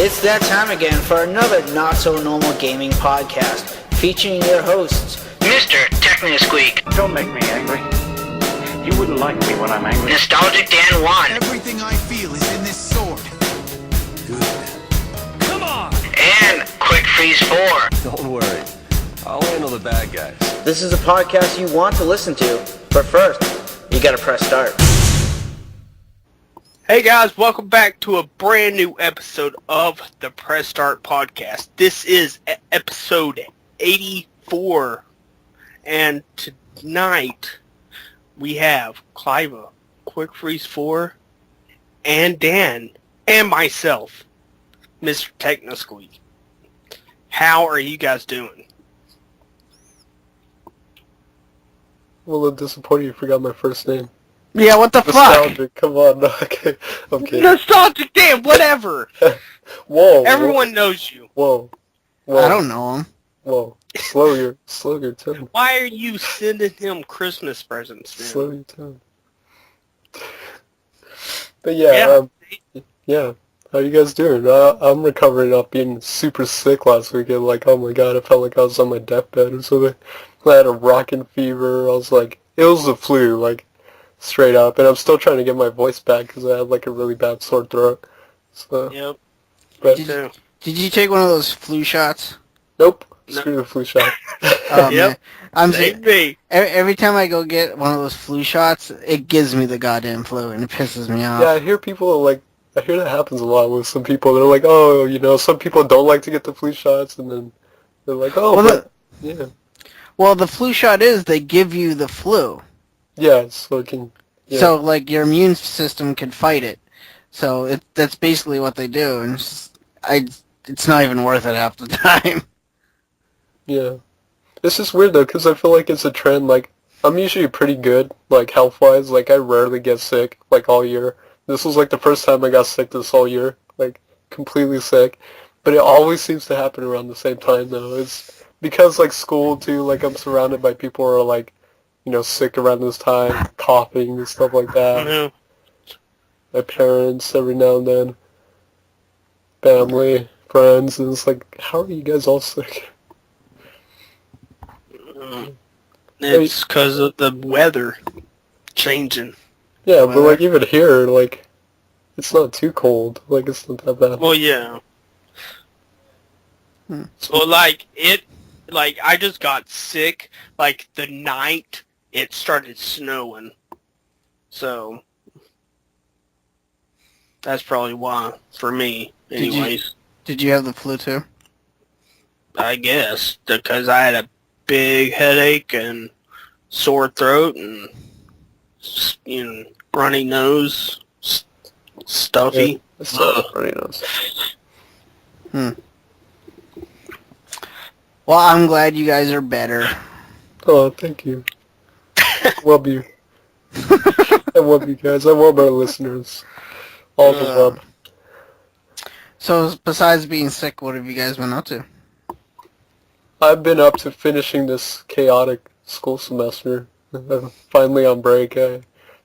It's that time again for another not-so-normal gaming podcast, featuring your hosts, Mr. TechnoSqueek. Don't make me angry. You wouldn't like me when I'm angry. Nostalgic Dan 1. Everything I feel is in this sword. Good. Come on! And Quick Freeze 4. Don't worry. I'll handle the bad guys. This is a podcast you want to listen to, but first, you gotta press start. Hey guys, welcome back to a brand new episode of the Press Start Podcast. This is episode 84, and tonight we have Cliva, Quick Freeze 4, and Dan, and myself, Mr. TechnoSqueek. How are you guys doing? I'm a little disappointed you forgot my first name. Yeah, what the Nostalgic, come on, no, okay. Nostalgic Dan, whatever! Whoa. Everyone knows you. Whoa. I don't know him. Whoa. Slow your tone. Why are you sending him Christmas presents then? Slow your tone. But yeah. How you guys doing? I'm recovering off being super sick last weekend. Like, oh my god, I felt like I was on my deathbed or something. I had a rockin' fever. I was like, it was the flu, like, straight up. And I'm still trying to get my voice back because I had like a really bad sore throat. So, Yep. but Did you take one of those flu shots? nope. No. Screw the flu shot. Oh, Yep. man. I'm Same me. every time I go get one of those flu shots, it gives me the goddamn flu and it pisses me off. Yeah, I hear that happens a lot with some people. They're like, oh, you know, some people don't like to get the flu shots, and then they're like, oh, Well, yeah. Well, the flu shot is they give you the flu. Yeah, so it can, yeah. So, like, your immune system can fight it. So that's basically what they do. And it's not even worth it half the time. Yeah. It's just weird, though, because I feel like it's a trend. Like, I'm usually pretty good, like, health-wise. Like, I rarely get sick, like, all year. This was, like, the first time I got sick this whole year. Like, completely sick. But it always seems to happen around the same time, though. It's because, like, school, too, like, I'm surrounded by people who are, like, you know, sick around this time, coughing and stuff like that. Yeah. My parents, every now and then. Family, friends, and it's like, how are you guys all sick? It's because of the weather changing. Yeah, but, like, even here, like, it's not too cold. Like, it's not that bad. Well, yeah. So, like, I just got sick, like, the night it started snowing. So, that's probably why, for me, anyways. Did you have the flu too? I guess, because I had a big headache and sore throat and, you know, runny nose, stuffy. Yeah, it's not runny nose. Well, I'm glad you guys are better. Oh, thank you. Love you. I love you guys. I love our listeners. All the love. So, besides being sick, what have you guys been up to? I've been up to finishing this chaotic school semester. I'm finally on break. I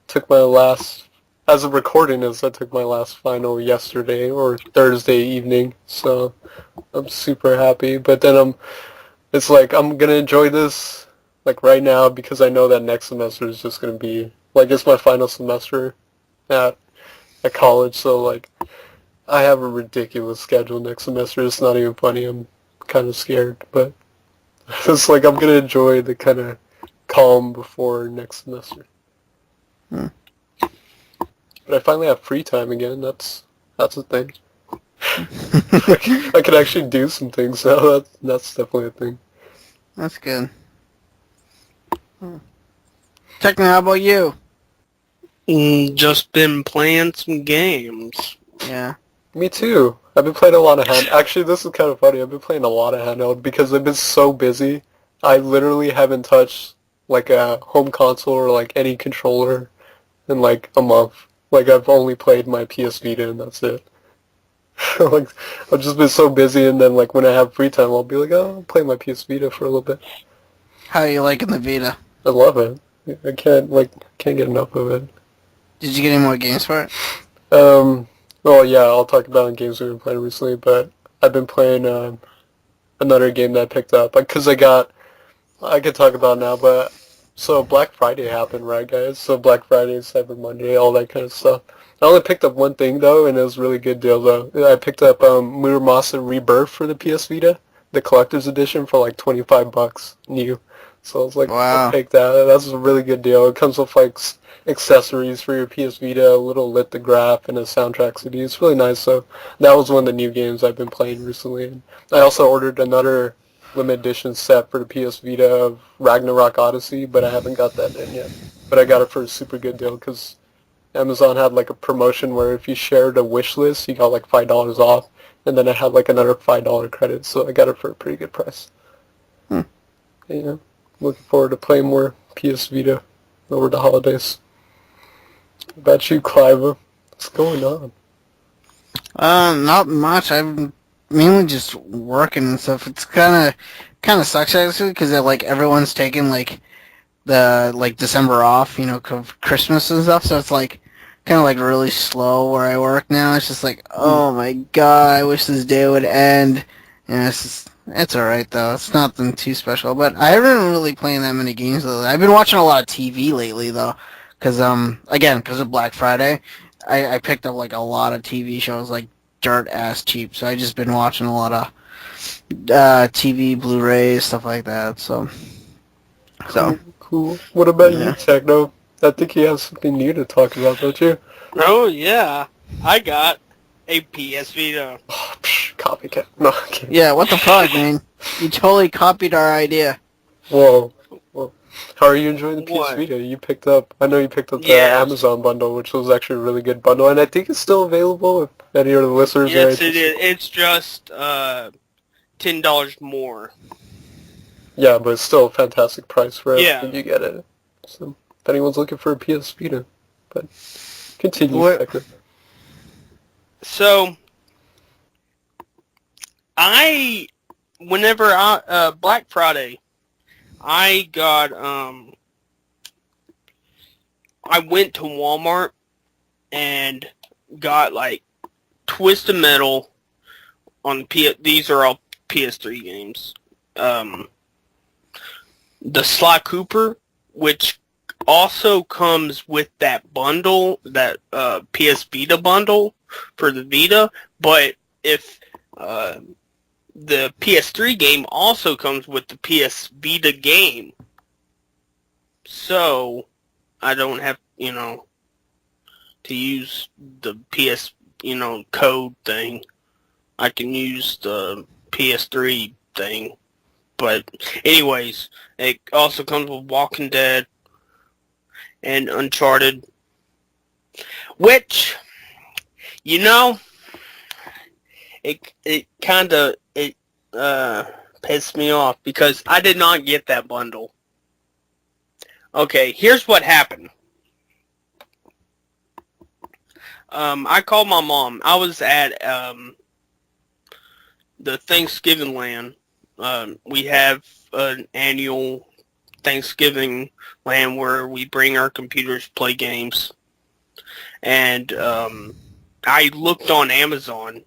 took my last, as of recording this, I took my last final yesterday or Thursday evening. So I'm super happy. But then it's like I'm going to enjoy this like right now because I know that next semester is just going to be, like, it's my final semester at college. So, like, I have a ridiculous schedule next semester. It's not even funny. I'm kind of scared, but it's like I'm going to enjoy the kind of calm before next semester. But I finally have free time again. That's a thing. I can actually do some things now. That's definitely a thing. That's good. Techno, how about you? Just been playing some games. Yeah. Me too. I've been playing a lot of Actually, this is kind of funny. I've been playing a lot of handheld because I've been so busy. I literally haven't touched, like, a home console or, like, any controller in, like, a month. Like, I've only played my PS Vita and that's it. Like, I've just been so busy, and then, like, when I have free time, I'll be like, oh, I'll play my PS Vita for a little bit. How are you liking the Vita? I love it. I can't get enough of it. Did you get any more games for it? Well, yeah, I'll talk about games we've been playing recently, but I've been playing another game that I picked up because I could talk about it now, but so Black Friday happened, right, guys? So Black Friday, Cyber Monday, all that kind of stuff. I only picked up one thing though, and it was a really good deal though. I picked up Muramasa Rebirth for the PS Vita, the collector's edition for like $25 new. So I was like, I'll Wow. take that. That's a really good deal. It comes with like accessories for your PS Vita, a little lithograph, and a soundtrack CD. It's really nice. So that was one of the new games I've been playing recently. And I also ordered another limited edition set for the PS Vita of Ragnarok Odyssey, but I haven't got that in yet. But I got it for a super good deal because Amazon had like a promotion where if you shared a wish list, you got like $5 off, and then I had like another $5 credit, so I got it for a pretty good price. Yeah, looking forward to playing more PS Vita over the holidays. What about you, Cliva? What's going on? Not much. I'm mainly just working and stuff. It's kind of sucks actually because like everyone's taking like the like December off, Christmas and stuff. So it's like kind of like really slow where I work now. It's just like, oh my god, I wish this day would end. And it's all right though. It's nothing too special. But I haven't been really playing that many games lately. I've been watching a lot of TV lately though, because again because of Black Friday, I picked up like a lot of TV shows like dirt ass cheap. So I just been watching a lot of TV, Blu-rays, stuff like that. So Cool. What about you, yeah. Techno? I think you have something new to talk about, don't you? Oh yeah, I got a PS Vita. Oh, copycat. No, I'm kidding. Yeah, what the fuck, man? You totally copied our idea. Whoa. Whoa. How are you enjoying the PS What? Vita? I know you picked up the Yes. Amazon bundle, which was actually a really good bundle, and I think it's still available if any of the listeners are Yes, it interested. is. It's just $10 more. Yeah, but it's still a fantastic price for Yeah. everything you get it. So, if anyone's looking for a PS Vita. But, continue, What- Techno. So whenever Black Friday, I got I went to Walmart and got like Twisted Metal on the these are all PS3 games. The Sly Cooper, which also comes with that bundle, that PS Vita bundle for the Vita, but if the PS3 game also comes with the PS Vita game, so I don't have, to use the PS, code thing. I can use the PS3 thing. But anyways, it also comes with Walking Dead and Uncharted, which, it kind of pissed me off because I did not get that bundle. Okay, here's what happened. I called my mom. I was at the Thanksgiving land. We have an annual Thanksgiving land where we bring our computers, play games, and I looked on Amazon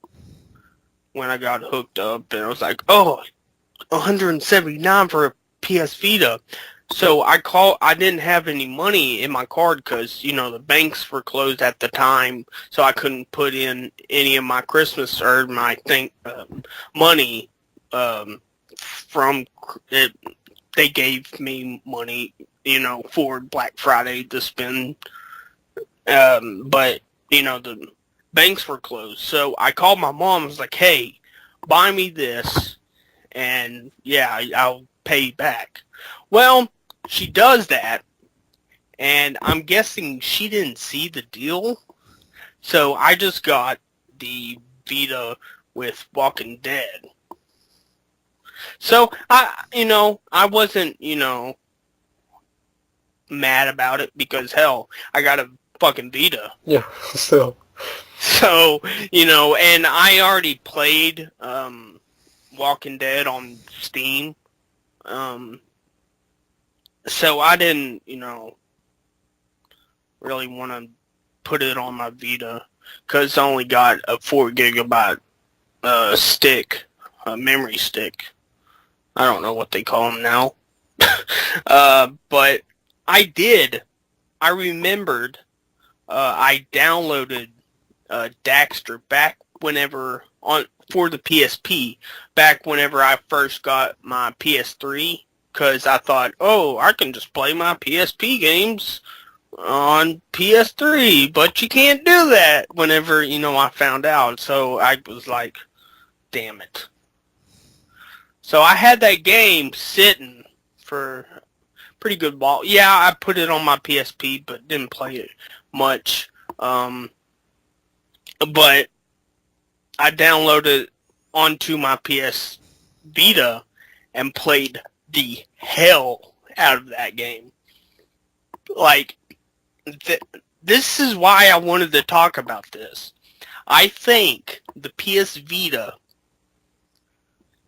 when I got hooked up, and I was like, oh, $179 for a PS Vita. So I didn't have any money in my card because, the banks were closed at the time, so I couldn't put in any of my Christmas or my money from it. They gave me money, for Black Friday to spend, but, the banks were closed. So I called my mom. I was like, hey, buy me this, and yeah, I'll pay you back. Well, she does that, and I'm guessing she didn't see the deal, so I just got the Vita with Walking Dead. So, I wasn't, mad about it because, hell, I got a fucking Vita. Yeah, still. So, and I already played Walking Dead on Steam. So I didn't, really want to put it on my Vita because I only got a 4 gigabyte stick, a memory stick. I don't know what they call them now. But I remembered I downloaded Daxter back whenever for the PSP, back whenever I first got my PS3, because I thought, oh, I can just play my PSP games on PS3, but you can't do that whenever, I found out. So I was like, damn it. So I had that game sitting for pretty good while. Yeah, I put it on my PSP, but didn't play it much. But I downloaded onto my PS Vita and played the hell out of that game. Like, this is why I wanted to talk about this. I think the PS Vita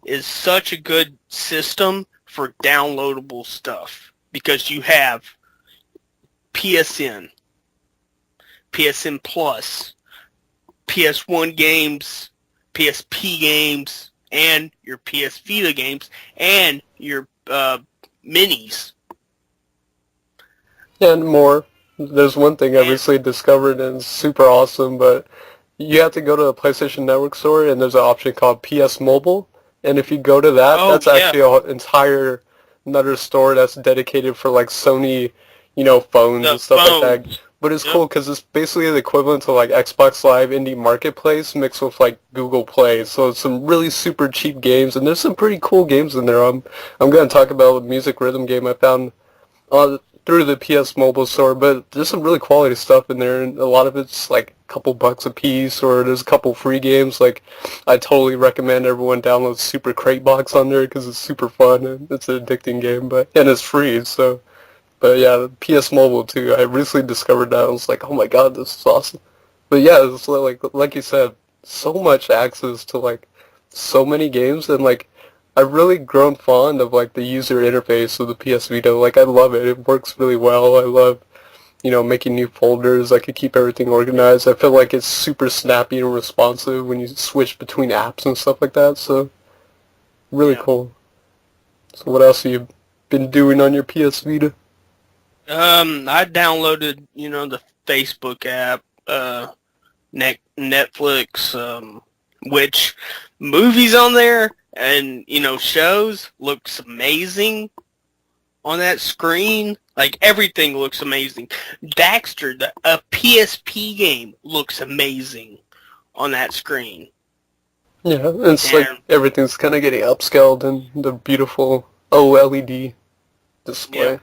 is such a good system for downloadable stuff because you have PSN, PSN Plus, PS1 games, PSP games, and your PS Vita games, and your minis. And more. There's one thing I recently discovered and it's super awesome, but you have to go to the PlayStation Network store and there's an option called PS Mobile. And if you go to that, that's actually an entire another store that's dedicated for like Sony, phones and stuff like that. But it's cool because it's basically the equivalent to like Xbox Live Indie Marketplace mixed with like Google Play. So it's some really super cheap games and there's some pretty cool games in there. I'm going to talk about a music rhythm game I found through the PS Mobile store, but there's some really quality stuff in there, and a lot of it's like a couple bucks a piece, or there's a couple free games. Like, I totally recommend everyone download Super Crate Box on there because it's super fun and it's an addicting game, and it's free. So, but yeah, PS Mobile too. I recently discovered that. I was like, oh my god, this is awesome. But yeah, it's like you said, so much access to like so many games, and like I've really grown fond of like the user interface of the PS Vita. Like, I love it. It works really well. I love, making new folders. I could keep everything organized. I feel like it's super snappy and responsive when you switch between apps and stuff like that. So, really cool. So what else have you been doing on your PS Vita? I downloaded, the Facebook app, Netflix, which movies on there and, shows looks amazing on that screen. Like, everything looks amazing. Daxter, a PSP game, looks amazing on that screen. Yeah, it's like everything's kind of getting upscaled in the beautiful OLED display. Yeah.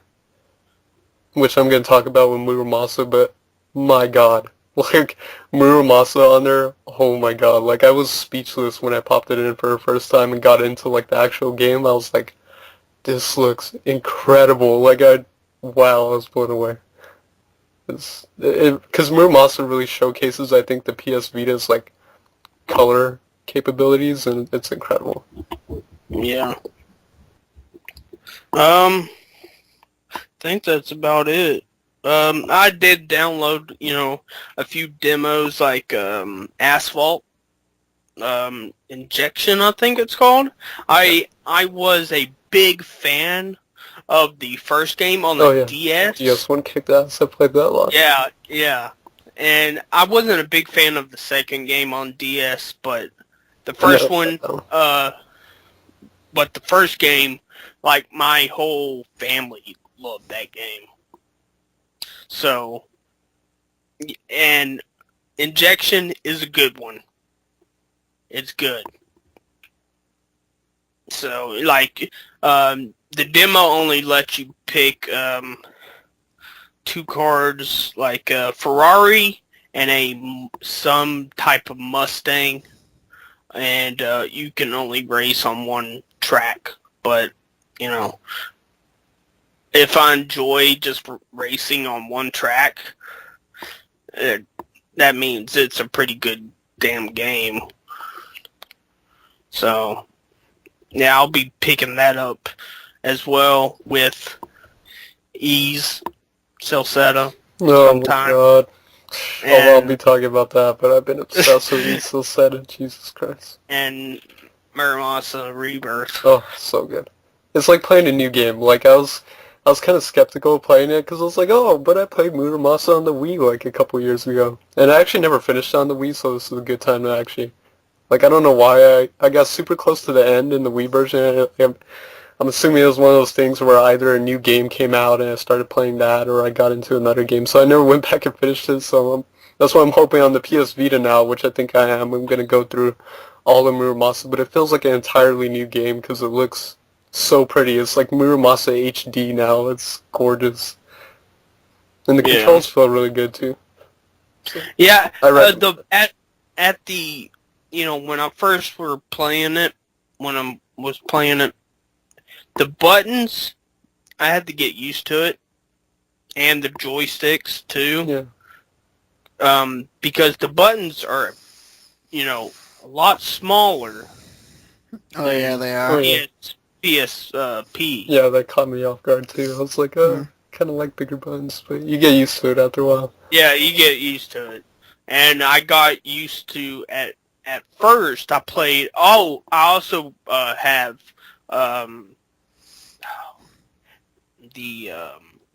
Which I'm going to talk about with Muramasa, but my god. Like, Muramasa on there, oh my god. Like, I was speechless when I popped it in for the first time and got into, like, the actual game. I was like, this looks incredible. Like, wow, I was blown away. Because Muramasa really showcases, I think, the PS Vita's, like, color capabilities, and it's incredible. Yeah. I think that's about it. I did download, a few demos like Asphalt, Injection, I think it's called. I was a big fan of the first game on the DS. DS one kicked ass. I played that a lot. Yeah. And I wasn't a big fan of the second game on DS, but the first one, but the first game, like, my whole family loved that game. So, and Injection is a good one. It's good. So, like, the demo only lets you pick 2 cars, like a Ferrari and some type of Mustang, and you can only race on one track. But, if I enjoy just racing on one track, that means it's a pretty good damn game. So, yeah, I'll be picking that up as well with Ease, Celceta, sometime. Oh my god. Oh, I'll be talking about that, but I've been obsessed with Isla 7. Jesus Christ. And Muramasa Rebirth. Oh, so good. It's like playing a new game. Like, I was kind of skeptical of playing it, because I was like, oh, but I played Muramasa on the Wii, like, a couple years ago. And I actually never finished on the Wii, so this is a good time to actually... Like, I don't know why I got super close to the end in the Wii version. I'm assuming it was one of those things where either a new game came out and I started playing that, or I got into another game. So I never went back and finished it, so that's why I'm hoping on the PS Vita now, which I think I am. I'm going to go through all of Muramasa, but it feels like an entirely new game because it looks so pretty. It's like Muramasa HD now. It's gorgeous. And the controls feel really good, too. So, yeah, I at the... You know, when I first were playing it, the buttons, I had to get used to it, and the joysticks too. Yeah. Because the buttons are, you know, a lot smaller. Oh yeah, they are. PSP. Yeah, that caught me off guard too. I was like, kind of like bigger buttons, but you get used to it after a while. Yeah, you get used to it, and I got used to At first, I played. Oh, I also have the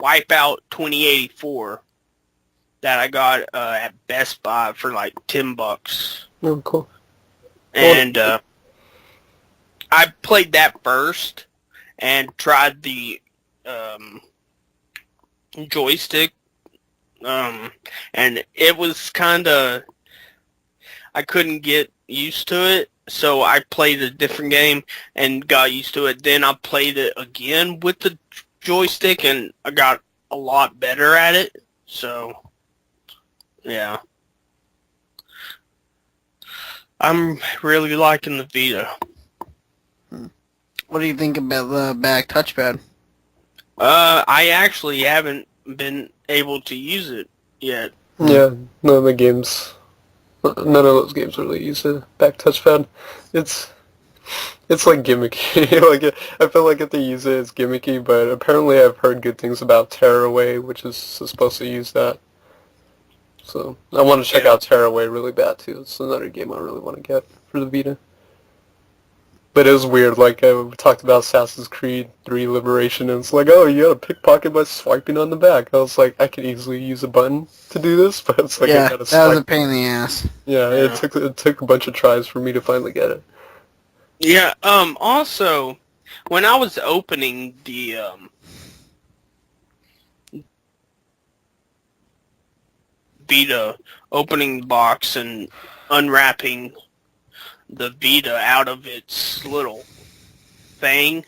Wipeout 2084 that I got at Best Buy for like $10. Oh, cool. And I played that first and tried the joystick, and it was kind of. I couldn't get used to it, so I played a different game and got used to it. Then I played it again with the joystick, and I got a lot better at it. So, yeah. I'm really liking the Vita. What do you think about the back touchpad? I actually haven't been able to use it yet. Yeah, none of the games... None of those games really use a back touchpad. It's like gimmicky. Like I feel like if they use it, it's gimmicky. But apparently, I've heard good things about Tearaway, which is supposed to use that. So I want to check out Tearaway really bad too. It's another game I really want to get for the Vita. But it was weird. Like we talked about Assassin's Creed 3 Liberation, and it's like, oh, you got to pickpocket by swiping on the back. I was like, I could easily use a button to do this, but it's like I gotta swipe. That was a pain in the ass. Yeah, it took a bunch of tries for me to finally get it. Yeah. Also, when I was opening the Vita, opening the box and unwrapping the Vita out of its little thing,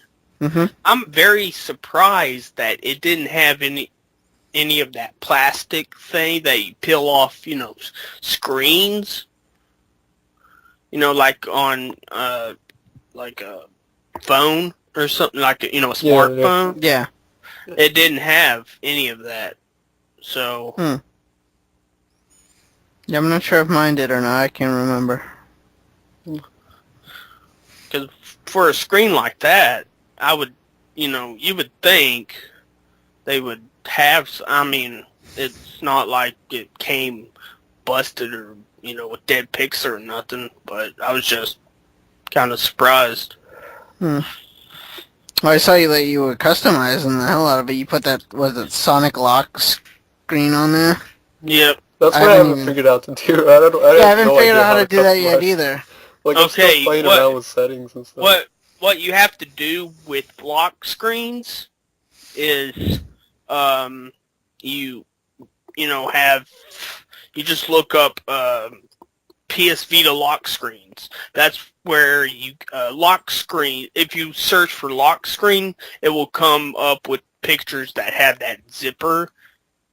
I'm very surprised that it didn't have any of that plastic thing that you peel off, you know, screens. You know, like on like a phone or something, like a, you know, a smartphone. Yeah. It didn't have any of that. So. Yeah, I'm not sure if mine did or not. I can't remember. Because for a screen like that, I would, you know, you would think they would have. I mean, it's not like it came busted or, you know, with dead pics or nothing. But I was just kind of surprised. Well, I saw you that you were customizing the hell out of it. You put that, was it Sonic Lock screen on there? Yep. That's what I haven't figured out to do. I haven't figured out how to do that yet either. Like, I'm still playing around with settings and stuff. What you have to do with lock screens is, you just look up PS Vita lock screens. That's where you lock screen. If you search for lock screen, it will come up with pictures that have that zipper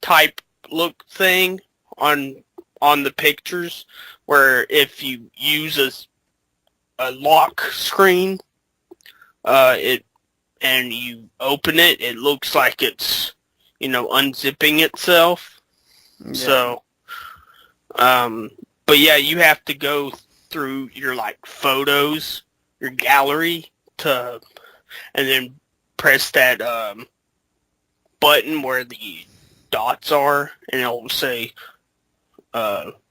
type look thing on the pictures. Where if you use a lock screen, and you open it, it looks like it's, you know, unzipping itself. Yeah. So, but yeah, you have to go through your like photos, your gallery and then press that button where the dots are, and it'll say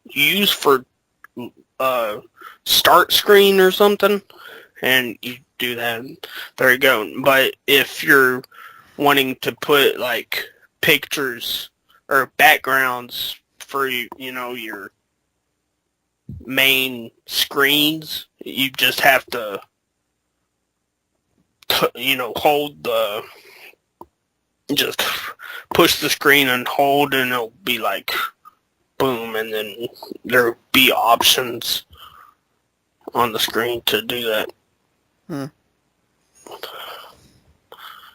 use for start screen or something, and you do that. There you go. But if you're wanting to put like pictures or backgrounds for your main screens, you just have to hold the just push the screen and hold, and it'll be like boom, and then there'll be options on the screen to do that.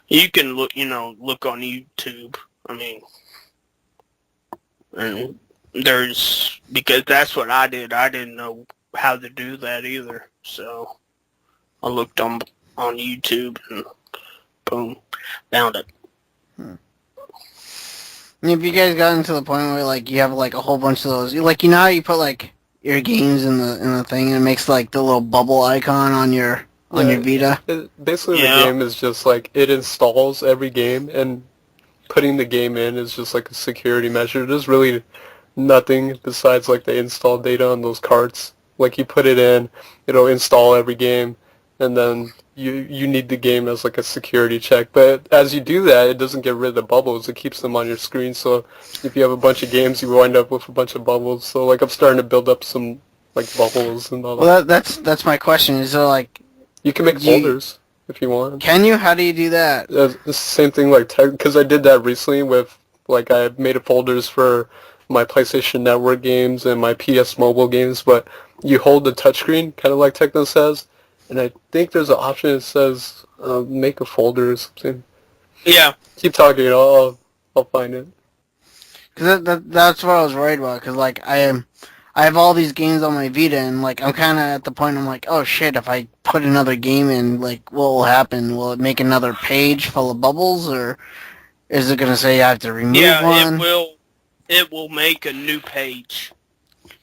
You can look on YouTube. I mean, and because that's what I did. I didn't know how to do that either, so I looked on YouTube and boom, found it. Have you guys gotten to the point where like you have like a whole bunch of those? Like how you put like your games in the thing, and it makes like the little bubble icon on your Vita. Basically, the game is just like it installs every game, and putting the game in is just like a security measure. There's really nothing besides like the install data on those carts. Like you put it in, it'll install every game, and then you need the game as like a security check. But as you do that, it doesn't get rid of the bubbles. It keeps them on your screen. So if you have a bunch of games, you wind up with a bunch of bubbles. So like I'm starting to build up some like bubbles and all that. Well, that's my question. Is there like you can make folders if you want. Can you? How do you do that? It's the same thing like because I did that recently with like I made folders for my PlayStation Network games and my PS Mobile games, but you hold the touchscreen, kind of like Techno says, and I think there's an option that says make a folder or something. Yeah. Keep talking, I'll find it. Cause that's what I was worried about. Cause like I have all these games on my Vita, and like I'm kind of at the point I'm like, oh shit, if I put another game in, like what will happen? Will it make another page full of bubbles, or is it gonna say I have to remove one? Yeah, it will make a new page.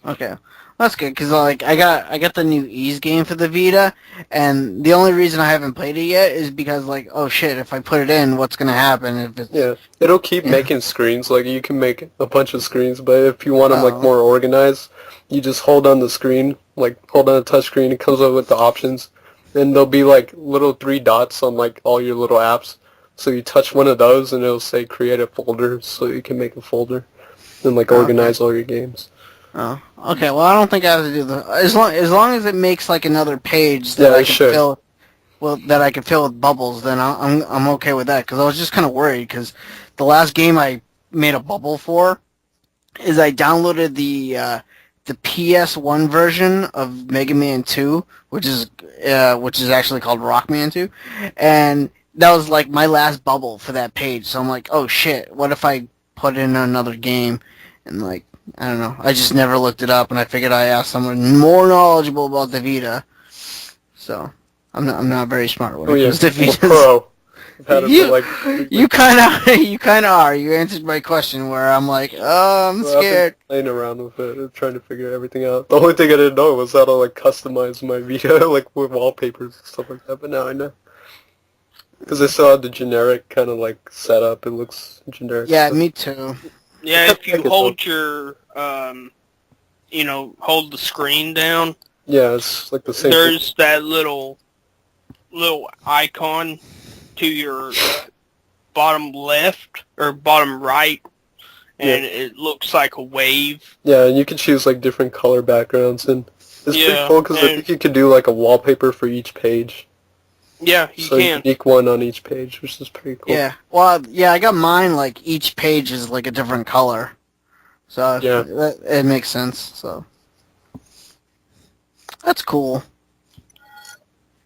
Okay. That's good, because like I got the new Ease game for the Vita, and the only reason I haven't played it yet is because like, oh shit, if I put it in, what's gonna happen if it's... Yeah, it'll keep making screens. Like you can make a bunch of screens, but if you want them like more organized, you just hold on the screen, like hold on the touch screen. It comes up with the options, and there'll be like little 3 dots on like all your little apps. So you touch one of those, and it'll say create a folder, so you can make a folder and like organize all your games. Oh, okay. Well, I don't think I have to do the as long as it makes like another page that I can fill. Well, that I can fill with bubbles, then I'm okay with that. Because I was just kind of worried because the last game I made a bubble for is I downloaded the PS1 version of Mega Man 2, which is actually called Rockman 2, and that was like my last bubble for that page. So I'm like, oh shit, what if I put in another game and like. I don't know. I just never looked it up, and I figured I asked someone more knowledgeable about the Vita. So I'm not very smart when it comes to Vitas. You kind of are. You answered my question where I'm like, oh, I'm scared. I've been playing around with it, trying to figure everything out. The only thing I didn't know was how to like customize my Vita, like with wallpapers and stuff like that. But now I know. Because I still have the generic kind of like setup. It looks generic. Yeah, me too. Yeah, if you hold your, hold the screen down. Yeah, it's like the same. There's that little icon to your bottom left or bottom right, and it looks like a wave. Yeah, and you can choose like different color backgrounds, and it's pretty cool because I think you could do like a wallpaper for each page. Yeah, you can. Unique one on each page, which is pretty cool. Yeah, well, yeah, I got mine, like, each page is, like, a different color. So, it makes sense, so. That's cool.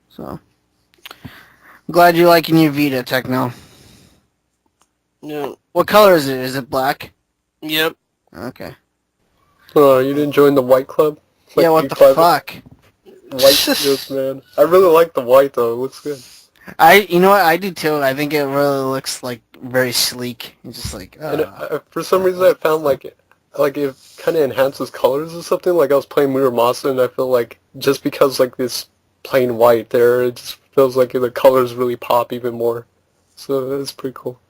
So. I'm glad you're liking your Vita, Techno. Yeah. What color is it? Is it black? Yep. Okay. Oh, you didn't join the white club? Like yeah, what the fuck? White shields, man. I really like the white though. It looks good. You know what? I do too. I think it really looks like very sleek. It's just like. For some reason, I found like it kind of enhances colors or something. Like I was playing Muramasa, and I feel like just because like this plain white there, it just feels like the colors really pop even more. So it's pretty cool.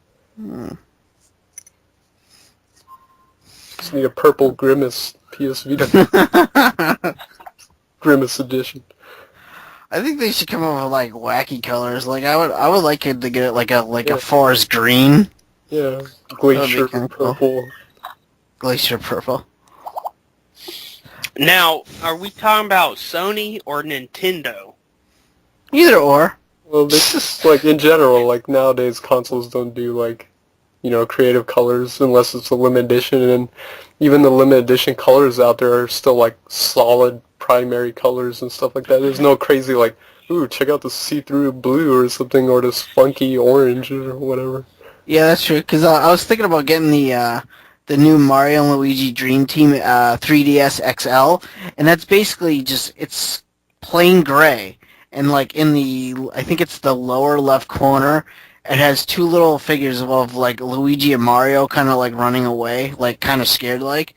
Just need a purple Grimace PS Vita. Grimace edition. I think they should come up with like wacky colors. Like I would like it to get like a forest green. Yeah, glacier kinda purple. cool. Glacier purple. Now, are we talking about Sony or Nintendo? Either or. Well, they just, like, in general, like, nowadays consoles don't do, like, you know, creative colors unless it's a limited edition, and even the limited edition colors out there are still, like, solid primary colors and stuff like that. There's no crazy, like, ooh, check out this see-through blue or something, or this funky orange or whatever. Yeah, that's true. Because I was thinking about getting the new Mario and Luigi Dream Team 3DS XL, and that's basically just it's plain gray, and like in the I think it's the lower left corner, it has two little figures of like Luigi and Mario kind of like running away, like kind of scared like.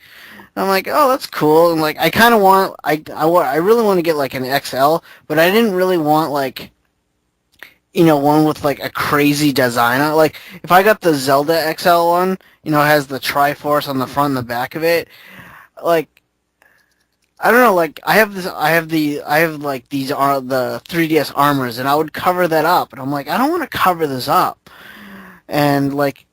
I'm like, oh, that's cool, and like I kind of want I really want to get like an XL, but I didn't really want like, you know, one with like a crazy design on it. Like if I got the Zelda XL one, you know, it has the Triforce on the front and the back of it. Like I don't know, like I have like these are the 3DS armors, and I would cover that up, and I'm like, I don't want to cover this up. And like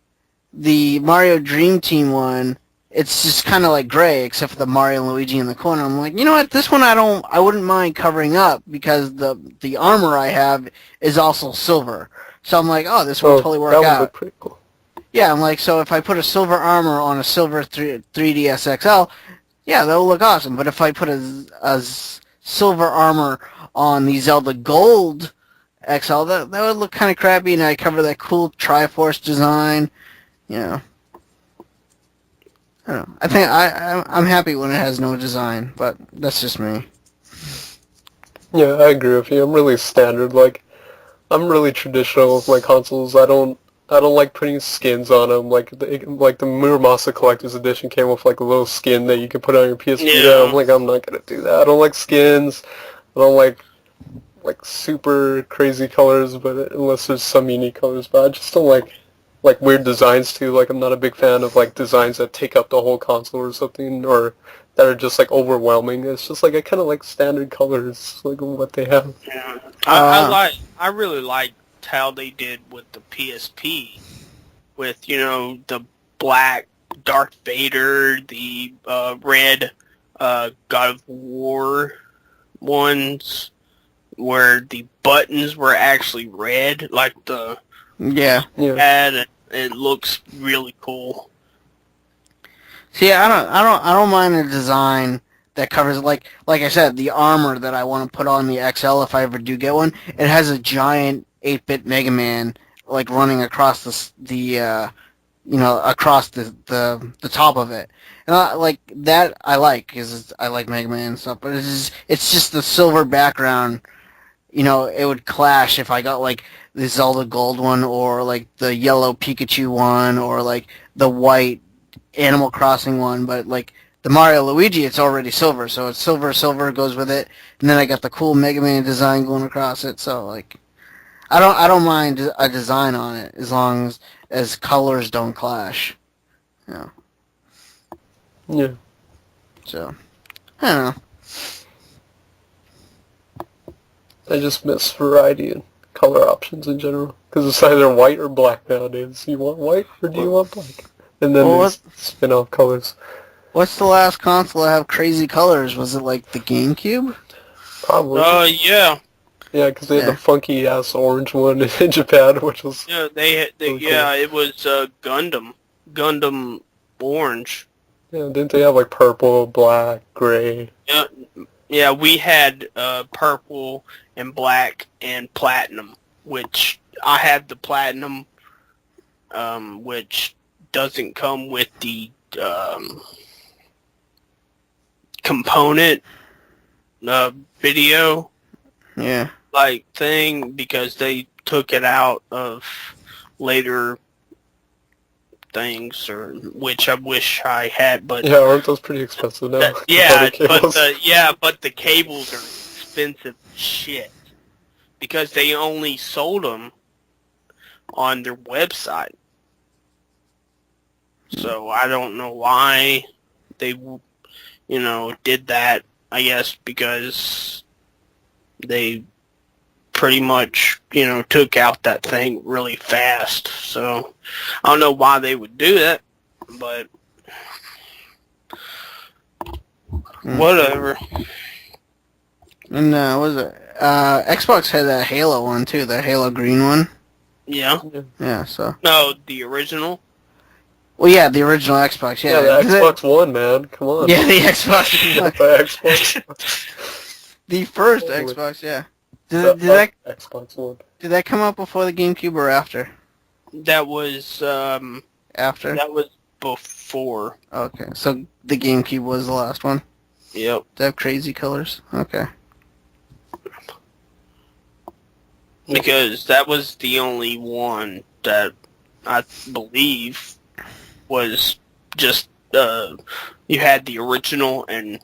the Mario Dream Team one, it's just kind of like gray, except for the Mario and Luigi in the corner. I'm like, you know what? This one I wouldn't mind covering up because the armor I have is also silver. So I'm like, oh, this would totally work that would out. look pretty cool. Yeah, I'm like, so if I put a silver armor on a silver 3DS XL, yeah, that will look awesome. But if I put a silver armor on the Zelda Gold XL, that would look kind of crappy, and I cover that cool Triforce design, you know. I don't know. I think I'm happy when it has no design, but that's just me. Yeah, I agree with you. I'm really standard. Like, I'm really traditional with my consoles. I don't like putting skins on them. Like the Muramasa Collector's Edition came with like a little skin that you can put on your PS Vita. Yeah. I'm like, I'm not gonna do that. I don't like skins. I don't like super crazy colors, but unless there's some unique colors. But I just don't like weird designs too. Like I'm not a big fan of like designs that take up the whole console or something, or that are just like overwhelming. It's just like I kind of like standard colors, like what they have. Yeah. I really liked how they did with the PSP, with, you know, the black Darth Vader, the red God of War ones, where the buttons were actually red, like the Yeah. and it looks really cool. See, I don't mind a design that covers like I said, the armor that I want to put on the XL if I ever do get one. It has a giant 8-bit Mega Man like running across across the top of it, and like that I like because I like Mega Man and stuff. But it's just the silver background. You know, it would clash if I got like the Zelda Gold one, or like the yellow Pikachu one, or like the white Animal Crossing one. But like the Mario Luigi, it's already silver, so it's silver goes with it, and then I got the cool Mega Man design going across it. So like, I don't mind a design on it as long as colors don't clash. You know. Yeah. So I don't know. I just miss variety and color options in general. Because it's either white or black nowadays. You want white or do you want black? And then there's spin-off colors. What's the last console that have crazy colors? Was it like the GameCube? Probably. Yeah. Yeah, because they had the funky-ass orange one in Japan, which was... Yeah, cool. it was Gundam Orange. Yeah, didn't they have like purple, black, gray? Yeah, we had purple and black and platinum, which I had the platinum, which doesn't come with the component video like thing, because they took it out of later things, or which I wish I had, but yeah, aren't those pretty expensive now? but the cables are expensive as shit, because they only sold them on their website. So I don't know why they, did that, I guess, because they pretty much, took out that thing really fast. So, I don't know why they would do that, but whatever. And what was it? Xbox had that Halo one too, the Halo green one. Yeah. Yeah, so. No, the original. Well, yeah, the original Xbox. Yeah, Yeah, the Xbox One, man. Come on. Yeah, the Xbox. The Xbox. The first Totally. Xbox. Yeah. The Did that Xbox One. did that come out before the GameCube or after? That was After. that was before. Okay, so the GameCube was the last one. Yep. They have crazy colors. Okay. Because that was the only one that I believe was just you had the original and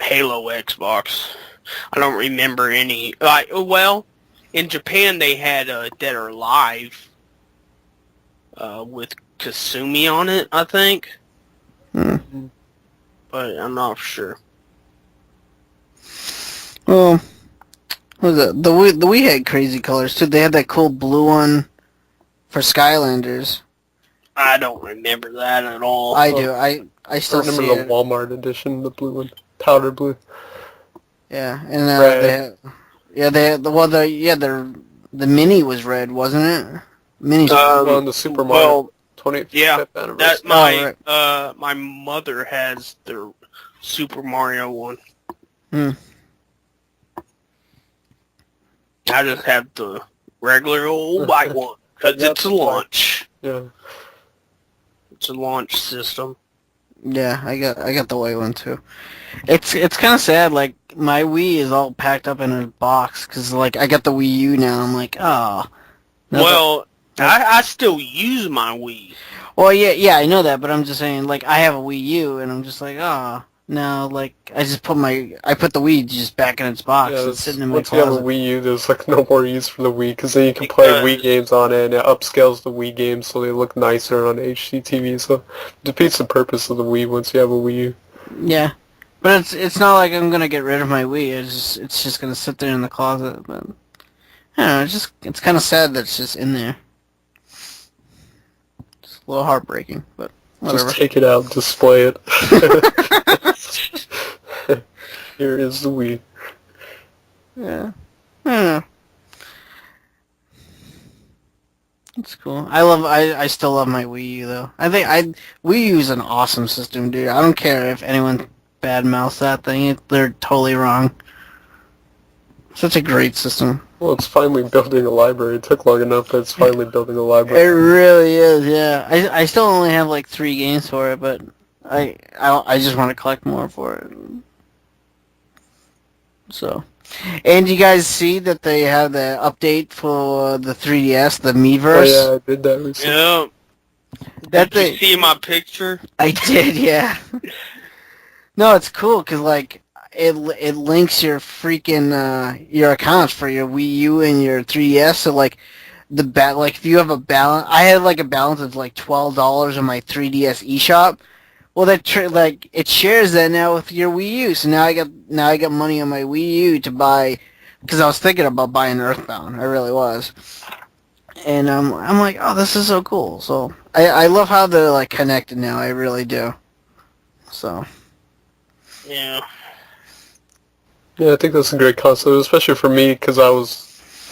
Halo Xbox. I don't remember any. Well, in Japan they had Dead or Alive with Kasumi on it, I think. Hmm. But I'm not sure. Well, what was it? The Wii had crazy colors too. They had that cool blue one for Skylanders. I don't remember that at all. I do. I still I remember see the it. Walmart edition, the blue one, powder blue. Yeah, and Red. they had the mini was red, wasn't it? Mini. Well, in the Super Mario Well, 25th yeah, anniversary. that right. my mother has the Super Mario one. Hmm. I just have the regular old white one because it's a launch. Yeah. It's a launch system. Yeah, I got the white one too. It's kind of sad. Like my Wii is all packed up in a box because like I got the Wii U now. I'm like, oh. Well, I still use my Wii. Well, yeah, I know that, but I'm just saying, like, I have a Wii U, and I'm just like, oh, no, like, I put the Wii just back in its box. Yeah, It's sitting in my once you have a closet. Wii U, there's like no more use for the Wii, because then you can play Wii games on it, and it upscales the Wii games so they look nicer on HDTV, so it defeats the purpose of the Wii once you have a Wii U. Yeah, but it's not like I'm gonna get rid of my Wii. It's just gonna sit there in the closet. But I don't know, it's kind of sad that it's just in there. It's a little heartbreaking, but whatever. Just take it out, display it. Here is the Wii. Yeah. I don't know. It's cool. I still love my Wii U though. Wii U is an awesome system, dude. I don't care if anyone badmouths that thing. They're totally wrong. Such a great system. Well, it's finally building a library. It took long enough, but it's finally building a It library. really is, yeah. I still only have like 3 games for it, but I just want to collect more for it. So, and you guys see that they have the update for the 3DS, the Miiverse? Oh yeah, I did that recently. Yeah. That Did you thing, see my picture? I did, yeah. No, it's cool because like it links your freaking your accounts for your Wii U and your 3DS. So like like if you have a balance, I had like a balance of like $12 on my 3DS eShop. Well, like it shares that now with your Wii U. So now I got money on my Wii U to buy, because I was thinking about buying Earthbound. I really was. And I'm like, oh, this is so cool. So I love how they're like connected now. I really do. So. Yeah. Yeah, I think that's a great concept, especially for me, because I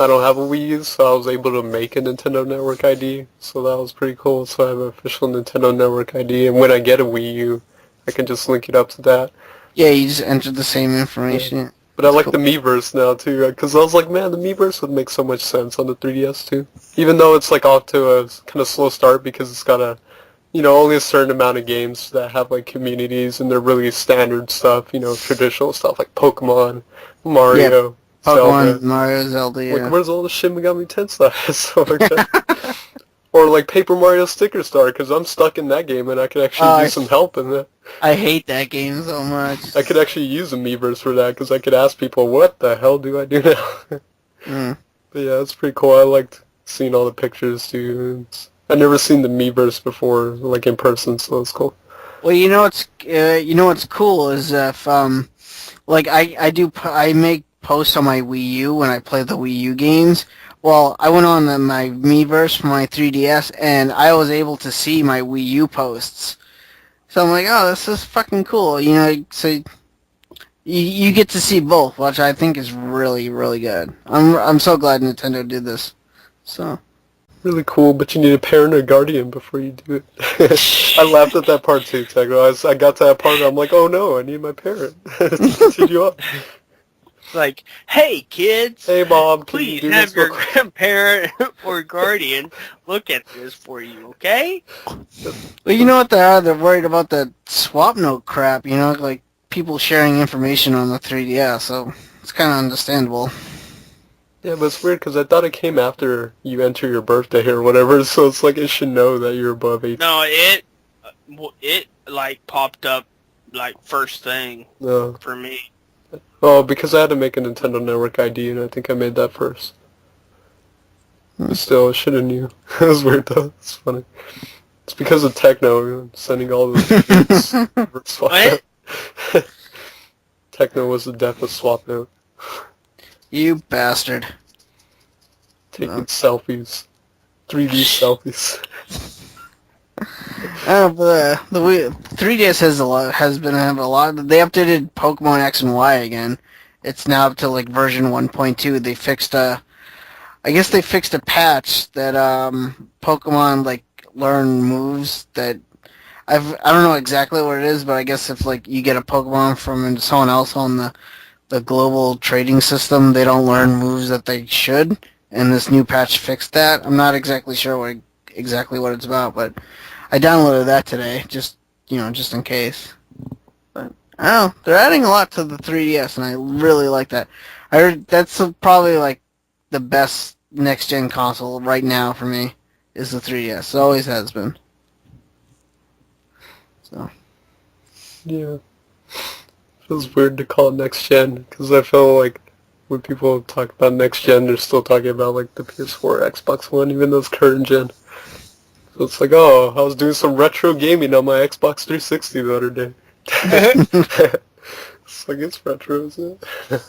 don't have a Wii U, so I was able to make a Nintendo Network ID, so that was pretty cool. So I have an official Nintendo Network ID, and when I get a Wii U, I can just link it up to that. Yeah, you just enter the same information. Yeah. But I like the Miiverse now, too, because I was like, man, the Miiverse would make so much sense on the 3DS, too. Even though it's like off to a kind of slow start, because it's got only a certain amount of games that have like communities, and they're really standard stuff, traditional stuff like Pokemon, Mario, Pokemon, Zelda. Mario, Zelda, yeah. Like, where's all the Shin Megami Tensei stuff like that? Or like Paper Mario Sticker Star, because I'm stuck in that game and I could actually use some help in that. I hate that game so much. I could actually use a Miiverse for that, because I could ask people, what the hell do I do now? But yeah, it's pretty cool. I liked seeing all the pictures too. I've never seen the Miiverse before, like in person, so it's cool. Well, you know what's cool is if like I make posts on my Wii U when I play the Wii U games. Well, I went on my Miiverse for my 3DS, and I was able to see my Wii U posts. So I'm like, oh, this is fucking cool. You know, so you get to see both, which I think is really, really good. I'm so glad Nintendo did this. So. Really cool, but you need a parent or guardian before you do it. I laughed at that part too, Techno. I got to that part and I'm like, oh no, I need my parent to continue on. Like, hey kids, Hey mom, can you please do have this your real quick? grandparent or guardian look at this for you, okay? Well, you know what they are? They're worried about the swap note crap, you know, like people sharing information on the 3DS, so it's kind of understandable. Yeah, but it's weird because I thought it came after you enter your birthday or whatever, so it's like it should know that you're above 18. No, it like popped up like first thing No. for me. Oh, because I had to make a Nintendo Network ID, and I think I made that first. But still, I should have knew. It was weird though. It's funny. It's because of Techno sending all those tweets over swap What? note. Techno was the death of swap note. You bastard. Taking selfies. 3D selfies. The Wii 3DS has been having a lot. They updated Pokemon X and Y again. It's now up to like version 1.2. They fixed I guess they fixed a patch that Pokemon like learn moves that I don't know exactly what it is, but I guess if like you get a Pokemon from someone else on the global trading system, they don't learn moves that they should, and this new patch fixed that. I'm not exactly sure exactly what it's about, but I downloaded that today, just in case. But I don't know, they're adding a lot to the 3DS, and I really like that. I heard that's probably like the best next gen console right now for me is the 3DS. It always has been. So. Yeah. Feels weird to call it next gen, because I feel like when people talk about next gen, they're still talking about like the PS4, Xbox One, even though it's current gen. So it's like, oh, I was doing some retro gaming on my Xbox 360 the other day. It's like, it's retro, isn't it?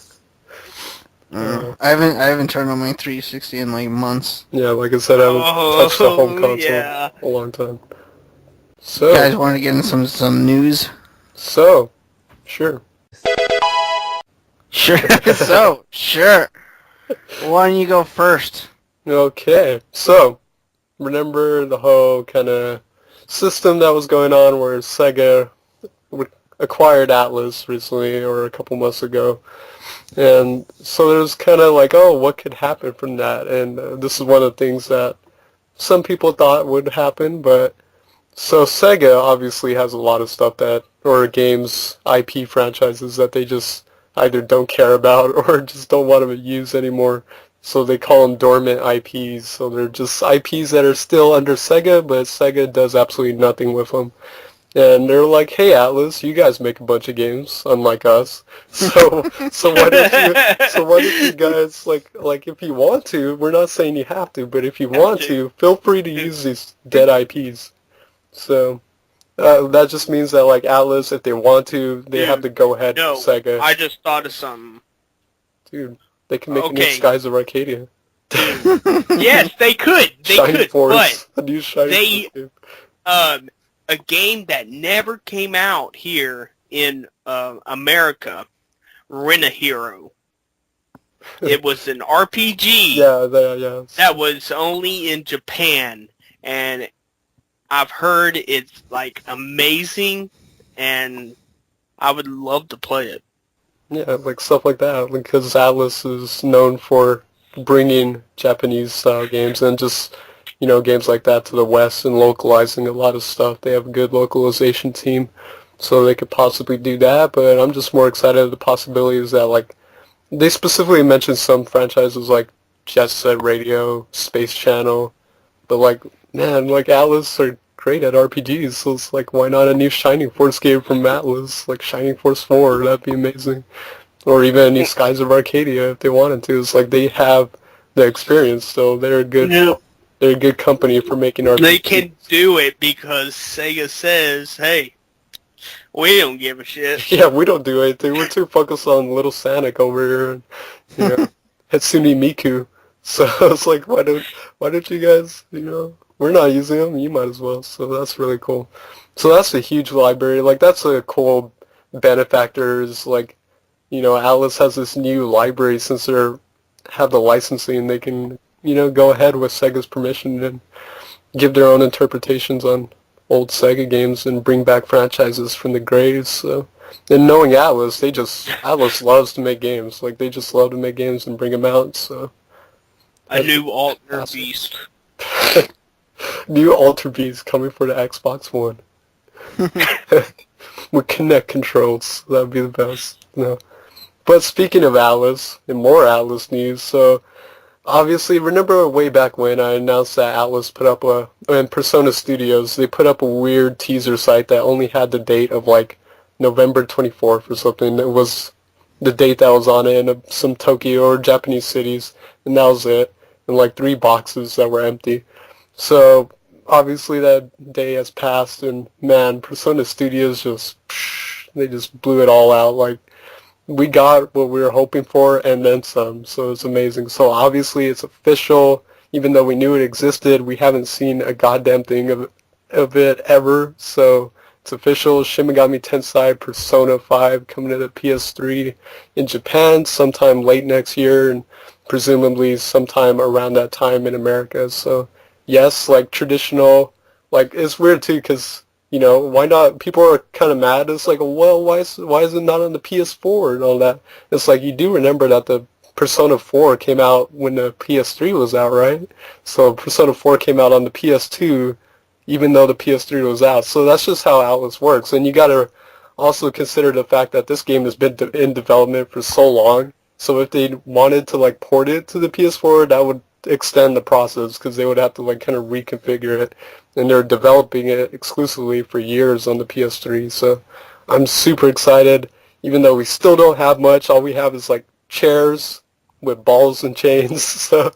I haven't turned on my 360 in like months. Yeah, like I said, I haven't touched a home console yeah. in a long time. So, You guys want to get into some news? Sure. Sure. Sure. Why don't you go first? Okay, so, remember the whole kind of system that was going on where Sega acquired Atlas recently, or a couple months ago, and so there's kind of like, oh, what could happen from that, and this is one of the things that some people thought would happen, but, so Sega obviously has a lot of stuff or games, IP franchises that they just either don't care about or just don't want to use anymore. So they call them dormant IPs. So they're just IPs that are still under Sega, but Sega does absolutely nothing with them. And they're like, hey Atlas, you guys make a bunch of games, unlike us. So what if you guys like if you want to, we're not saying you have to, but if you want to, feel free to use these dead IPs. So that just means that like Atlas, if they want to, they have to go ahead. No, Sega. I just thought of something. Dude, they can make a new Skies of Arcadia. Yes, they could. They Shining could, Force. A new Shining Force game. a game that never came out here in America, Rent a Hero. It was an RPG. Yeah. That was only in Japan, and I've heard it's like amazing, and I would love to play it. Yeah, like stuff like that, because Atlas is known for bringing Japanese-style games and just, games like that to the West and localizing a lot of stuff. They have a good localization team, so they could possibly do that, but I'm just more excited at the possibilities that, like, they specifically mentioned some franchises like Jet Set Radio, Space Channel, but, like, man, like, Atlas are great at RPGs, so it's like, why not a new Shining Force game from Atlas, like Shining Force 4, that'd be amazing. Or even a new Skies of Arcadia if they wanted to. It's like they have the experience, so they're a good company for making RPGs. They can do it because Sega says, hey, We don't give a shit. Yeah, we don't do anything. We're too focused on Little Sonic over here and, Hatsune Miku. So it's like, why don't you guys, we're not using them, you might as well. So that's really cool. So that's a huge library. Like, that's a cool benefactor is, like, Atlas has this new library since they have the licensing. They can, go ahead with Sega's permission and give their own interpretations on old Sega games and bring back franchises from the graves. So, and knowing Atlas, Atlas loves to make games. Like, they just love to make games and bring them out. So, a new Alter Beast. New Alter Beast coming for the Xbox One. With Kinect controls. That would be the best. But speaking of Atlas, and more Atlas news, so obviously, remember way back when I announced that Atlas put up and Persona Studios, they put up a weird teaser site that only had the date of, like, November 24th or something. It was the date that was on it in some Tokyo or Japanese cities, and that was it. And, like, 3 boxes that were empty. So, obviously, that day has passed, and, man, Persona Studios they just blew it all out. Like, we got what we were hoping for and then some, so it's amazing. So obviously it's official. Even though we knew it existed, we haven't seen a goddamn thing of it ever. So it's official. Shin Megami Tensei Persona 5 coming to the PS3 in Japan sometime late next year, and presumably sometime around that time in America. So yes, like traditional, like it's weird too because why not? People are kind of mad. It's like, well, why is it not on the PS4 and all that? It's like, you do remember that the Persona 4 came out when the PS3 was out, right? So Persona 4 came out on the PS2, even though the PS3 was out. So that's just how Atlas works. And you got to also consider the fact that this game has been in development for so long. So if they wanted to, like, port it to the PS4, that would extend the process because they would have to, like, kind of reconfigure it, and they're developing it exclusively for years on the PS3. So I'm super excited, even though we still don't have much. All we have is, like, chairs with balls and chains. So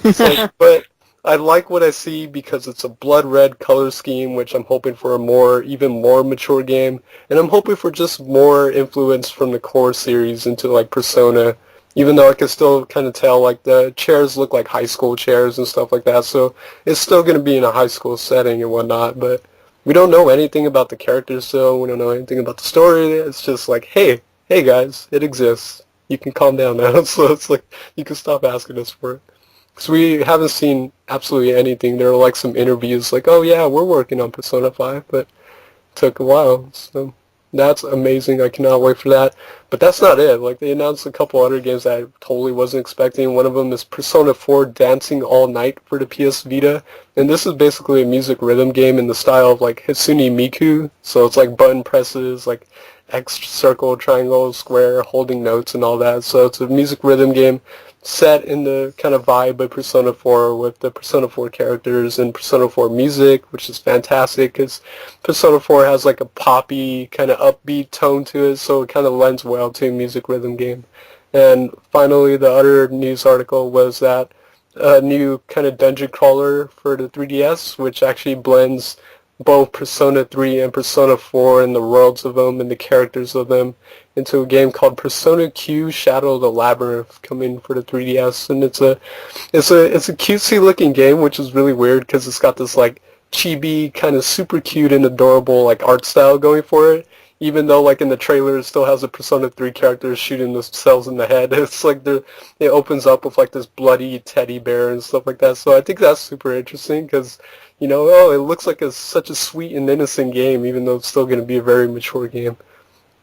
it's like, but I like what I see because it's a blood red color scheme, which I'm hoping for even more mature game, and I'm hoping for just more influence from the core series into, like, Persona. Even though I can still kind of tell, like, the chairs look like high school chairs and stuff like that, so it's still going to be in a high school setting and whatnot, but we don't know anything about the characters still, we don't know anything about the story. It's just like, hey guys, it exists. You can calm down now. So it's like, you can stop asking us for it. Because we haven't seen absolutely anything. There are, like, some interviews like, oh yeah, we're working on Persona 5, but it took a while, so that's amazing. I cannot wait for that. But that's not it. Like, they announced a couple other games that I totally wasn't expecting. One of them is Persona 4 Dancing All Night for the PS Vita. And this is basically a music rhythm game in the style of, like, Hatsune Miku. So it's like button presses, like X, circle, triangle, square, holding notes and all that. So it's a music rhythm game set in the kind of vibe of Persona 4 with the Persona 4 characters and Persona 4 music, which is fantastic because Persona 4 has, like, a poppy kind of upbeat tone to it, so it kind of lends well to a music rhythm game. And finally, the other news article was that a new kind of dungeon crawler for the 3DS, which actually blends both Persona 3 and Persona 4 and the worlds of them and the characters of them into a game called Persona Q Shadow of the Labyrinth coming for the 3DS. And it's a cutesy looking game, which is really weird because it's got this, like, chibi kind of super cute and adorable, like, art style going for it, even though, like, in the trailer it still has the Persona 3 characters shooting themselves in the head. It's like it opens up with, like, this bloody teddy bear and stuff like that. So I think that's super interesting because, it looks like such a sweet and innocent game, even though it's still going to be a very mature game.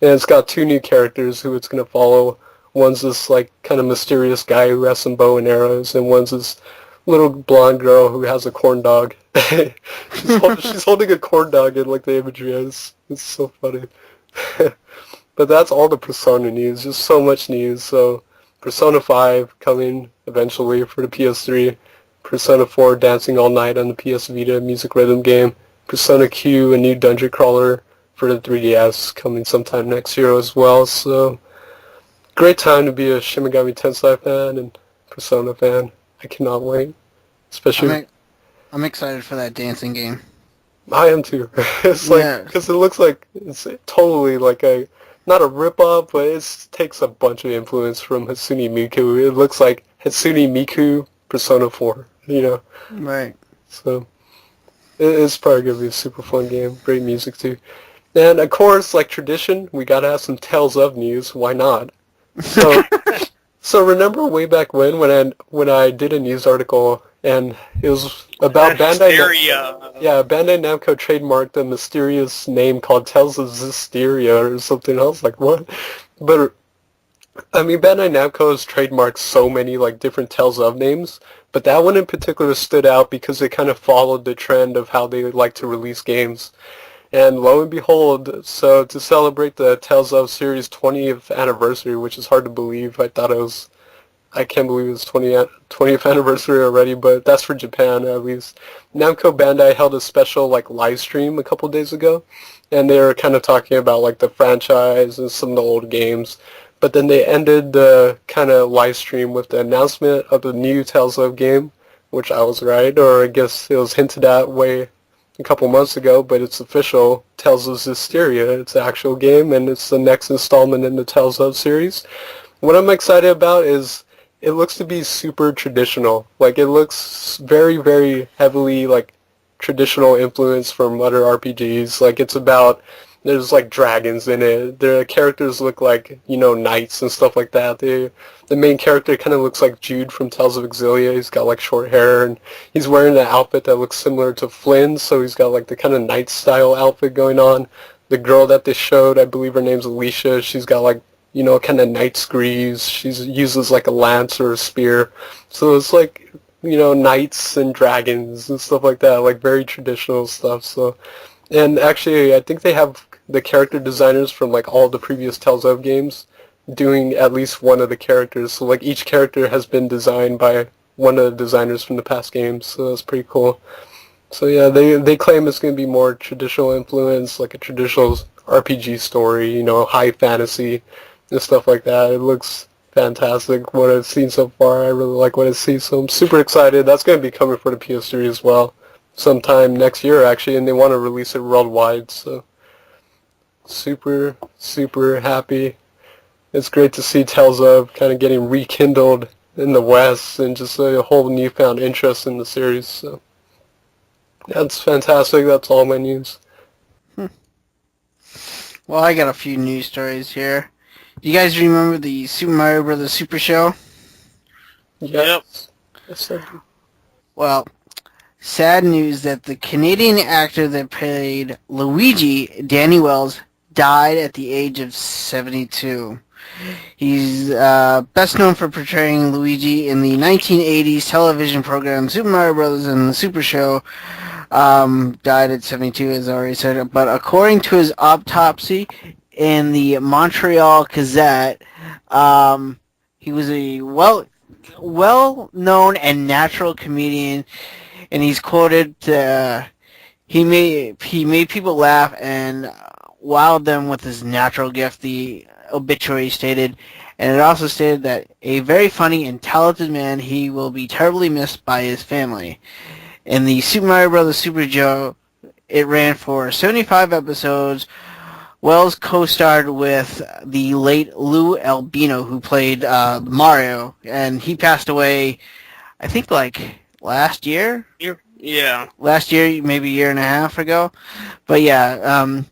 And it's got 2 new characters who it's going to follow. One's this, like, kind of mysterious guy who has some bow and arrows, and one's this little blonde girl who has a corn dog. she's holding a corn dog in, like, the imagery is. It's so funny. But that's all the Persona news. Just so much news. So Persona 5 coming eventually for the PS3. Persona 4 Dancing All Night on the PS Vita music rhythm game. Persona Q, a new dungeon crawler for the 3DS coming sometime next year as well. So great time to be a Shin Megami Tensei fan and Persona fan. I cannot wait. Especially I'm excited for that dancing game. I am too. It's like, because it looks like it's totally like not a rip-off, but it takes a bunch of influence from Hatsune Miku. It looks like Hatsune Miku Persona 4, Right. So it's probably going to be a super fun game. Great music too. And of course, like tradition, we got to have some Tales of news. Why not? So, so remember way back when I did a news article and it was about Bandai Namco trademarked a mysterious name called Tales of Zestiria or something else. Like what? But I mean, Bandai Namco has trademarked so many like different Tales of names, but that one in particular stood out because it kind of followed the trend of how they like to release games. And lo and behold, so to celebrate the Tales of series 20th anniversary, which is hard to believe, I can't believe it's 20th anniversary already, but that's for Japan at least. Namco Bandai held a special like live stream a couple days ago, and they were kind of talking about like the franchise and some of the old games. But then they ended the kind of live stream with the announcement of the new Tales of game, which I was right, or I guess it was hinted at way a couple months ago, but it's official. Tales of Zestiria. It's an actual game, and it's the next installment in the Tales of series. What I'm excited about is it looks to be super traditional. Like, it looks very, very heavily, like, traditional influence from other RPGs. Like, there's, like, dragons in it. The characters look like, knights and stuff like that. The main character kind of looks like Jude from Tales of Exilia. He's got, like, short hair, and he's wearing an outfit that looks similar to Flynn's, so he's got, like, the kind of knight-style outfit going on. The girl that they showed, I believe her name's Alicia, she's got, like, kind of knight's greaves. She uses like a lance or a spear. So it's like, knights and dragons and stuff like that, like very traditional stuff. So, and actually, I think they have the character designers from like all the previous Tales of games doing at least one of the characters. So like each character has been designed by one of the designers from the past games. So that's pretty cool. So yeah, they claim it's going to be more traditional influence, like a traditional RPG story, high fantasy and stuff like that. It looks fantastic what I've seen so far. I really like what I see, so I'm super excited. That's going to be coming for the PS3 as well sometime next year, actually, and they want to release it worldwide, so super, super happy. It's great to see Tales of kind of getting rekindled in the West and just a whole newfound interest in the series, so that's fantastic. That's all my news. Well, I got a few news stories here. You guys remember the Super Mario Bros. Super Show? Yep. Yes, I do. Well, sad news that the Canadian actor that played Luigi, Danny Wells, died at the age of 72. He's best known for portraying Luigi in the 1980s television program Super Mario Bros. And the Super Show. Died at 72, as I already said. But according to his autopsy in the Montreal Gazette, he was a well-known and natural comedian, and he's quoted, he made people laugh and wowed them with his natural gift, the obituary stated, and it also stated that a very funny and talented man, he will be terribly missed by his family. In the Super Mario Bros. Super Show, it ran for 75 episodes. Wells co-starred with the late Lou Albino, who played Mario, and he passed away, I think, like last year? Yeah. Last year, maybe a year and a half ago. But yeah,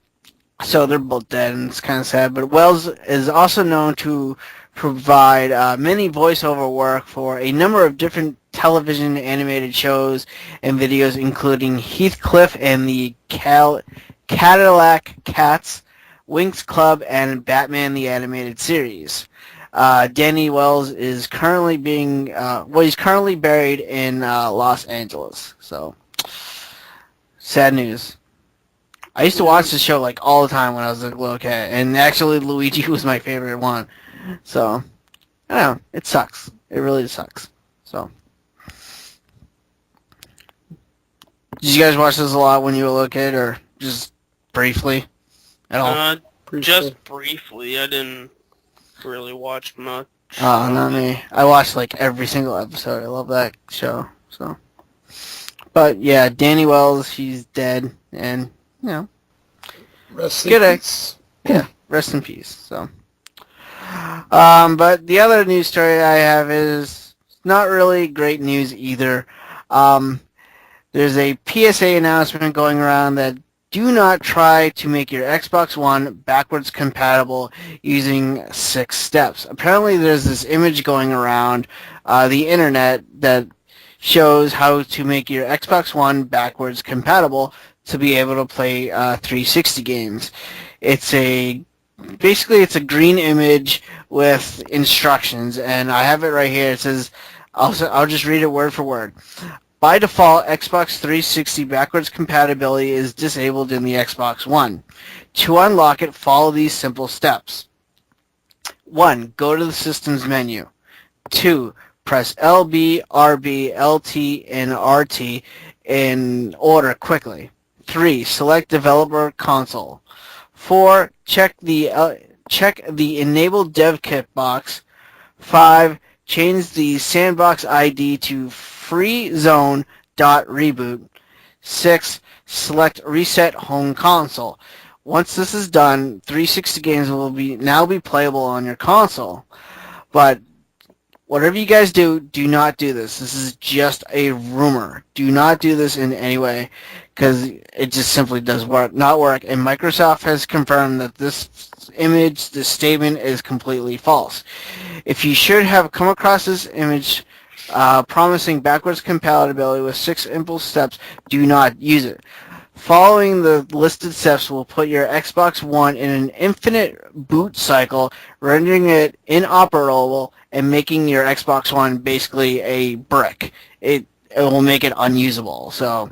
so they're both dead, and it's kind of sad. But Wells is also known to provide many voiceover work for a number of different television animated shows and videos, including Heathcliff and the Cadillac Cats, Winx Club, and Batman the Animated Series. Danny Wells is currently he's currently buried in Los Angeles. So, sad news. I used to watch the show like all the time when I was a little kid, and actually Luigi was my favorite one. So, I don't know. It sucks. It really sucks. So, did you guys watch this a lot when you were a little kid, or just briefly at all? Just briefly. I didn't really watch much. Oh, not me. I watched like every single episode. I love that show. So, But yeah, Danny Wells, she's dead, and you know, Rest in Good peace. yeah, rest in peace. So, but the other news story I have is not really great news either. Um, there's a PSA announcement going around that do not try to make your Xbox One backwards compatible using 6 steps. Apparently, there's this image going around the internet that shows how to make your Xbox One backwards compatible to be able to play 360 games. It's basically it's a green image with instructions, and I have it right here. It says, I'll just read it word for word. By default, Xbox 360 backwards compatibility is disabled in the Xbox One. To unlock it, follow these simple steps. 1. Go to the system's menu. 2. Press LB, RB, LT, and RT in order quickly. 3. Select Developer Console. 4. Check the Enable Dev Kit box. 5. Change the sandbox ID to freezone.reboot. 6. Select Reset Home Console. Once this is done, 360 games will now be playable on your console. But whatever you guys do, do not do this. This is just a rumor. Do not do this in any way, because it just simply does not work. And Microsoft has confirmed that this statement is completely false. If you should have come across this image promising backwards compatibility with 6 simple steps, do not use it. Following the listed steps will put your Xbox One in an infinite boot cycle, rendering it inoperable and making your Xbox One basically a brick. It will make it unusable. So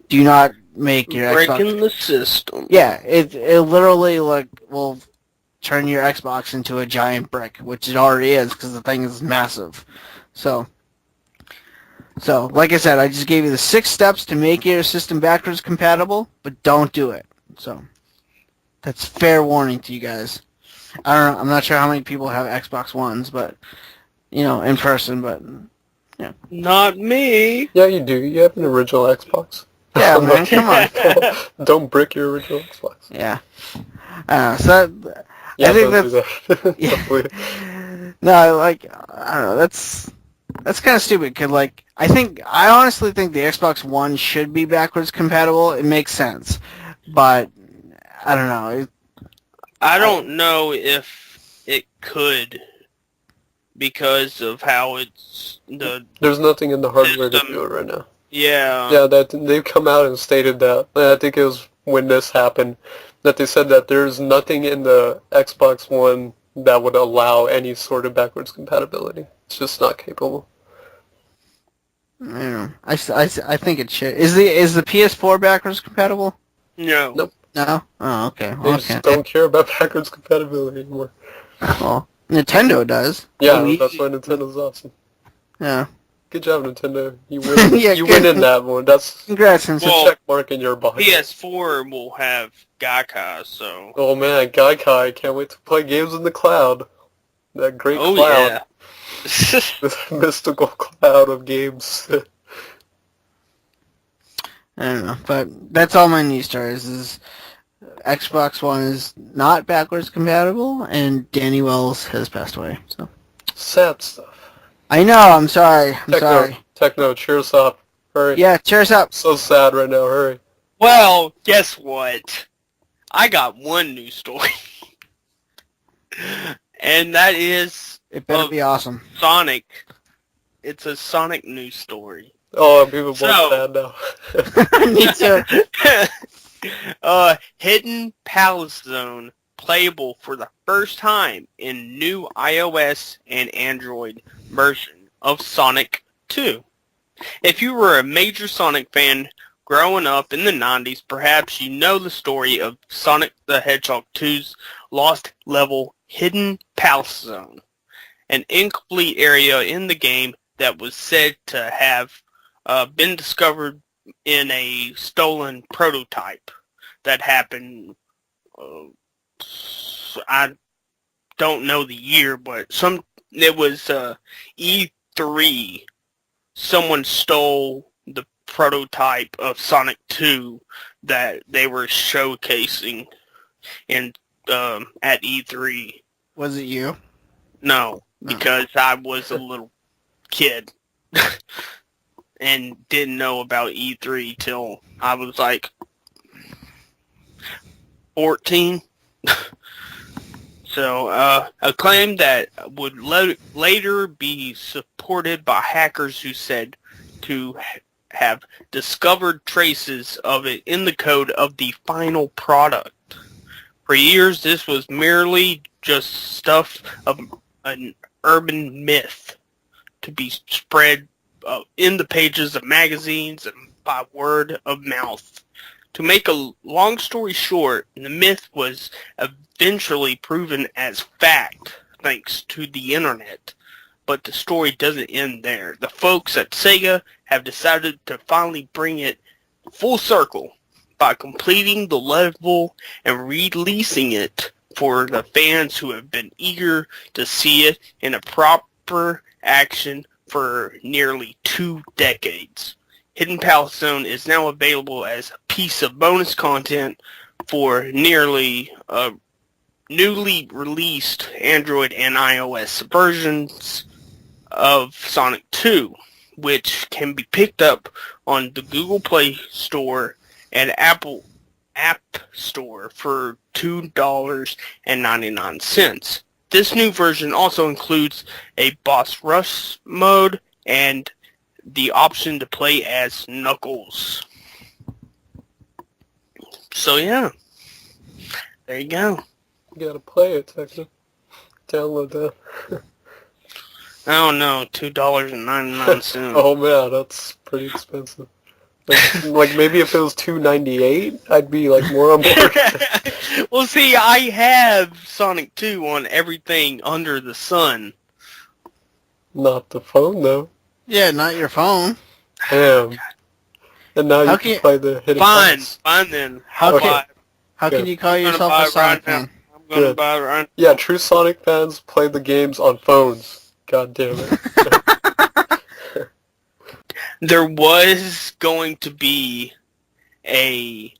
do not make your Breaking Xbox... the system. Yeah, it literally will turn your Xbox into a giant brick, which it already is because the thing is massive. So, like I said, I just gave you the 6 steps to make your system backwards compatible, but don't do it. So, that's fair warning to you guys. I don't know, I'm not sure how many people have Xbox Ones, but, in person, but, yeah. Not me. Yeah, you do. You have an original Xbox. Yeah, man, come on. Don't brick your original Xbox. Yeah. So, Yeah, I think don't do that. Yeah. Don't No, I don't know, that's kind of stupid, because, I honestly think the Xbox One should be backwards compatible. It makes sense. But, I don't know. I don't know if it could because of how There's nothing in the hardware to system. do it right now. Yeah. Yeah, they've come out and stated that. I think it was when this happened that they said that there's nothing in the Xbox One that would allow any sort of backwards compatibility. It's just not capable. I don't know. I think it should. Is the PS4 backwards compatible? No. Nope. No? Oh, okay. They just don't care about backwards compatibility anymore. Well, Nintendo does. Yeah, Luigi- that's why Nintendo's awesome. Yeah. Good job, Nintendo. You win. Yeah, you good. win in that one. That's Congrats, a Nintendo. check mark in your box. PS4 will have Gaikai, so... Oh man, Gaikai, can't wait to play games in the cloud. That great Oh, cloud. yeah. This mystical cloud of games. I don't know, but that's all my news stories. Is Xbox One is not backwards compatible, and Danny Wells has passed away. So Sad stuff. I know. I'm sorry. I'm sorry. Techno, cheer us up. Hurry. Yeah, cheers up. So sad right now, hurry. Well, guess what? I got one news story. And that is It better be awesome. Sonic. It's a Sonic news story. Oh, I'm even more So- sad now. Me too. Hidden Palace Zone playable for the first time in new iOS and Android version of Sonic 2. If you were a major Sonic fan growing up in the 90s, perhaps you know the story of Sonic the Hedgehog 2's lost level Hidden Palace Zone, an incomplete area in the game that was said to have been discovered in a stolen prototype that happened, I don't know the year, but it was E3. Someone stole the prototype of Sonic 2 that they were showcasing in at E3. Was it you? No, because I was a little kid and didn't know about E3 till I was like 14. So, a claim that would later be supported by hackers who said to have discovered traces of it in the code of the final product. For years, this was merely just stuff of an urban myth to be spread in the pages of magazines and by word of mouth. To make a long story short, the myth was eventually proven as fact thanks to the internet. But the story doesn't end there. The folks at Sega have decided to finally bring it full circle by completing the level and releasing it for the fans who have been eager to see it in a proper action for nearly 2 decades. Hidden Palace Zone is now available as a piece of bonus content for newly released Android and iOS versions of Sonic 2, which can be picked up on the Google Play Store and Apple App Store for $2.99. This new version also includes a boss rush mode and the option to play as Knuckles. So yeah, there you go. You gotta play it, Techno. Download that. I don't know, $2.99. Oh man, that's pretty expensive. Like maybe if it was $2.98, I'd be like more on board. Well, see, I have Sonic 2 on everything under the sun. Not the phone though. Yeah, not your phone. Damn. And now you can play the Hidden Palace. Fine then. How can Good. you call yourself a Sonic fan? I'm gonna buy it right now. Yeah, true Sonic fans play the games on phones. God damn it. There was going to be the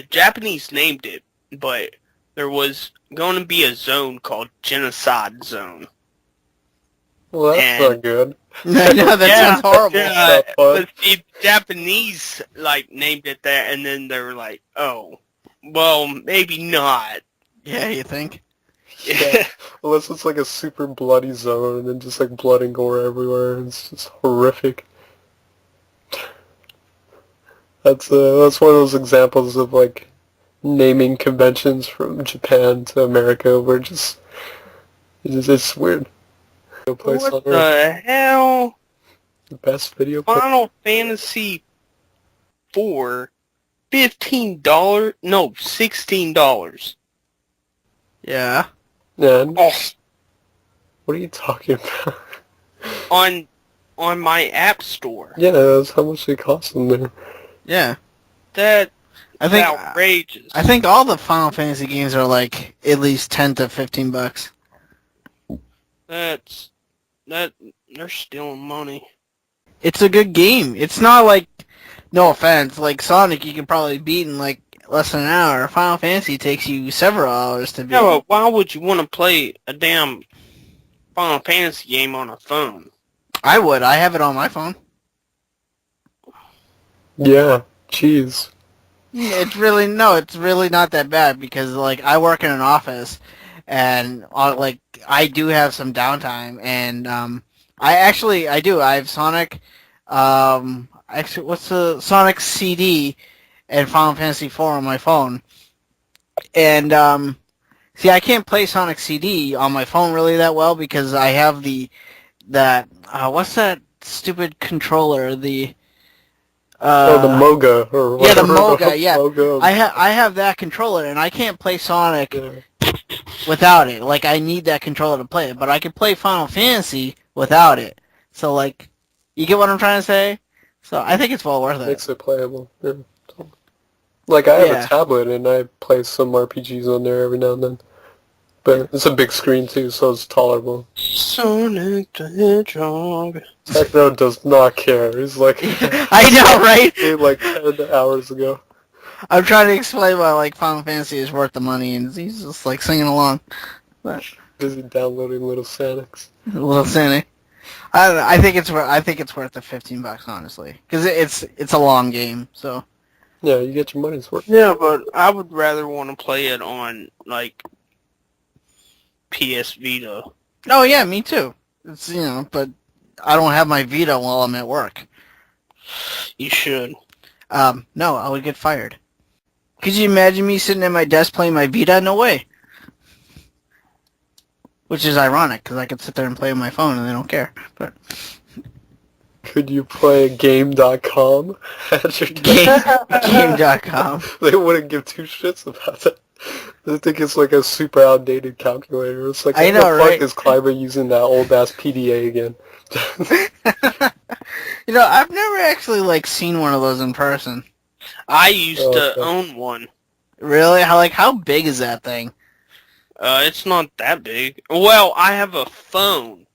Japanese named it, but there was going to be a zone called Genocide Zone. Well, that's not good. No, that sounds horrible. Yeah, but the Japanese named it that, and then they were like, "Oh, well, maybe not." Yeah, you think? Yeah. Unless it's like a super bloody zone and just like blood and gore everywhere, and it's just horrific. That's one of those examples of like naming conventions from Japan to America where it's weird. What the hell? The best video play. Final Fantasy 4, $15? No, $16. Yeah. Man, Oh, what are you talking about? on my app store. Yeah, that's how much they cost in there. Yeah. That's I think outrageous. I think all the Final Fantasy games are like at least $10 to $15. They're stealing money. It's a good game. It's not like, no offense, like Sonic you can probably beat in like less than an hour. Final Fantasy takes you several hours to beat. Yeah, but why would you want to play a damn Final Fantasy game on a phone? I would. I have it on my phone. Yeah, jeez. It's really not that bad because like I work in an office and I do have some downtime and I do. I have Sonic what's the Sonic CD and Final Fantasy 4 on my phone. And see, I can't play Sonic CD on my phone really that well because I have what's that stupid controller, the Moga or yeah, the whatever. Moga, yeah. Moga. I have that controller and I can't play Sonic without it. Like I need that controller to play it, but I can play Final Fantasy without it. So like, you get what I'm trying to say? So I think it's well worth it. Makes it playable. Yeah. Like I have Yeah. a tablet and I play some RPGs on there every now and then. But it's a big screen too, so it's tolerable. Sonic the Hedgehog. Techno does not care. He's like, I know, right? like 10 hours ago. I'm trying to explain why like Final Fantasy is worth the money, and he's just like singing along. But Busy downloading Little Sanics. Little Santa. I think it's worth the $15, honestly, because it's a long game. So Yeah, you get your money's worth. Yeah, but I would rather want to play it on, like, PS Vita. oh yeah, me too. It's but I don't have my Vita while I'm at work. You should. No, I would get fired. Could you imagine me sitting at my desk playing my Vita? No way. Which is ironic, because I could sit there and play on my phone and they don't care. But Could you play Game.com at your desk? Game.com. They wouldn't give two shits about that. They think it's like a super outdated calculator. It's like, I know, what the fuck right? is Cliva using that old-ass PDA again? I've never actually like seen one of those in person. I used to Okay. own one. Really? How big is that thing? It's not that big. Well, I have a phone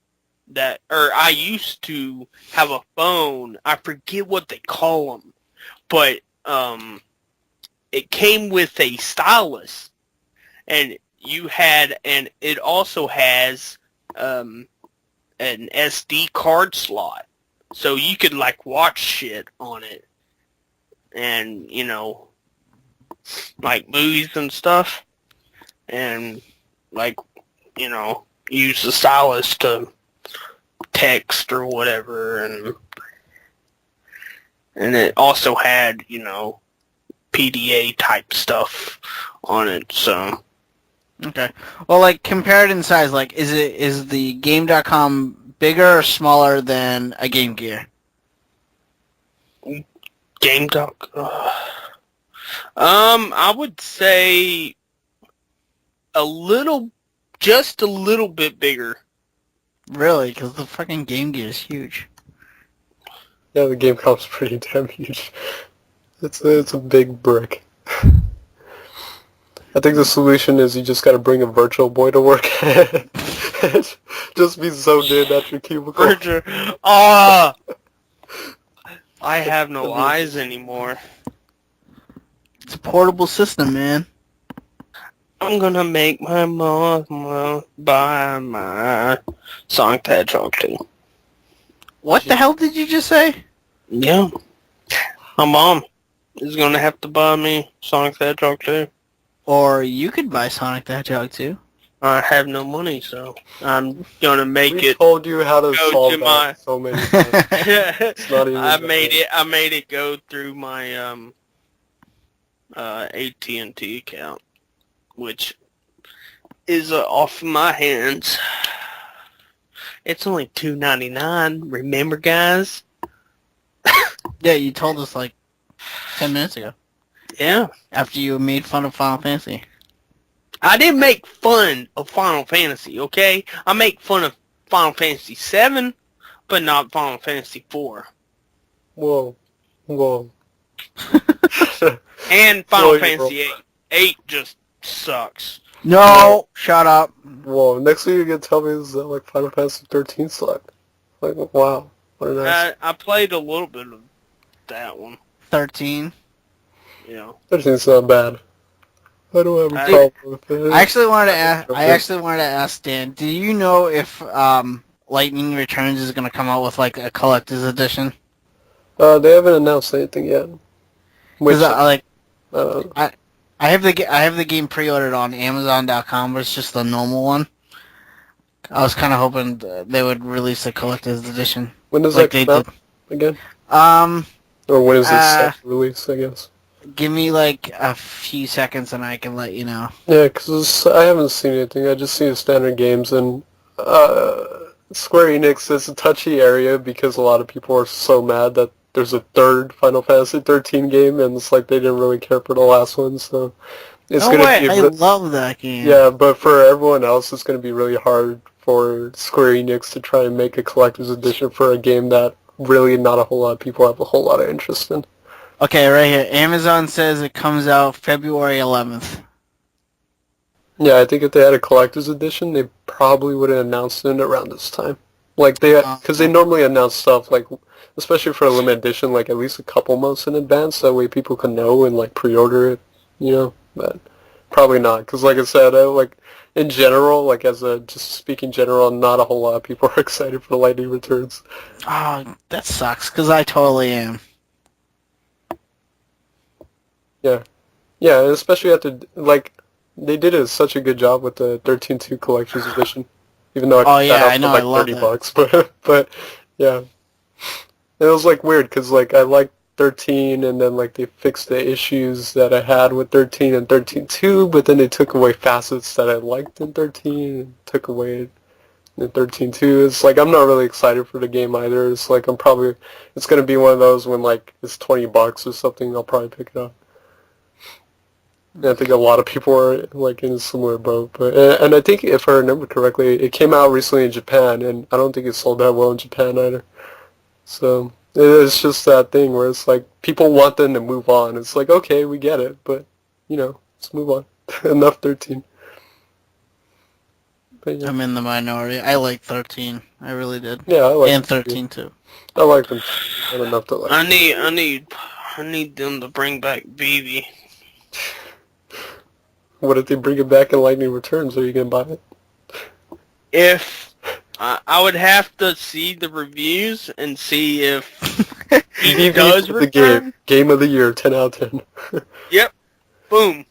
I used to have a phone. I forget what they call them, but it came with a stylus, and it also has an SD card slot, so you could like watch shit on it, and like movies and stuff, and like use the stylus to text or whatever, and it also had PDA type stuff on it. So Okay. Well, like compared in size, like is the Game.com bigger or smaller than a Game Gear? Game Doc. I would say just a little bit bigger. Really? Because the fucking Game Gear is huge. Yeah, the Game.com's pretty damn huge. It's a big brick. I think the solution is you just gotta bring a Virtual Boy to work. Just be zoned in at your cubicle. I have no eyes anymore. It's a portable system, man. I'm gonna make my mom buy my Sonic the Hedgehog 2. What the hell did you just say? Yeah. My mom is gonna have to buy me Sonic the Hedgehog 2. Or you could buy Sonic the Hedgehog too. I have no money, so I'm gonna make We it. told you how to go solve to that my- so many times. It's not even I made it go through my AT&T account, which is off my hands. It's only $2.99. Remember, guys? Yeah, you told us like 10 minutes ago. Yeah. After you made fun of Final Fantasy. I didn't make fun of Final Fantasy, okay? I make fun of Final Fantasy 7, but not Final Fantasy 4. Whoa. And Final Slow your Fantasy 8. 8 just sucks. No! Shut up. Whoa, next thing you're gonna tell me is that like Final Fantasy 13 sucked. Like, wow. What a nice. I played a little bit of that one. 13. You know. 13's not bad. I don't have a problem with it. I actually wanted to ask Dan, do you know if Lightning Returns is gonna come out with like a collector's edition? They haven't announced anything yet. Which, Because I have the game pre-ordered on Amazon.com, but it's just the normal one. I was kind of hoping they would release a collector's edition. when does like that they come out did. again? Or when is it set to release, I guess? Give me like a few seconds and I can let you know. Yeah, because I haven't seen anything. I just see the standard games, and Square Enix is a touchy area because a lot of people are so mad that there's a third Final Fantasy 13 game, and it's like they didn't really care for the last one, so it's No gonna way, be I love that game. yeah, but for everyone else, it's gonna be really hard for Square Enix to try and make a collector's edition for a game that really not a whole lot of people have a whole lot of interest in. Okay, right here. Amazon says it comes out February 11th. Yeah, I think if they had a collector's edition, they probably would have announced it around this time. Like because they normally announce stuff like, especially for a limited edition, like at least a couple months in advance. That way people can know and like pre-order it, you know. But probably not, because like I said, like in general, like as a just speaking general, not a whole lot of people are excited for the Lightning Returns. Oh, that sucks, because I totally am. Yeah, yeah, and especially after like they did such a good job with the 13.2 collector's edition, even though I Oh picked that yeah, up I for know, I like love 30 that. bucks, but yeah. It was like weird because like I liked 13 and then like they fixed the issues that I had with 13 and 13.2, but then they took away facets that I liked in 13 and took away in 13.2. It's like I'm not really excited for the game either. It's like it's gonna be one of those when like it's 20 bucks or something, I'll probably pick it up. And I think a lot of people are like in a similar boat, but and I think if I remember correctly, it came out recently in Japan, and I don't think it sold that well in Japan either. So it's just that thing where it's like people want them to move on. It's like, okay, we get it, but let's move on. Enough 13. But yeah, I'm in the minority. I like 13. I really did. yeah, I like And them 13 too. I like them. Not enough to like. I need them to bring back BB. What if they bring it back in Lightning Returns? Are you gonna buy it? If I would have to see the reviews and see if he EV does for the return. game of the year, 10 out of 10. Yep. Boom.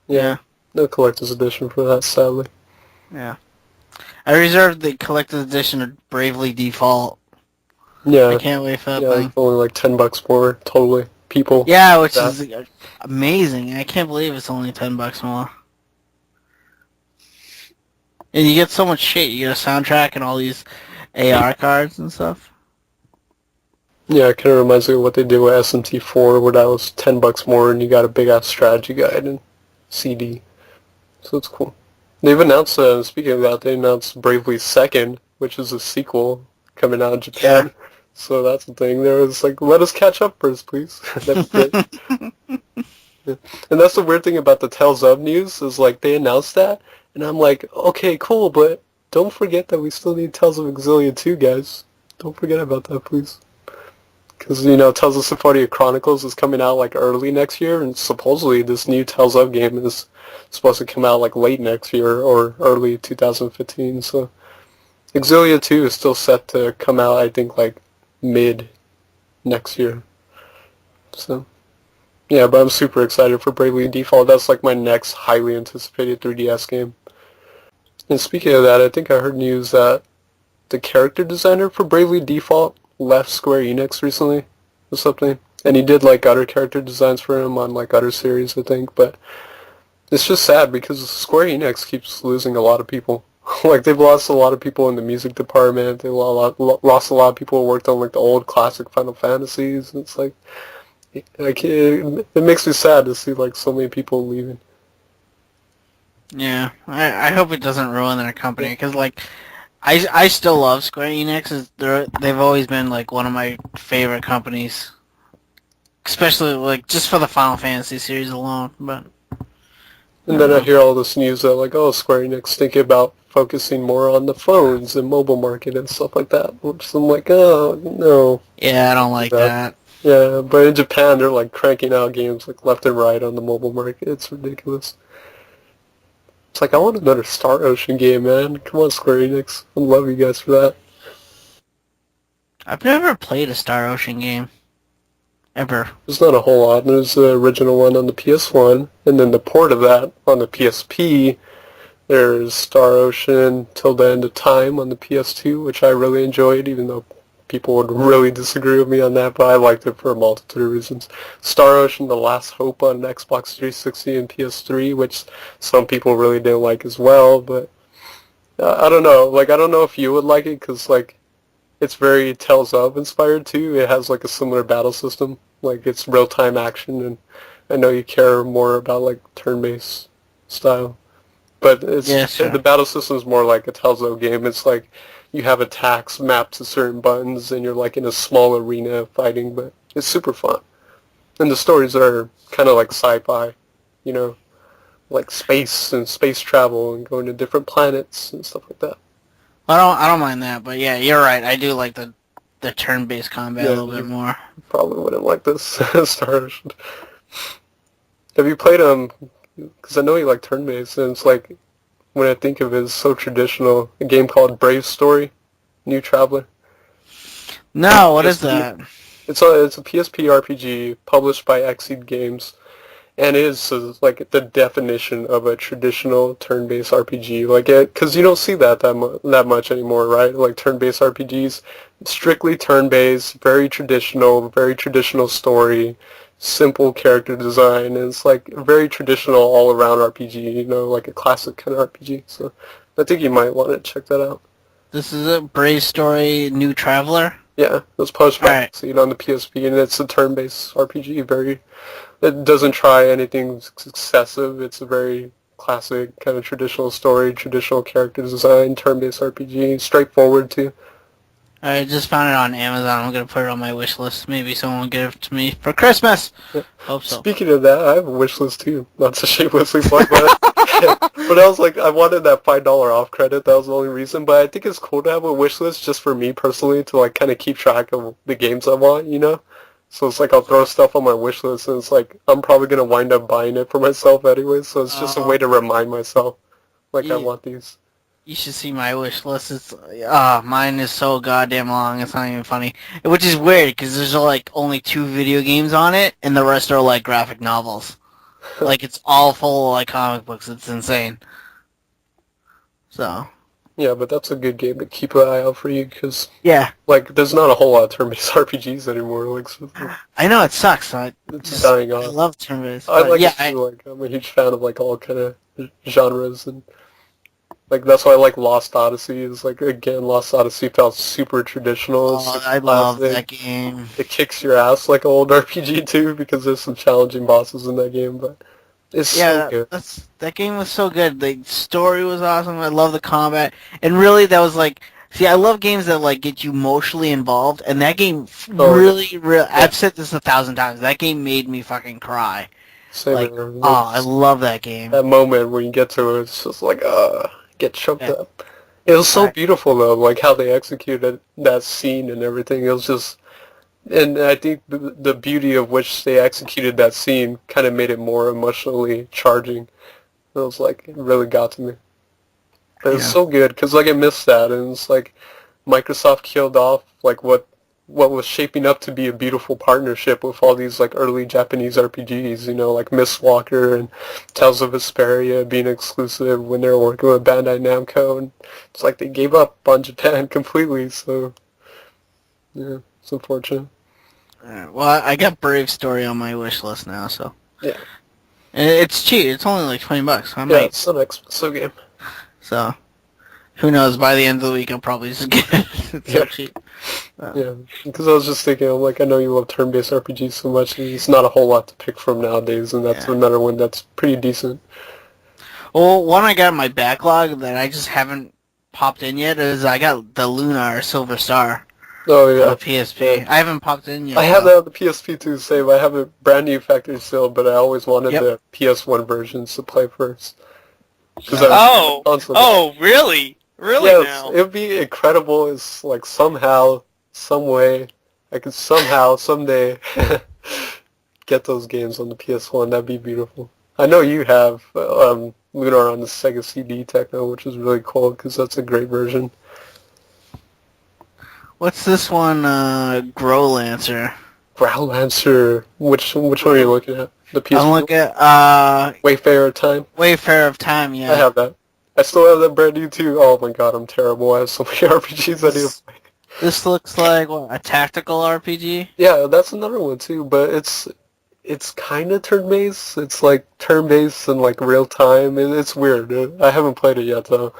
Yeah, no collector's edition for that, sadly. Yeah. I reserved the collector's edition of Bravely Default. Yeah, I can't wait for that yeah, thing. it's only like $10 more, totally. People. Yeah, which that. is amazing. I can't believe it's only $10 more. And you get so much shit. You get a soundtrack and all these AR cards and stuff. Yeah, it kind of reminds me of what they did with SMT4, where that was $10 more, and you got a big ass strategy guide and CD. So it's cool. They've announced, speaking of that, they announced Bravely Second, which is a sequel coming out in Japan. Yeah. So that's the thing. There was like, let us catch up first, please. That'd be great. Yeah. And that's the weird thing about the Tales of news, is like they announced that, and I'm like, okay, cool, but don't forget that we still need Tales of Exilia 2, guys. Don't forget about that, please. Because, Tales of Symphonia Chronicles is coming out like early next year, and supposedly this new Tales of game is supposed to come out like late next year or early 2015, so Exilia 2 is still set to come out, I think, like mid next year. So, yeah, but I'm super excited for Bravely Default. That's like my next highly anticipated 3DS game. And speaking of that, I think I heard news that the character designer for Bravely Default left Square Enix recently or something. And he did like other character designs for him on like other series, I think, but it's just sad because Square Enix keeps losing a lot of people. Like they've lost a lot of people in the music department. They lost a lot of people who worked on like the old classic Final Fantasies. It's like it makes me sad to see like so many people leaving. Yeah, I hope it doesn't ruin their company, because like I still love Square Enix. They've always been like one of my favorite companies, especially like just for the Final Fantasy series alone. But And then I hear all this news that like, oh, Square Enix thinking about focusing more on the phones and mobile market and stuff like that. Which I'm like, oh no. yeah, I don't like that. Yeah, but in Japan they're like cranking out games like left and right on the mobile market. It's ridiculous. It's like, I want another Star Ocean game, man. Come on, Square Enix. I love you guys for that. I've never played a Star Ocean game. Ever. There's not a whole lot. There's the original one on the PS1, and then the port of that on the PSP. There's Star Ocean Till the End of Time on the PS2, which I really enjoyed, even though people would really disagree with me on that, but I liked it for a multitude of reasons. Star Ocean The Last Hope on Xbox 360 and PS3, which some people really didn't like as well, but I don't know. Like, I don't know if you would like it, because, like, it's very Tales of inspired, too. It has, like, a similar battle system. Like, it's real-time action, and I know you care more about, like, turn-based style. But it's the battle system is more like a Tales of game. It's like you have attacks mapped to certain buttons, and you're like in a small arena fighting, but it's super fun. And the stories are kind of like sci-fi, like space and space travel and going to different planets and stuff like that. I don't mind that, but yeah, you're right. I do like the turn-based combat a little bit more. Probably wouldn't like this Star Ocean. Have you played because I know you like turn-based, and it's like, when I think of it, it's so traditional. A game called Brave Story, New Traveler. No, what is that? It's a PSP RPG published by Exceed Games, and it is like the definition of a traditional turn-based RPG. Like because you don't see that much anymore, right? Like turn-based RPGs, strictly turn-based, very traditional story, simple character design, and it's like a very traditional all-around RPG. You know, like a classic kind of RPG. So I think you might want to check that out. This is a Brave Story New Traveler? Yeah, it was published by Right. Exceed on the PSP, and it's a turn-based RPG. It doesn't try anything excessive. It's a very classic kind of traditional story, traditional character design, turn-based RPG, straightforward too. I just found it on Amazon. I'm going to put it on my wish list. Maybe someone will give it to me for Christmas. Yeah. Hope so. Speaking of that, I have a wish list too. Not to shamelessly plug, but but I was like, I wanted that $5 off credit. That was the only reason. But I think it's cool to have a wish list just for me personally to like kind of keep track of the games I want, you know. So it's like I'll throw stuff on my wish list, and it's like I'm probably gonna wind up buying it for myself anyway. So it's just a way to remind myself, like I want these. You should see my wish list. It's mine is so goddamn long. It's not even funny. Which is weird because there's like only 2 video games on it, and the rest are like graphic novels. Like it's all full of like comic books. It's insane. So. Yeah, but that's a good game to keep an eye out for you because Yeah. like there's not a whole lot of turn-based RPGs anymore. Like so I know it sucks. it's dying I off. love turn-based. I like yeah, it too. Like I'm a huge fan of like all kind of genres, and like that's why I like Lost Odyssey. Is like again, Lost Odyssey felt super traditional. Super I love classic. that game. It kicks your ass like an old RPG too because there's some challenging bosses in that game, but it's so good. That game was so good. The story was awesome. I love the combat, and really that was like. See, I love games that like get you emotionally involved, and that game really. I've said this 1,000 times. That game made me fucking cry. Same Like, here. I love that game. That moment when you get to it, it's just like get choked up. It was so beautiful though, like how they executed that scene and everything. It was just, and I think the beauty of which they executed that scene kind of made it more emotionally charging. It was like, it really got to me. It was so good, because like I missed that, and it's like Microsoft killed off like what was shaping up to be a beautiful partnership with all these like early Japanese RPGs, you know, like Mistwalker and Tales of Vesperia being exclusive when they were working with Bandai Namco, and it's like they gave up on Japan completely, so yeah, it's unfortunate. Well, I got Brave Story on my wish list now, so. Yeah. And it's cheap. It's only like $20. It's an expensive game. So, who knows? By the end of the week, I'll probably just get it. It's so cheap. Yeah, because I was just thinking, I'm like, I know you love turn-based RPGs so much, and it's not a whole lot to pick from nowadays, and that's another one that's pretty decent. Well, one I got in my backlog that I just haven't popped in yet is I got the Lunar Silver Star. Oh yeah. On the PSP. I haven't popped in yet. I have that on the PSP too, same. I have a brand new factory still, but I always wanted the PS1 versions to play first. Oh, really? Really now? It would be incredible. It's like somehow, some way, I could somehow, someday get those games on the PS1. That'd be beautiful. I know you have Lunar on the Sega CD Techno, which is really cool because that's a great version. What's this one? Growlancer. Growlancer. Which one are you looking at? The PS1? I'm looking at Wayfarer of Time. Wayfarer of Time. Yeah. I have that. I still have that brand new too. Oh my god, I'm terrible. I have so many RPGs I need to play. This looks like a tactical RPG. Yeah, that's another one too. But it's kind of turn-based. It's like turn-based and like real time. It's weird. I haven't played it yet though.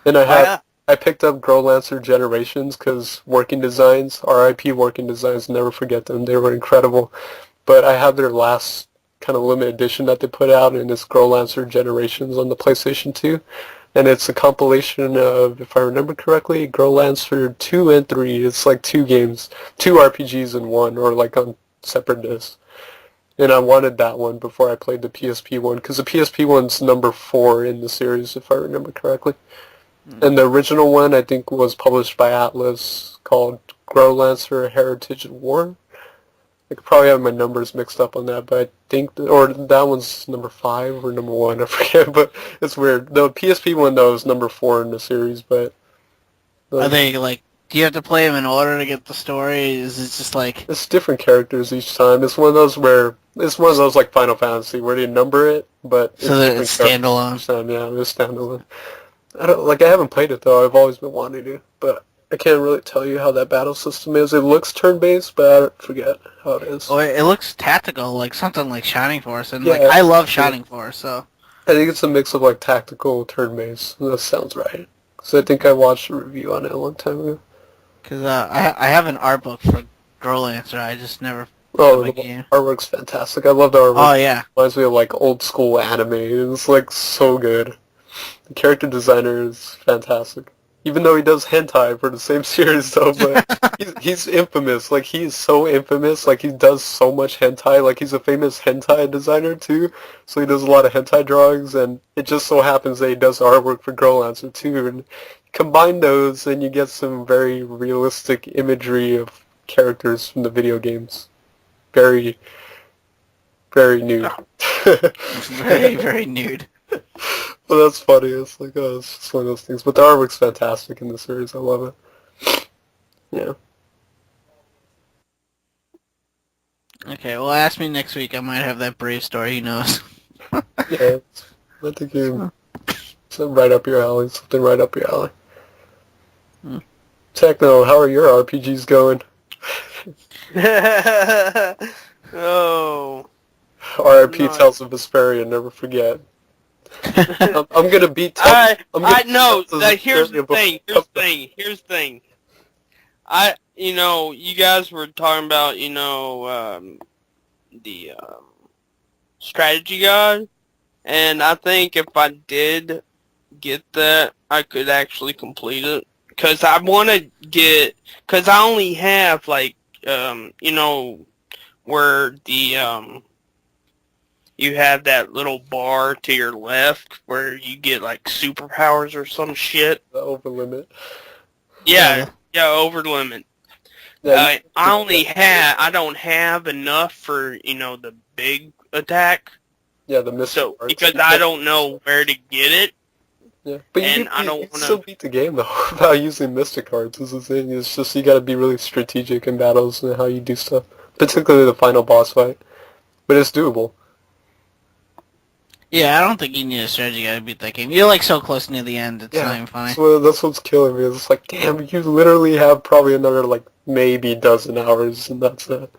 And I picked up Growlancer Generations because Working Designs, RIP Working Designs, never forget them. They were incredible. But I have their last kind of limited edition that they put out, and it's Growlancer Generations on the PlayStation 2. And it's a compilation of, if I remember correctly, Growlancer 2 and 3. It's like 2 games, 2 RPGs in one, or like on separate discs. And I wanted that one before I played the PSP one, because the PSP one's number 4 in the series, if I remember correctly. And the original one, I think, was published by Atlas, called Growlancer Heritage and War. I could probably have my numbers mixed up on that, but I think, or that one's number 5 or number 1, I forget, but it's weird. The PSP one, though, is number 4 in the series, but... Are they, like, do you have to play them in order to get the story? Is it just like... It's different characters each time. It's one of those where, it's one of those like Final Fantasy, where they number it, but... So that it's standalone. Each time, yeah, it's standalone. I haven't played it, though. I've always been wanting to, but... I can't really tell you how that battle system is. It looks turn-based, but I forget how it is. Oh, it looks tactical, like something like Shining Force, and Yeah, like I love Shining Force, so... I think it's a mix of like tactical turn-based. That sounds right. Because I think I watched a review on it a long time ago. Because I have an art book for Growlancer, I just never... Oh, the artwork's fantastic. I love the artwork. Oh, yeah. It reminds me of like old school anime. It's like so good. The character designer is fantastic. Even though he does hentai for the same series, though, but he's infamous. Like, he's so infamous. Like, he does so much hentai. Like, he's a famous hentai designer, too. So he does a lot of hentai drawings, and it just so happens that he does artwork for Growlancer, too. And combine those, and you get some very realistic imagery of characters from the video games. Very, very nude. Very, very nude. Well, that's funny. It's like, oh, it's just one of those things. But the artwork's fantastic in the series. I love it. Yeah. Okay, well, ask me next week. I might have that Brave story. Who knows? Yeah, I think you're right up your alley. Something right up your alley. Techno, how are your RPGs going? Oh. RIP Tales of Vesperia, never forget. I'm gonna beat. Here's the thing. You guys were talking about, the strategy guide, and I think if I did get that, I could actually complete it. Cause I want to cause I only have like, where the you have that little bar to your left where you get like superpowers or some shit. The over limit. Yeah, over limit. Yeah, I don't have enough for, the big attack. Yeah, the mystic arts. Because I don't know where to get it. Yeah, but and you still beat the game though without using mystic arts. Is the thing. It's just you got to be really strategic in battles and how you do stuff, particularly the final boss fight. But it's doable. Yeah, I don't think you need a strategy guide to beat that game. You're like so close near the end, it's not even funny. So that's what's killing me. It's like, damn, you literally have probably another like maybe dozen hours, and that's it.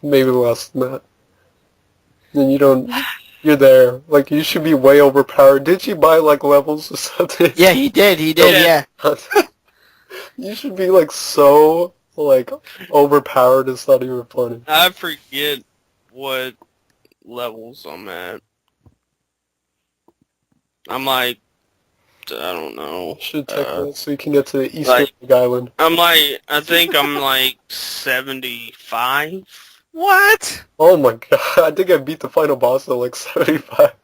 Maybe less than that. And you're there. Like, you should be way overpowered. Did you buy like levels or something? Yeah, he did, yeah. You should be like so like overpowered. It's not even funny. I forget what levels I'm at. I'm like, I don't know. Should take that so you can get to the eastern island. I think I'm like 75. What? Oh my god, I think I beat the final boss at like 75.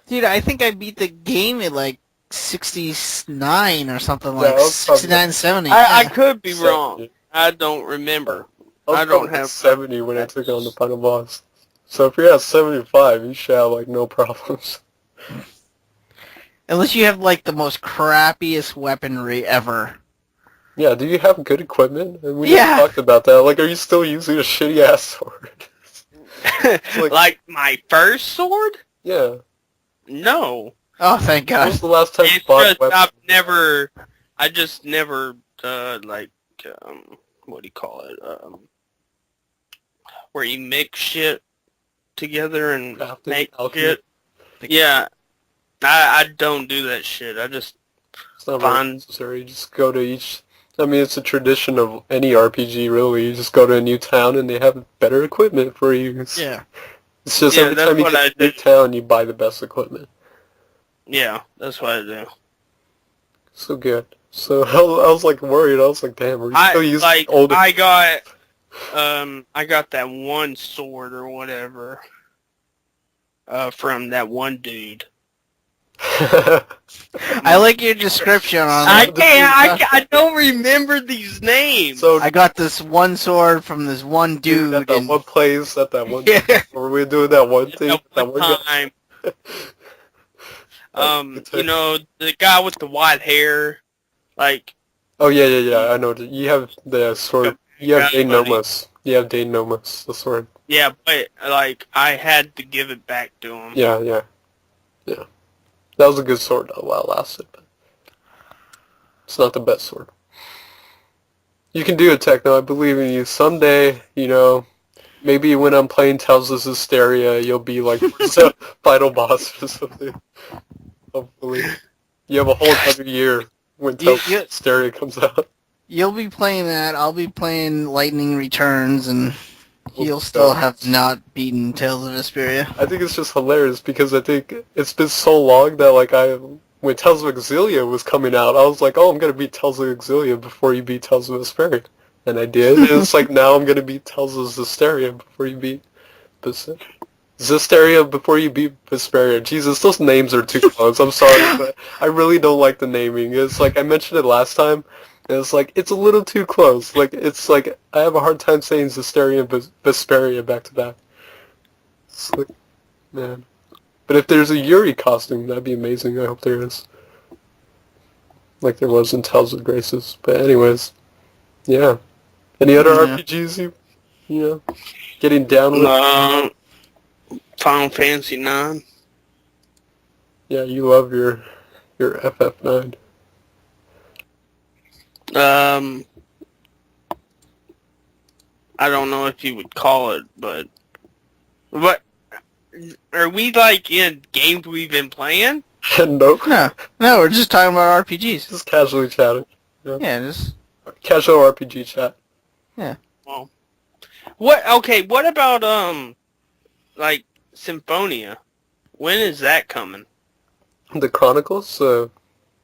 Dude, I think I beat the game at like 69 or something, like 69, 70. I could be wrong. I don't remember. I don't have 70 when I took on the final boss. So if you're at 75, you should have like no problems. Unless you have like the most crappiest weaponry ever. Yeah, do you have good equipment? And we just talked about that. Like, are you still using a shitty ass sword? like my first sword? Yeah. No. Oh, thank God. When was the last time you bought a weapon? I just never, what do you call it? Where you mix shit together and make shit. Yeah. I don't do that shit. I just it's not very necessary. You just go to each... I mean, it's a tradition of any RPG, really. You just go to a new town and they have better equipment for you. It's just every time you get to a new town, you buy the best equipment. Yeah, that's what I do. So good. So I was like worried. I was like, damn, are you still using older... I got that one sword or whatever from that one dude. I like your description on I it. can't. I don't remember these names. So I got this one sword from this one dude. at that and- one place, at that one, Yeah. where we were doing that one thing, That one guy. time. You know, the guy with the white hair, like. Oh yeah. I know. You have the sword. You have Yeah, Dane buddy. Nomus. You have Dane Nomus, the sword. Yeah, but like I had to give it back to him. Yeah. That was a good sword though while it lasted, but it's not the best sword. You can do it, Techno. I believe in you. Someday, maybe when I'm playing Tales of Hysteria, you'll be like the final boss or something. Hopefully. You have a whole other year when Tales of Hysteria comes out. You'll be playing that. I'll be playing Lightning Returns, and you'll still have not beaten Tales of Vesperia. I think it's just hilarious because I think it's been so long that when Tales of Exilia was coming out, I was like, oh, I'm going to beat Tales of Exilia before you beat Tales of Vesperia. And I did. And it's like now I'm going to beat Tales of Zestiria before you beat Zestiria before you beat Vesperia. Jesus, those names are too close. I'm sorry, but I really don't like the naming. It's like I mentioned it last time. And it's like, it's a little too close. It's like, I have a hard time saying Zestiria and Vesperia back to back. It's like, man. But if there's a Yuri costume, that'd be amazing. I hope there is. Like there was in Tales of Graces. But anyways, yeah. Any other RPGs getting down with? Final Fantasy 9. Yeah, you love your FF9. I don't know if you would call it, but what are we like in games we've been playing? Nope. No, we're just talking about RPGs. Just casually chatting. Yeah, just Casual RPG chat. Well, what about like Symphonia? When is that coming? The Chronicles.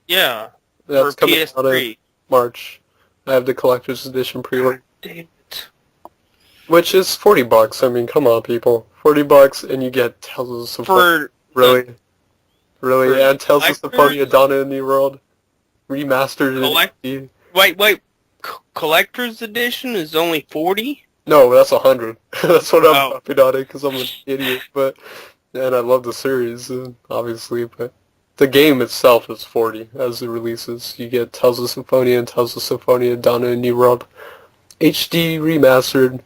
Yeah, That's for coming out in PS3. March. I have the collector's edition pre-order, Damn it. which is $40. I mean, come on, people, $40, and you get Tales of Symphonia. For Really, and Tales of collectors? Symphonia: Dawn in the New World, remastered in HD. wait, collector's edition is only 40? No, that's 100. That's what I'm Oh. dropping on it because I'm an idiot. And I love the series, obviously. But the game itself is 40 as it releases. You get Tales of Symphonia and Tales of Symphonia: Dawn in a New World, HD remastered.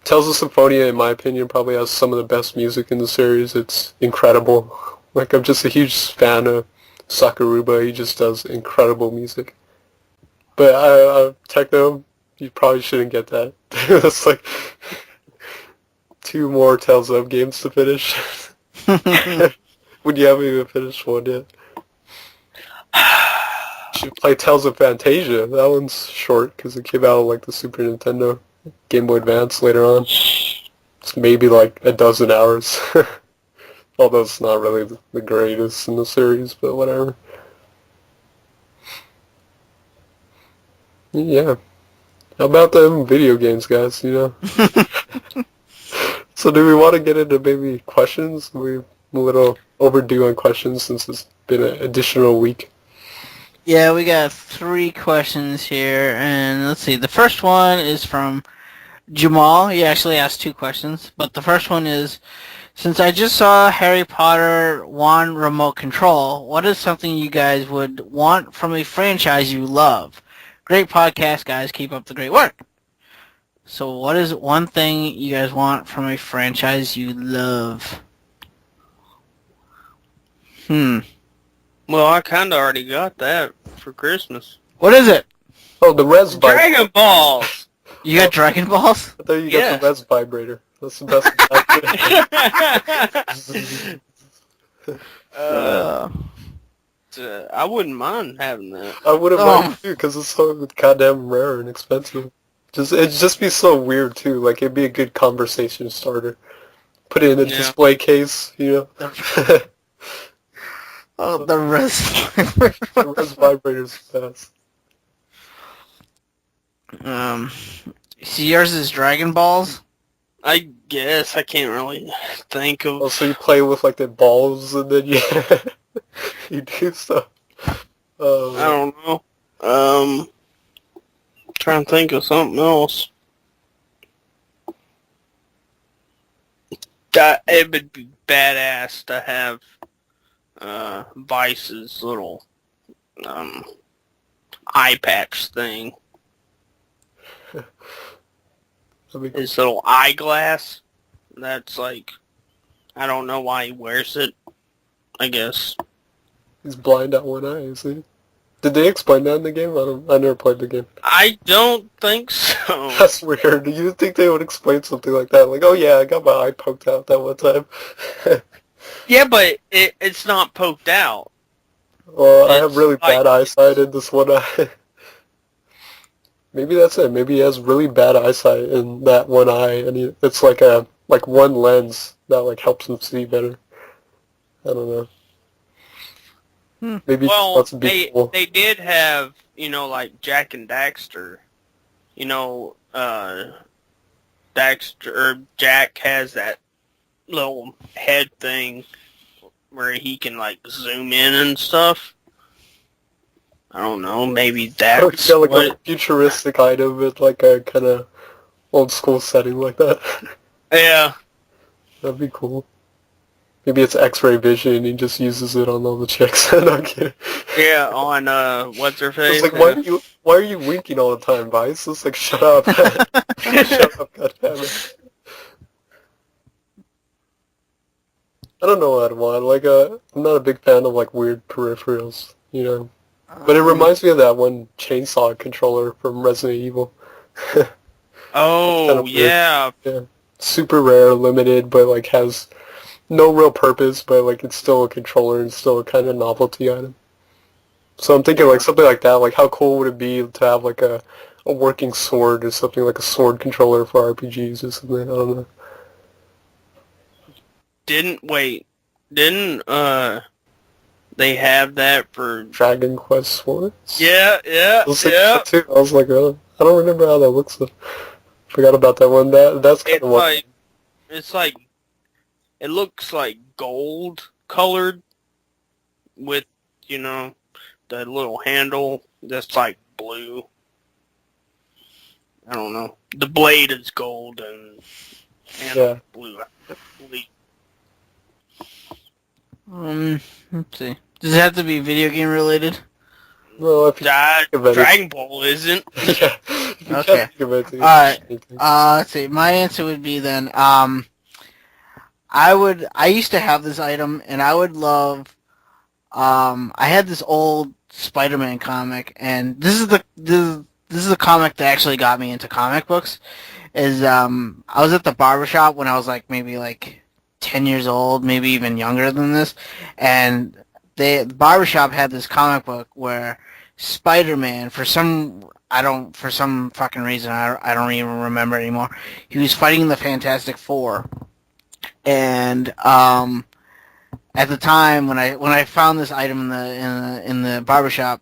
Tales of Symphonia, in my opinion, probably has some of the best music in the series. It's incredible. Like, I'm just a huge fan of Sakuruba. He just does incredible music. But Techno, you probably shouldn't get that. That's like 2 more Tales of games to finish. When you haven't even finished one yet. You should play Tales of Fantasia. That one's short because it came out on like the Super Nintendo, Game Boy Advance later on. It's maybe like a dozen hours. Although it's not really the greatest in the series, but whatever. Yeah. How about them video games, guys, So do we want to get into maybe questions? We're a little overdue on questions since it's been an additional week. Yeah, we got 3 questions here, and let's see. The first one is from Jamal. He actually asked 2 questions, but the first one is, since I just saw Harry Potter Wand Remote Control, what is something you guys would want from a franchise you love? Great podcast, guys. Keep up the great work. So what is one thing you guys want from a franchise you love? Well, I kind of already got that for Christmas. What is it? Oh, the Res Vibrator. Dragon Balls! You got Dragon Balls? I thought you got Yeah. the Res Vibrator. That's the best. I wouldn't mind having that. I would have Oh. liked too, because it's so goddamn rare and expensive. It'd just be so weird too. Like it'd be a good conversation starter. Put it in a Yeah. display case, Oh, the rest. The Res Vibrator's the best. So yours is Dragon Balls? I guess I can't really think of. Also, you play with like the balls and then you you do stuff. I don't know. Trying to think of something else. It would be badass to have Vice's little eye patch thing. His little eyeglass. That's like, I don't know why he wears it. I guess. He's blind at one eye, is he? Did they explain that in the game? I never played the game. I don't think so. That's weird. Do you think they would explain something like that? Like, oh yeah, I got my eye poked out that one time. Yeah, but it's not poked out. Well, I have really bad eyesight in this one eye. Maybe that's it. Maybe he has really bad eyesight in that one eye, and it's like one lens that like helps him see better. I don't know. Maybe Well, cool. they did have, like Jack and Daxter. Jack has that little head thing where he can like zoom in and stuff. I don't know, maybe that's got like a futuristic item with like a kind of old school setting like that. Yeah. That'd be cool. Maybe it's X-ray vision and he just uses it on all the chicks. No, I'm kidding. Yeah, on what's her face? It's like, why are you winking all the time, Vice? It's like, shut up. Shut up, goddammit. I don't know what I want. Like, I'm not a big fan of like weird peripherals, But it reminds me of that one chainsaw controller from Resident Evil. Oh, yeah. Yeah. Super rare, limited, but like has no real purpose, but like it's still a controller and still a kind of novelty item. So I'm thinking like something like that, like how cool would it be to have like a working sword or something, like a sword controller for RPGs or something, I don't know. Didn't they have that for Dragon Quest swords? Yeah. I was like, oh, I don't remember how that looks though. Forgot about that one. That's kind of what... It's like, it looks like gold colored with, the little handle that's like blue. I don't know. The blade is gold and blue. Let's see. Does it have to be video game related? Well, if you Dragon Ball isn't. Yeah. Okay. Alright. Let's see. My answer would be then, I used to have this item, and I would love, I had this old Spider-Man comic, and this is the comic that actually got me into comic books, I was at the barbershop when I was like, maybe like 10 years old, maybe even younger than this, and the barbershop had this comic book where Spider-Man, for some fucking reason, I don't even remember anymore, he was fighting the Fantastic Four. And at the time when I found this item in the barbershop,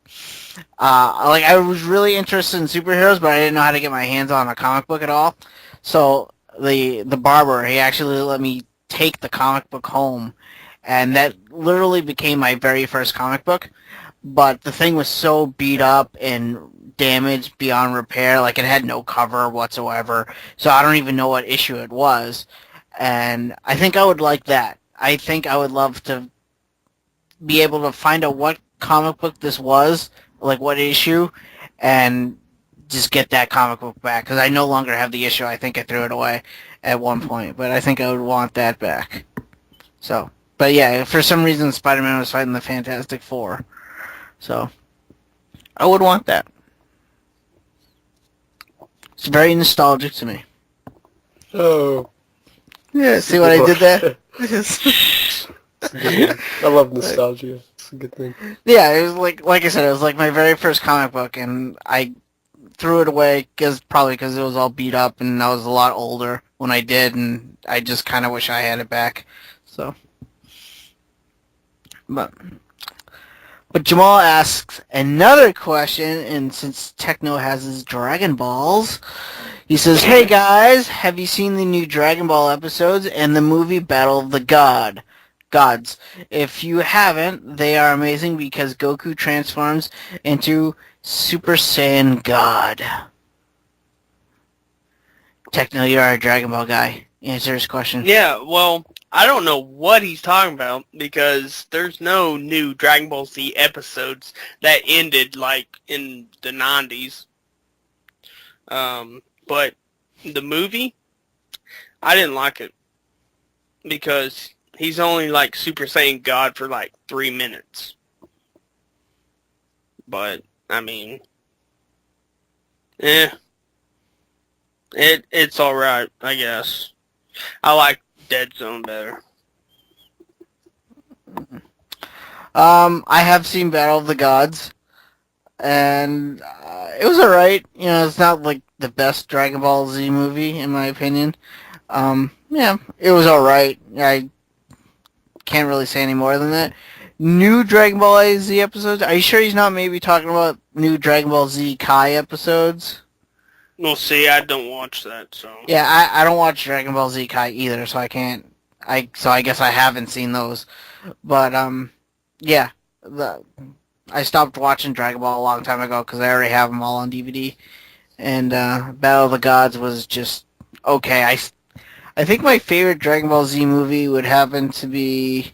I was really interested in superheroes, but I didn't know how to get my hands on a comic book at all. So the barber, he actually let me take the comic book home, and that literally became my very first comic book. But the thing was so beat up and damaged beyond repair, like it had no cover whatsoever. So I don't even know what issue it was. And I think I would like that. I think I would love to be able to find out what comic book this was, like what issue, and just get that comic book back. Because I no longer have the issue. I think I threw it away at one point. But I think I would want that back. So, but yeah, for some reason Spider-Man was fighting the Fantastic Four. So, I would want that. It's very nostalgic to me. Oh. Yeah, see what I did there? I love nostalgia. It's a good thing. Yeah, it was like I said, it was like my very first comic book, and I threw it away probably because it was all beat up, and I was a lot older when I did, and I just kind of wish I had it back. So, but But Jamal asks another question, and since Techno has his Dragon Balls, he says, "Hey guys, have you seen the new Dragon Ball episodes and the movie Battle of the Gods? If you haven't, they are amazing because Goku transforms into Super Saiyan God." Techno, you're our Dragon Ball guy. Answer his question. Yeah, well, I don't know what he's talking about because there's no new Dragon Ball Z episodes that ended like in the 90s. But the movie, I didn't like it because he's only like Super Saiyan God for like 3 minutes. But I mean, it's all right, I guess. I like Dead Zone better. I have seen Battle of the Gods, and it was alright. You know, it's not like the best Dragon Ball Z movie, in my opinion. Yeah, it was alright. I can't really say any more than that. New Dragon Ball Z episodes? Are you sure he's not maybe talking about new Dragon Ball Z Kai episodes? We'll see, I don't watch that, so... Yeah, I don't watch Dragon Ball Z Kai either, so I can't... So I guess I haven't seen those. But, yeah. I stopped watching Dragon Ball a long time ago because I already have them all on DVD. And, Battle of the Gods was just okay. I think my favorite Dragon Ball Z movie would happen to be...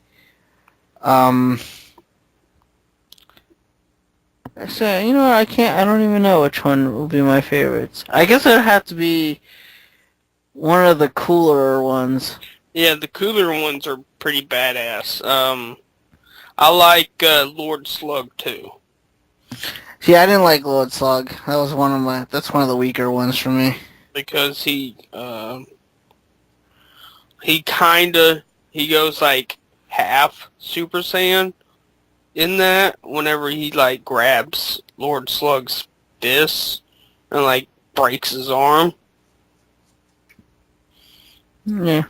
Actually, you know what, I don't even know which one will be my favorites. I guess it'd have to be one of the cooler ones. Yeah, the cooler ones are pretty badass. I like Lord Slug too. See, I didn't like Lord Slug. That's one of the weaker ones for me. Because he goes like half Super Saiyan in that whenever he like grabs Lord Slug's fist and like breaks his arm. Yeah.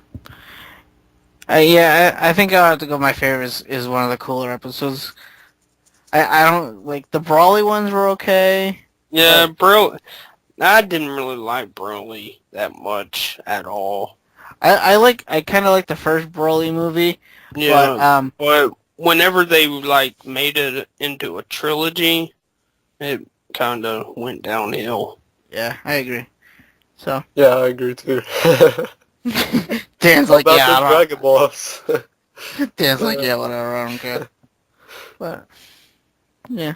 I think I'll have to go. My favorite is one of the cooler episodes. I don't like the Brawly ones were okay. Yeah, I didn't really like Broly that much at all. I kind of like the first Broly movie. Yeah, but whenever they like made it into a trilogy, it kind of went downhill. Yeah, I agree. So Yeah, I agree too. Dan's like, About yeah, the Dragon Balls. Dan's like, yeah, whatever, I don't care. But yeah.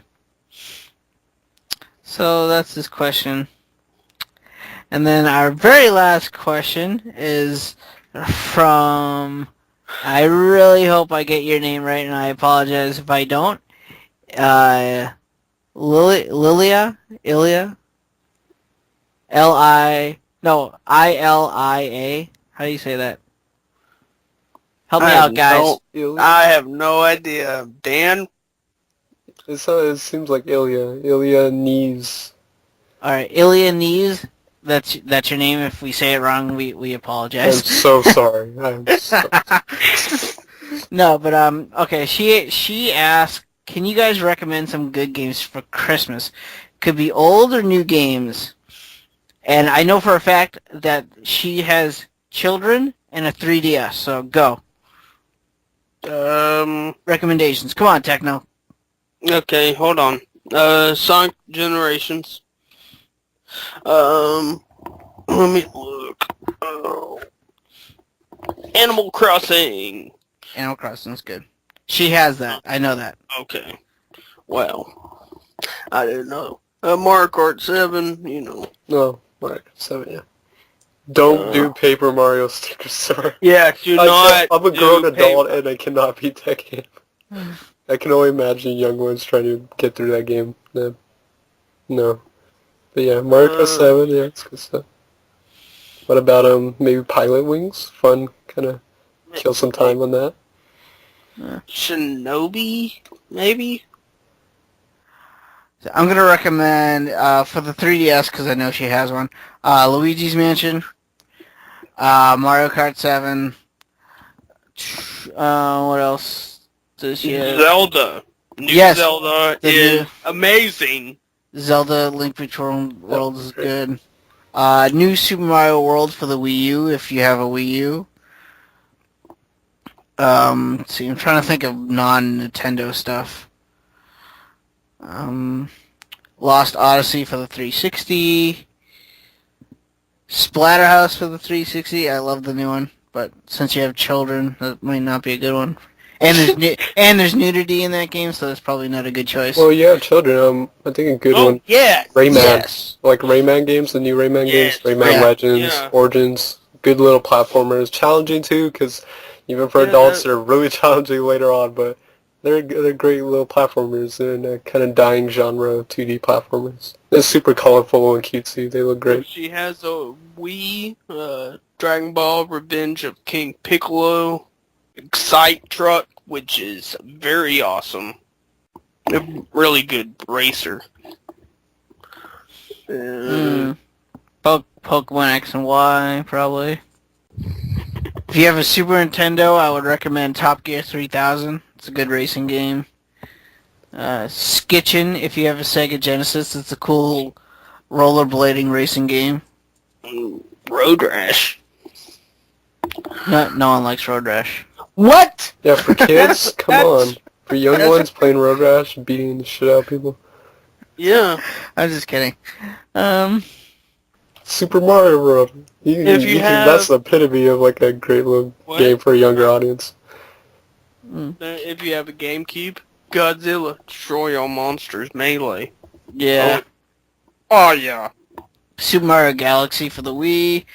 So that's this question. And then our very last question is from, I really hope I get your name right, and I apologize if I don't. Ilia? Ilia? How do you say that? Help me out, guys. I have no idea. Dan? It seems like Ilya. Ilya Neves. Alright, Ilia Neves. That's your name. If we say it wrong, we apologize. I'm so sorry. No, but okay. She asked, can you guys recommend some good games for Christmas? Could be old or new games. And I know for a fact that she has children and a 3DS. So go. Recommendations. Come on, Techno. Okay, hold on. Sonic Generations. Let me look. Animal Crossing. Animal Crossing's good. She has that. I know that. Okay. Well, I didn't know. Mario Kart 7, you know. No, Mario 7, yeah. Don't do Paper Mario Sticker Star. Yeah, I'm a grown adult and I cannot beat that game. I can only imagine young ones trying to get through that game. No. But yeah, Mario Kart 7, yeah, it's good stuff. What about maybe Pilot Wings? Fun, kind of kill some time on that. Shinobi, maybe? So I'm going to recommend, for the 3DS, because I know she has one, Luigi's Mansion, Mario Kart 7, what else does she have? Zelda. New Yes, Zelda the is new- amazing. Zelda Link Between Worlds is good. New Super Mario World for the Wii U if you have a Wii U. See, I'm trying to think of non-Nintendo stuff. Lost Odyssey for the 360. Splatterhouse for the 360. I love the new one, but since you have children, that might not be a good one. And there's nudity in that game, so that's probably not a good choice. Well, you have children. I think a good one. Yes. Rayman. Yes. Like Rayman games, the new Rayman Yes, games. Rayman yeah. Legends, Yeah. Origins. Good little platformers. Challenging too, because even for adults, they're really challenging later on. But they're great little platformers in a kind of dying genre of 2D platformers. They're super colorful and cutesy. They look great. She has a Wii, Dragon Ball Revenge of King Piccolo, Excite Truck, which is very awesome. A really good racer. Pokemon X and Y, probably. If you have a Super Nintendo, I would recommend Top Gear 3000. It's a good racing game. Skitchin, if you have a Sega Genesis, it's a cool rollerblading racing game. Road Rash. No one likes Road Rash. What? Yeah, for kids, come on. For young ones playing Road Rash, beating the shit out of people. Yeah. I'm just kidding. Super Mario World. That's the epitome of like a great little game for a younger audience. If you have a GameCube, Godzilla, Destroy All Monsters, Melee. Yeah. Oh yeah. Super Mario Galaxy for the Wii.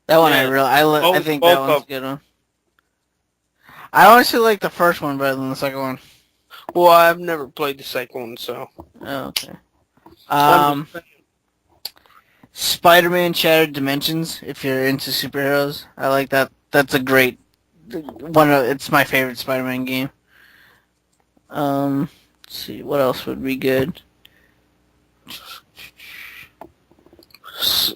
That one I think that one's a good one. I honestly like the first one better than the second one. Well, I've never played the second one, so. Oh, okay. Spider-Man Shattered Dimensions, if you're into superheroes. I like that. That's a great it's my favorite Spider-Man game. Let's see, what else would be good?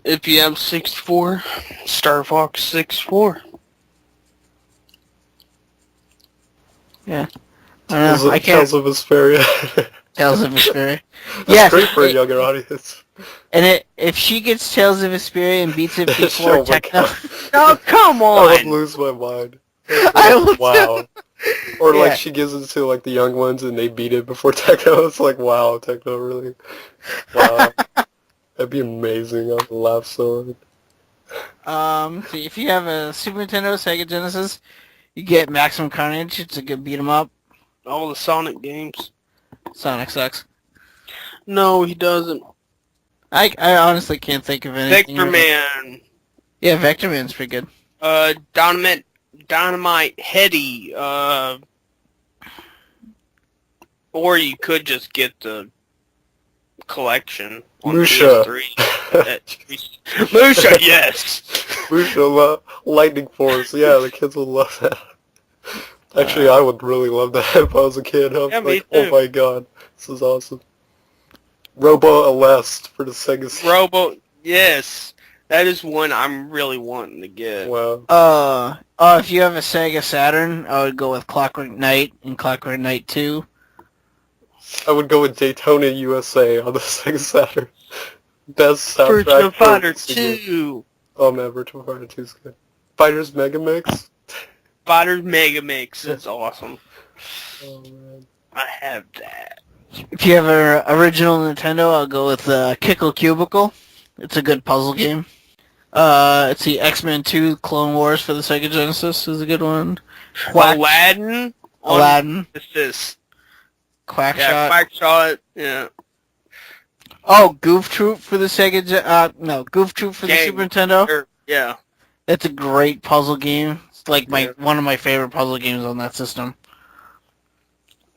If you have 64, Star Fox 64. Yeah. I don't know. I can't. Tales of Vesperia. Tales of Vesperia. That's great for a younger audience. And if she gets Tales of Vesperia and beats it before Oh my Techno, God. Oh, come I would on! lose my mind. I will Wow. Or Yeah. like she gives it to like the young ones and they beat it before Techno. It's like, wow, Techno really. Wow. That'd be amazing. I would laugh so hard. see, if you have a Super Nintendo, Sega Genesis, you get Maximum Carnage. It's a good beat 'em up. All the Sonic games. Sonic sucks. No, he doesn't. I honestly can't think of anything. Vector Man. Yeah, Vector Man's pretty good. Dynamite Heady. Or you could just get the collection on Musha. PS3. Musha, yes. Musha Lightning Force. Yeah, the kids would love that. Actually, I would really love that if I was a kid. I'm Yeah, me like, too. oh my god, this is awesome. Robo Aleste for the Sega CD. Robo, yes. That is one I'm really wanting to get. Wow. If you have a Sega Saturn, I would go with Clockwork Knight and Clockwork Knight 2. I would go with Daytona USA on the Sega Saturn. Best soundtrack Virtua for Fighter racing game. 2. Oh man, Virtua Fighter 2 is good. Fighters Mega Mix. Fighters Mega Mix is awesome. Oh man. I have that. If you have an original Nintendo, I'll go with Kickle Cubicle. It's a good puzzle game. Let's see, X-Men 2 Clone Wars for the Sega Genesis is a good one. Aladdin. Aladdin. This. Quackshot. Yeah, Quackshot. Yeah. Oh, Goof Troop for the Goof Troop for the Game. Super Nintendo. Yeah. It's a great puzzle game. It's like one of my favorite puzzle games on that system.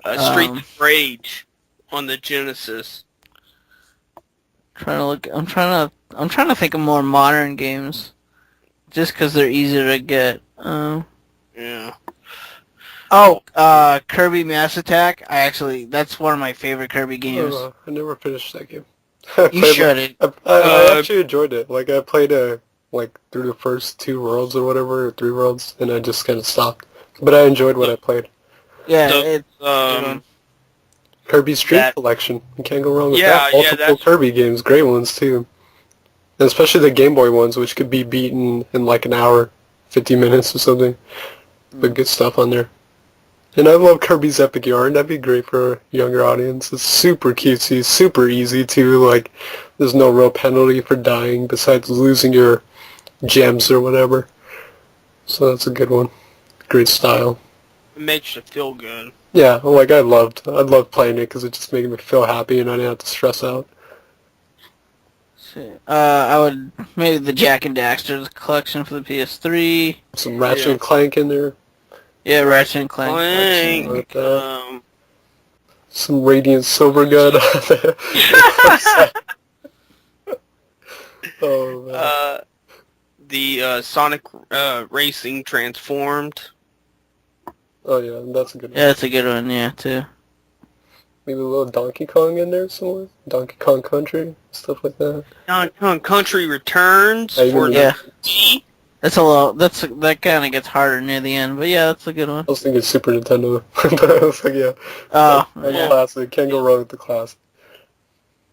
Streets of Rage on the Genesis. I'm trying to think of more modern games, just because they're easier to get. Yeah. Kirby Mass Attack. That's one of my favorite Kirby games. I never finished that game. You should. I actually enjoyed it. Like I played through the first 2 worlds or whatever, or 3 worlds, and I just kind of stopped. But I enjoyed what I played. Yeah, So, it's Kirby's Dream That- Collection. You can't go wrong with Yeah, that. yeah, Multiple that's- Kirby games, great ones too. And especially the Game Boy ones, which could be beaten in like an hour, 50 minutes or something. But good stuff on there. And I love Kirby's Epic Yarn. That'd be great for a younger audience. It's super cutesy, super easy too. Like, there's no real penalty for dying besides losing your gems or whatever. So that's a good one. Great style. It makes you feel good. Yeah, like I loved playing it because it just made me feel happy and I didn't have to stress out. I would maybe the Jack and Daxter's collection for the PS3. Some Ratchet and Clank in there. Yeah, Ratchet and Clank. Clank. Like that. Some Radiant Silver Gun. Oh man. The Sonic Racing Transformed. Oh yeah, that's a good one. Yeah, that's a good one. Yeah, too. Maybe a little Donkey Kong in there somewhere. Donkey Kong Country, stuff like that. Donkey Kong Country Returns I even for Yeah. the Wii. That's a little. That kind of gets harder near the end, but yeah, that's a good one. I was thinking Super Nintendo, but I was like, yeah, Oh, that's yeah. classic. Can't go wrong with the classic.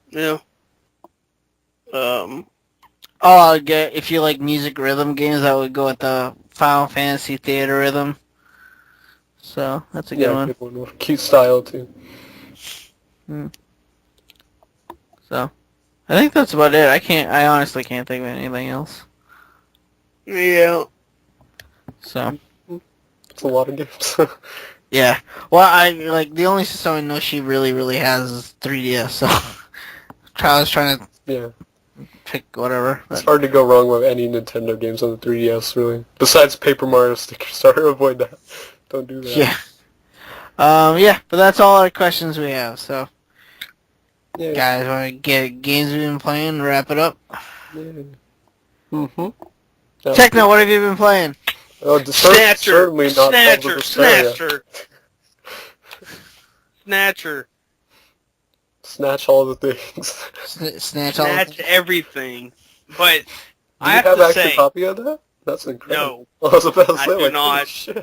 Yeah. Oh, I'd get if you like music rhythm games, I would go with the Final Fantasy Theater Rhythm. So that's a good one. Good one. Cute style too. So I think that's about it. I honestly can't think of anything else. Yeah. So It's a lot of games. yeah. Well, I like the only system I know she really has is 3DS. So I was trying to Yeah, pick whatever. it's But, hard to go wrong with any Nintendo games on the 3DS, really. Besides Paper Mario Sticker Star, avoid that. Don't do that. yeah. Yeah, but that's all our questions we have. So Yeah. guys, want to get games we've been playing and wrap it up? Yeah. Mm-hmm. Techno, what have you been playing? Oh, Snatcher. certainly not Snatcher. Snatcher. Snatcher. Snatcher. Snatch all the things. Snatch all. Snatch everything. But Do I you have have to actual say, copy of that? That's incredible. no. I was about to I say, do like, not. holy shit.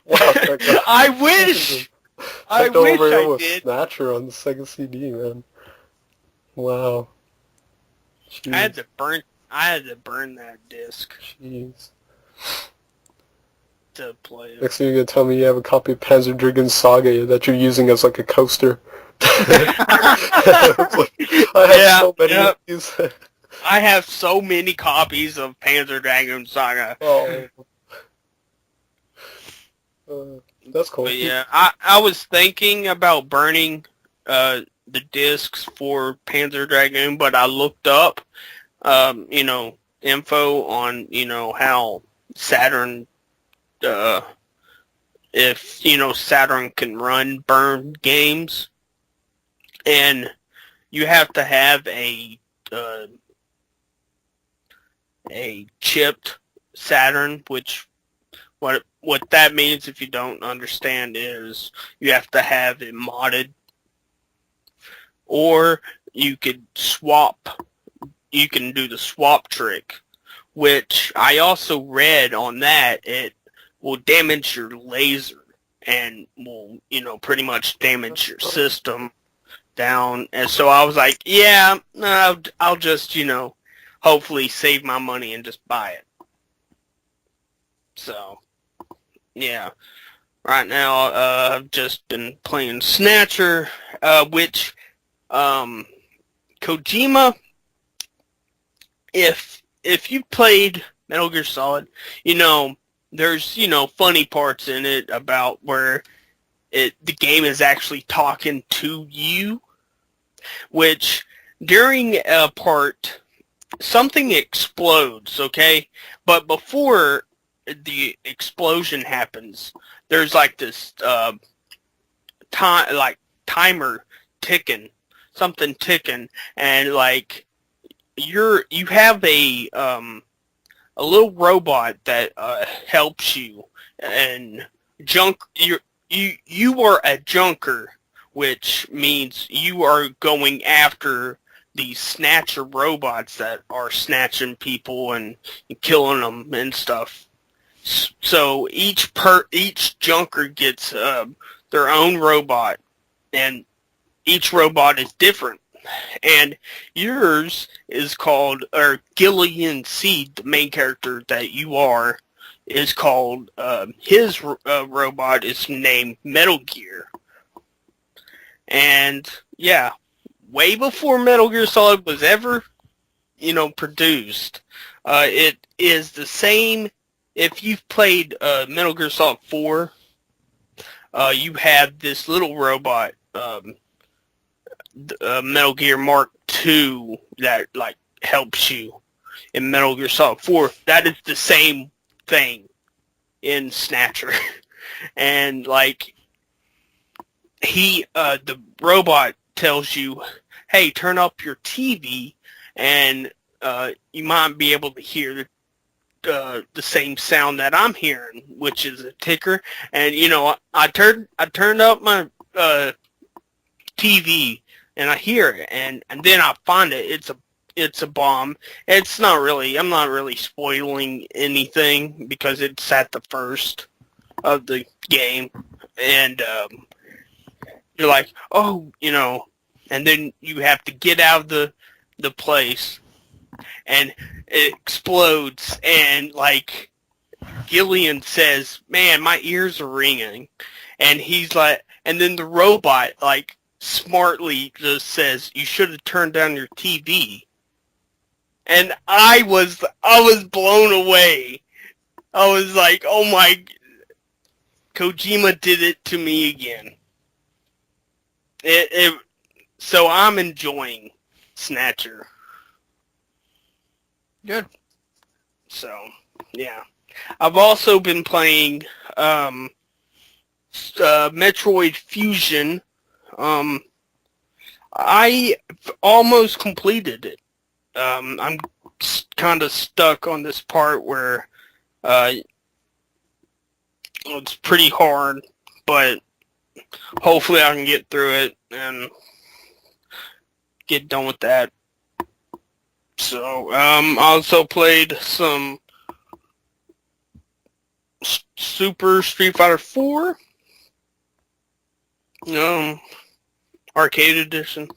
Wow, Techno. I wish. I Techno wish over here I with did. Snatcher on the Sega CD, man. Wow. Jeez. I had to burn that disc Jeez. to play it. Next thing you're gonna tell me you have a copy of Panzer Dragoon Saga that you're using as like a coaster. I have so many of these. I have so many copies of Panzer Dragoon Saga. Oh. That's cool. But yeah, I was thinking about burning the discs for Panzer Dragoon, but I looked up, info on, how Saturn, if, Saturn can run burned games, and you have to have a chipped Saturn, which what that means, if you don't understand, is you have to have it modded, or you could swap. You can do the swap trick, which I also read on that it will damage your laser and will, pretty much damage your system down. And so I was like, yeah, no, I'll just, hopefully save my money and just buy it. So, yeah. Right now, I've just been playing Snatcher, which, Kojima, if you played Metal Gear Solid, there's, funny parts in it about where the game is actually talking to you, which during a part, something explodes, okay? But before the explosion happens, there's like this timer ticking, something ticking, and like you have a little robot that helps you, and you are a junker, which means you are going after these snatcher robots that are snatching people and killing them and stuff. So each junker gets their own robot, and each robot is different. And yours is called, or Gillian Seed, the main character that you are, is called, his robot is named Metal Gear. And, yeah, way before Metal Gear Solid was ever, produced, it is the same. If you've played Metal Gear Solid 4, you have this little robot, Metal Gear Mark II, that like helps you in Metal Gear Solid 4. That is the same thing in Snatcher. And like the robot tells you, hey, turn up your TV, and you might be able to hear the same sound that I'm hearing, which is a ticker. And I turned up my TV, and I hear it, and then I find it. It's a bomb. It's not really. I'm not really spoiling anything because it's at the first of the game, and you're like, oh, and then you have to get out of the place, and it explodes, and like Gillian says, man, my ears are ringing, and he's like, and then the robot like smartly just says, you should have turned down your TV. And I was blown away. I was like, oh my, Kojima did it to me again. So I'm enjoying Snatcher. Good. So, yeah. I've also been playing Metroid Fusion. I almost completed it. I'm kind of stuck on this part where it's pretty hard, but hopefully I can get through it and get done with that. So, I also played some Super Street Fighter 4, arcade edition,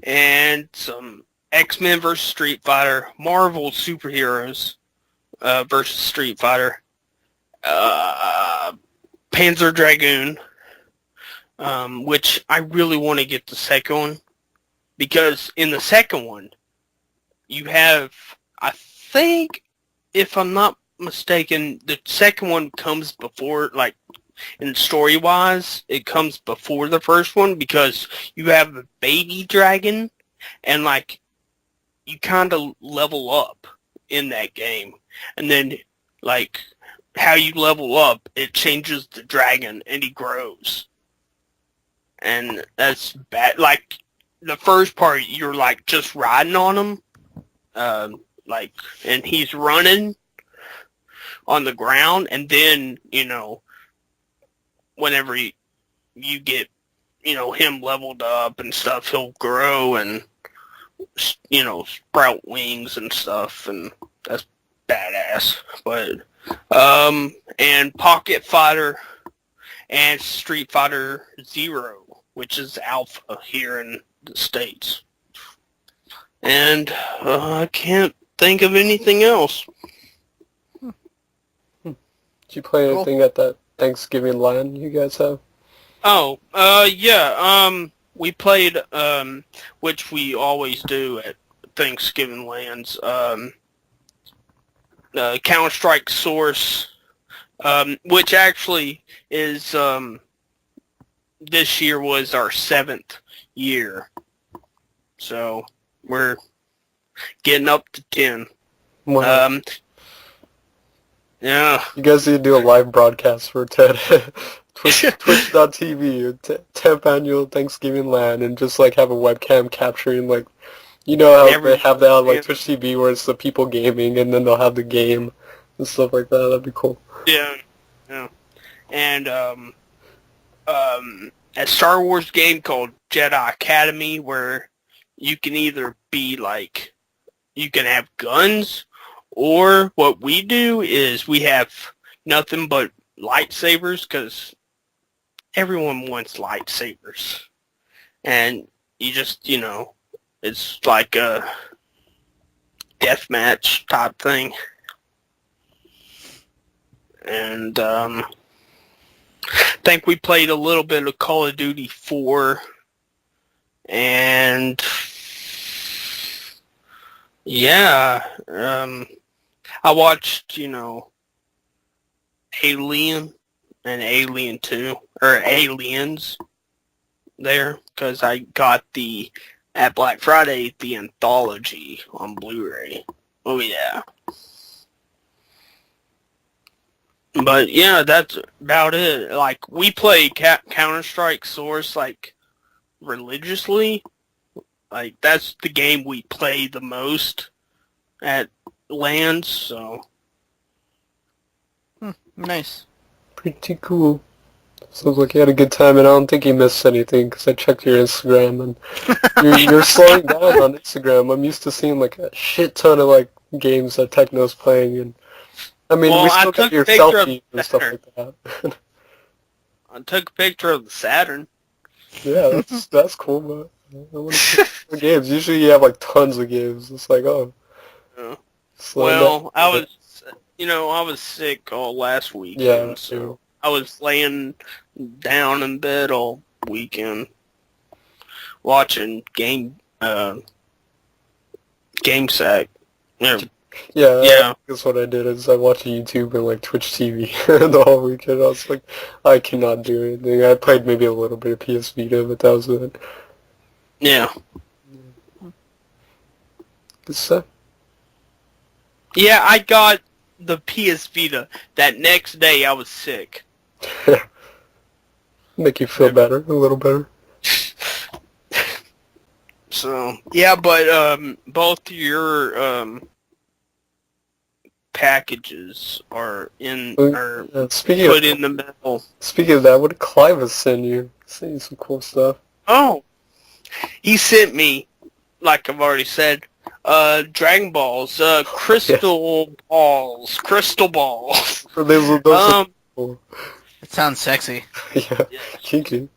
and some X-Men vs. Street Fighter, Marvel Superheroes versus Street Fighter, Panzer Dragoon, which I really want to get the second one, because in the second one, you have, I think, if I'm not mistaken, the second one comes before, like, in story-wise, it comes before the first one, because you have a baby dragon, and, like, you kind of level up in that game. And then, like, how you level up, it changes the dragon, and he grows. And that's bad. Like, the first part, you're, like, just riding on him, and he's running on the ground, and then, whenever you get, him leveled up and stuff, he'll grow and, sprout wings and stuff, and that's badass. But, and Pocket Fighter and Street Fighter Zero, which is alpha here in the States. And I can't think of anything else. Did you play anything at that Thanksgiving LAN you guys have? Oh, yeah, we played, which we always do at Thanksgiving LANs, Counter-Strike Source, which actually is, this year was our 7th year. So, we're getting up to 10. Wow. Yeah. You guys need to do a live broadcast for TED. Twitch.tv, 10th annual Thanksgiving LAN, and just like have a webcam capturing, like, how they have that on like Twitch TV where it's the people gaming, and then they'll have the game and stuff like that. That'd be cool. Yeah. And a Star Wars game called Jedi Academy, where you can either be like, you can have guns, or what we do is we have nothing but lightsabers, because everyone wants lightsabers. and you just, it's like a deathmatch type thing. And I think we played a little bit of Call of Duty 4, and yeah, I watched, Alien and Alien 2, or Aliens there, because I got at Black Friday, the anthology on Blu-ray. Oh yeah. But yeah, that's about it. Like, we play Counter-Strike Source, like, religiously. Like, that's the game we play the most at LANs, so. Nice. Pretty cool. Sounds like you had a good time, and I don't think you missed anything, because I checked your Instagram, and you're slowing down on Instagram. I'm used to seeing, like, a shit ton of, like, games that Techno's playing, and I mean, Well, we I still got took a your picture of selfie the and stuff Saturn. like that. I took a picture of the Saturn. Yeah, that's cool, but I want to see more games. Usually you have, like, tons of games. It's like, oh, Yeah. slow Well, down. I was sick all last weekend, Yeah, so I was laying down in bed all weekend watching GameSack. Yeah, that's what I did, is I watched YouTube and, like, Twitch TV the whole weekend. I was like, I cannot do anything. I played maybe a little bit of PS Vita, but that was it. Yeah. Good stuff. Yeah, I got the PS Vita. That next day I was sick. Make you feel better, a little better. So, yeah, but both your packages are Speaking put of, in the mail. Speaking of that, what did Cliva send you? Send you some cool stuff. Oh, he sent me, like I've already said, Dragon Balls, crystal balls. Those are cool. It sounds sexy. Yeah, kinky.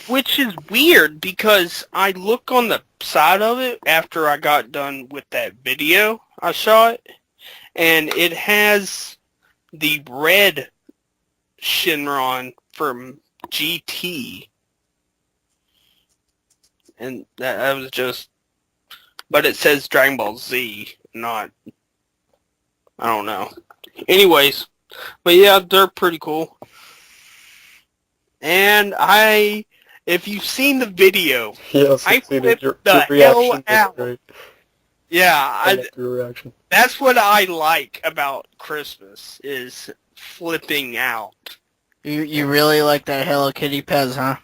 Which is weird because I look on the side of it after I got done with that video I shot, and it has the red Shinron from GT. And that was just, but it says Dragon Ball Z, not, I don't know. Anyways, but yeah, they're pretty cool. And if you've seen the video, Yes, I I've seen it. Your flipped the reaction was hell out. great. Yeah, I liked your reaction. that's what I like about Christmas, is flipping out. You really like that Hello Kitty Pez, huh?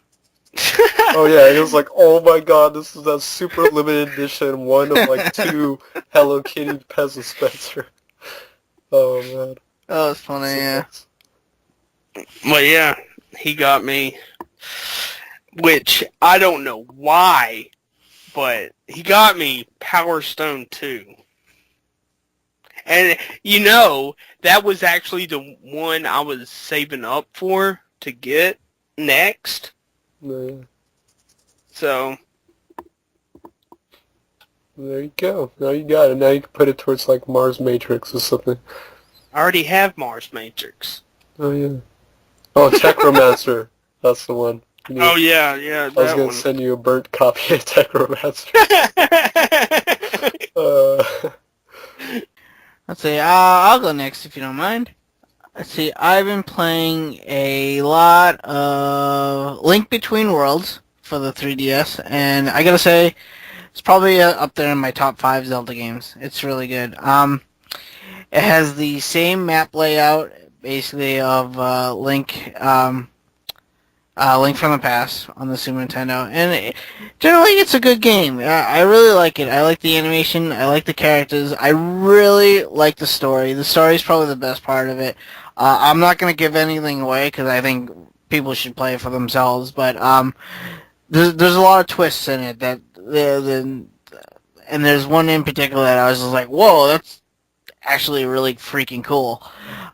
Oh yeah, it was like, oh my god, this is a super limited edition, one of like 2 Hello Kitty Pez dispenser. Oh man. Oh, it's funny, yeah. Well, yeah, he got me, which I don't know why, but he got me Power Stone 2. And, that was actually the one I was saving up for to get next. Yeah. So, There you go. Now you got it. Now you can put it towards like Mars Matrix or something. I already have Mars Matrix. Oh yeah. Oh, Technomancer. That's the one. Oh, yeah, I was that gonna one. send you a burnt copy of Technomancer. Let's see, I'll go next if you don't mind. Let's see, I've been playing a lot of Link Between Worlds for the 3DS, and I gotta say, it's probably up there in my top 5 Zelda games. It's really good. It has the same map layout, basically, of Link from the Past on the Super Nintendo, and generally it's a good game. I really like it. I like the animation. I like the characters. I really like the story. The story is probably the best part of it. I'm not going to give anything away because I think people should play it for themselves, but there's a lot of twists in it and there's one in particular that I was just like, whoa, that's actually really freaking cool.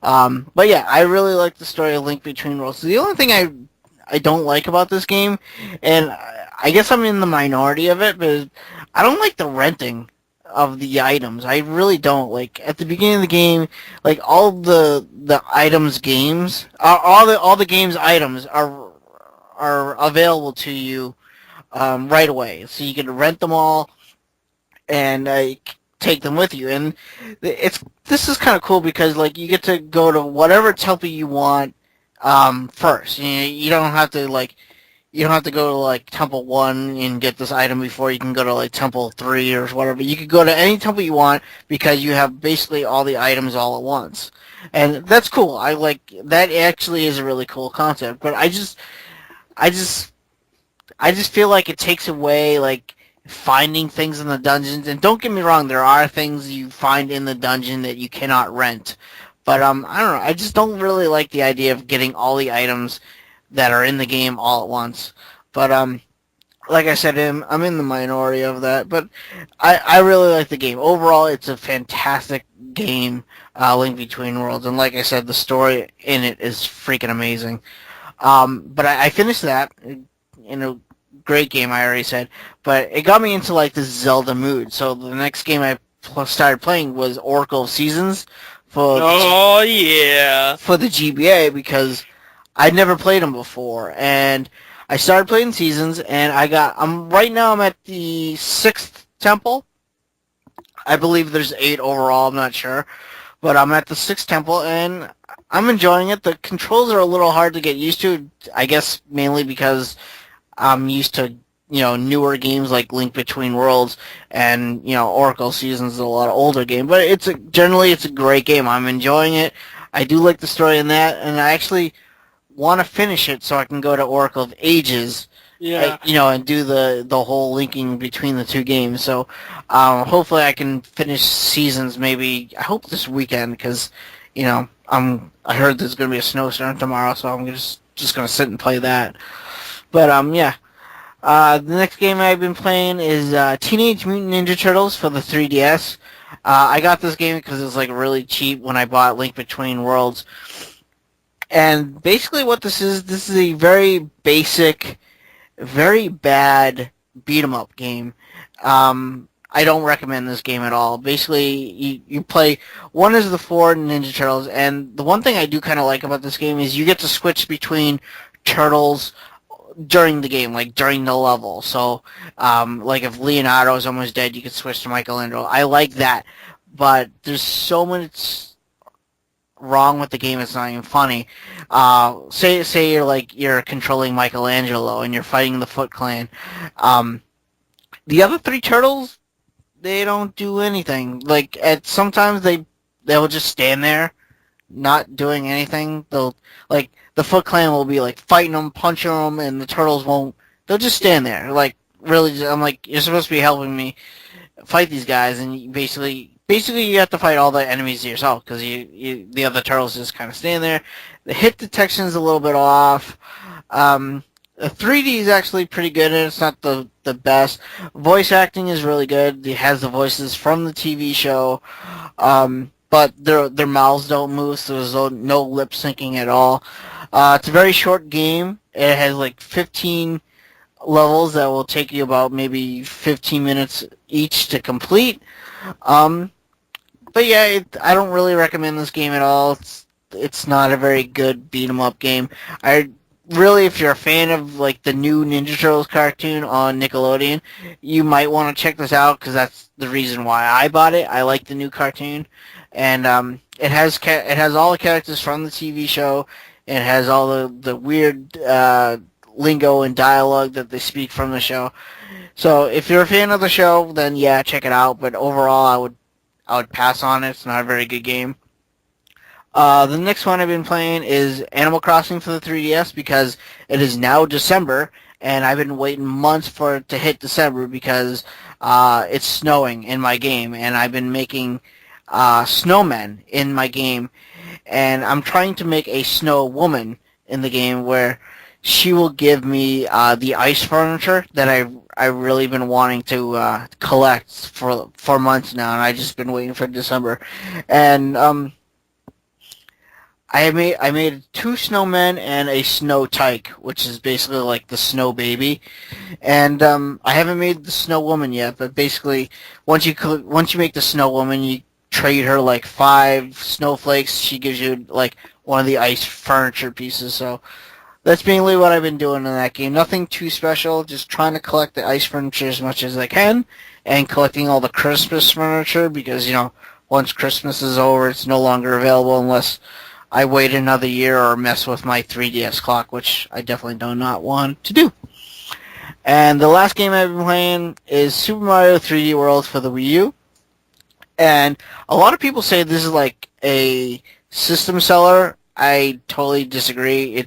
But yeah, I really like the story of Link Between Worlds. The only thing I don't like about this game, and I guess I'm in the minority of it, but I don't like the renting of the items. I really don't. Like at the beginning of the game, like all the items games, all the games items are available to you right away. So you can rent them all and take them with you. And this is kind of cool because like you get to go to whatever temple you want first. You don't have to like you don't have to go to like Temple 1 and get this item before you can go to like Temple 3 or whatever. You could go to any temple you want because you have basically all the items all at once. And that's cool. I like that actually is a really cool concept. But I just feel like it takes away like finding things in the dungeons. And don't get me wrong, there are things you find in the dungeon that you cannot rent. But I don't know. I just don't really like the idea of getting all the items that are in the game all at once. But like I said, I'm in the minority of that. But I really like the game. Overall, it's a fantastic game, Link Between Worlds. And like I said, the story in it is freaking amazing. But I finished that in a great game, I already said. But it got me into like this Zelda mood. So the next game I started playing was Oracle of Seasons for for the GBA because I'd never played them before, and I started playing Seasons, and right now I'm at the 6th temple. I believe there's 8 overall, I'm not sure, but I'm at the 6th temple, and I'm enjoying it. The controls are a little hard to get used to, I guess mainly because I'm used to, newer games like Link Between Worlds, and, Oracle Seasons is a lot older game, but generally it's a great game. I'm enjoying it. I do like the story in that, and I actually want to finish it so I can go to Oracle of Ages, and do the whole linking between the two games. So hopefully I can finish Seasons maybe, I hope this weekend, because, I heard there's going to be a snowstorm tomorrow, so I'm just going to sit and play that. But yeah. The next game I've been playing is Teenage Mutant Ninja Turtles for the 3DS. I got this game because it was like really cheap when I bought Link Between Worlds. And basically what this is a very basic, very bad beat-em-up game. I don't recommend this game at all. Basically, you play, one is the 4 Ninja Turtles, and the one thing I do kind of like about this game is you get to switch between turtles during the game, like during the level. So, like if Leonardo is almost dead, you can switch to Michelangelo. I like that, but there's so much wrong with the game, it's not even funny. Say you're controlling Michelangelo and you're fighting the Foot Clan. The other 3 turtles, they don't do anything. Like sometimes they'll just stand there, not doing anything. They'll like the Foot Clan will be like fighting them, punching them, and the turtles won't. They'll just stand there. Like really, I'm like, you're supposed to be helping me fight these guys, and basically you have to fight all the enemies yourself because the other turtles just kind of stand there. The hit detection is a little bit off. The 3D is actually pretty good, and it's not the best. Voice acting is really good. It has the voices from the TV show, but their mouths don't move, so there's no lip syncing at all. It's a very short game. It has like 15 levels that will take you about maybe 15 minutes each to complete. But yeah, I don't really recommend this game at all. It's not a very good beat 'em up game. Really, if you're a fan of like the new Ninja Turtles cartoon on Nickelodeon, you might want to check this out because that's the reason why I bought it. I like the new cartoon, and it has all the characters from the TV show. It has all the weird lingo and dialogue that they speak from the show. So if you're a fan of the show, then yeah, check it out. But overall, I would pass on it. It's not a very good game. The next one I've been playing is Animal Crossing for the 3DS because it is now December, and I've been waiting months for it to hit December because it's snowing in my game, and I've been making snowmen in my game, and I'm trying to make a snow woman in the game where she will give me the ice furniture that I've really been wanting to collect for months now, and I've just been waiting for December. And I made 2 snowmen and a snow tyke, which is basically like the snow baby. And I haven't made the snow woman yet, but basically once you make the snow woman, you trade her like 5 snowflakes. She gives you like one of the ice furniture pieces. So that's mainly what I've been doing in that game. Nothing too special, just trying to collect the ice furniture as much as I can, and collecting all the Christmas furniture because, once Christmas is over, it's no longer available unless I wait another year or mess with my 3DS clock, which I definitely do not want to do. And the last game I've been playing is Super Mario 3D World for the Wii U. And a lot of people say this is like a system seller. I totally disagree.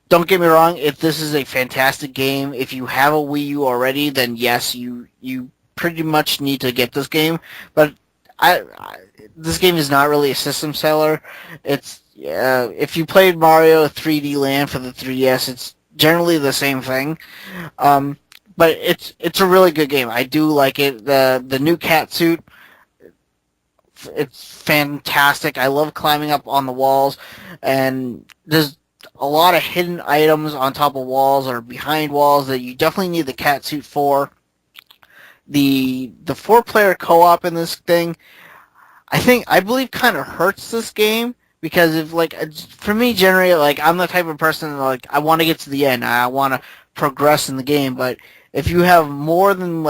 Don't get me wrong, if this is a fantastic game, if you have a Wii U already, then yes, you pretty much need to get this game. But this game is not really a system seller. It's if you played Mario 3D Land for the 3DS, it's generally the same thing. But it's a really good game. I do like it. The new cat suit, it's fantastic. I love climbing up on the walls, and there's a lot of hidden items on top of walls or behind walls that you definitely need the cat suit for. The 4-player co-op in this thing, I believe kind of hurts this game because if for me generally I'm the type of person that, I want to get to the end. I want to progress in the game, but if you have more than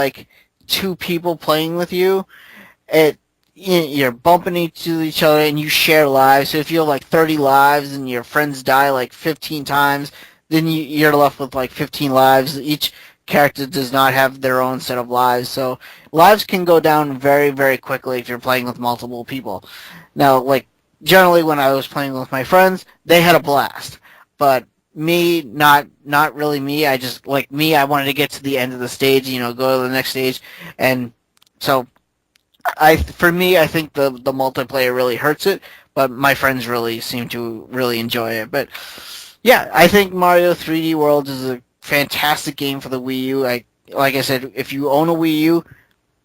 2 people playing with you, you're bumping into each other and you share lives. So if you have 30 lives and your friends die 15 times, then you're left with 15 lives. Each character does not have their own set of lives. So lives can go down very, very quickly if you're playing with multiple people. Now, generally when I was playing with my friends, they had a blast. But me, not really me. I just, I wanted to get to the end of the stage, go to the next stage. And so for me, I think the multiplayer really hurts it, but my friends really seem to really enjoy it. But yeah, I think Mario 3D World is a fantastic game for the Wii U. Like I said, if you own a Wii U,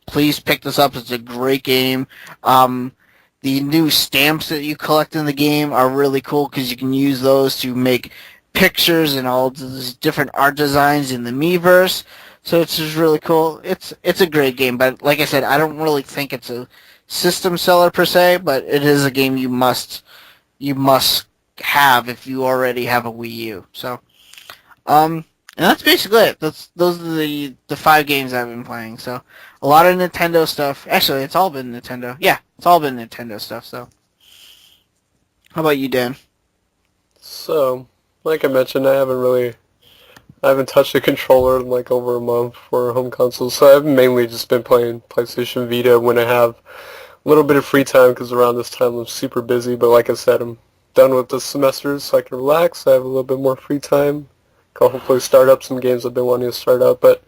please pick this up. It's a great game. The new stamps that you collect in the game are really cool because you can use those to make pictures and all these different art designs in the Miiverse. So it's just really cool. It's a great game, but like I said, I don't really think it's a system seller per se, but it is a game you must have if you already have a Wii U. So, and that's basically it. Those are the 5 games I've been playing. So a lot of Nintendo stuff. Actually, it's all been Nintendo. Yeah, it's all been Nintendo stuff. So, how about you, Dan? So, like I mentioned, I haven't touched a controller in over a month for a home console, so I've mainly just been playing PlayStation Vita when I have a little bit of free time, because around this time I'm super busy, but like I said, I'm done with the semester, so I can relax. I have a little bit more free time. Can hopefully start up some games I've been wanting to start up, but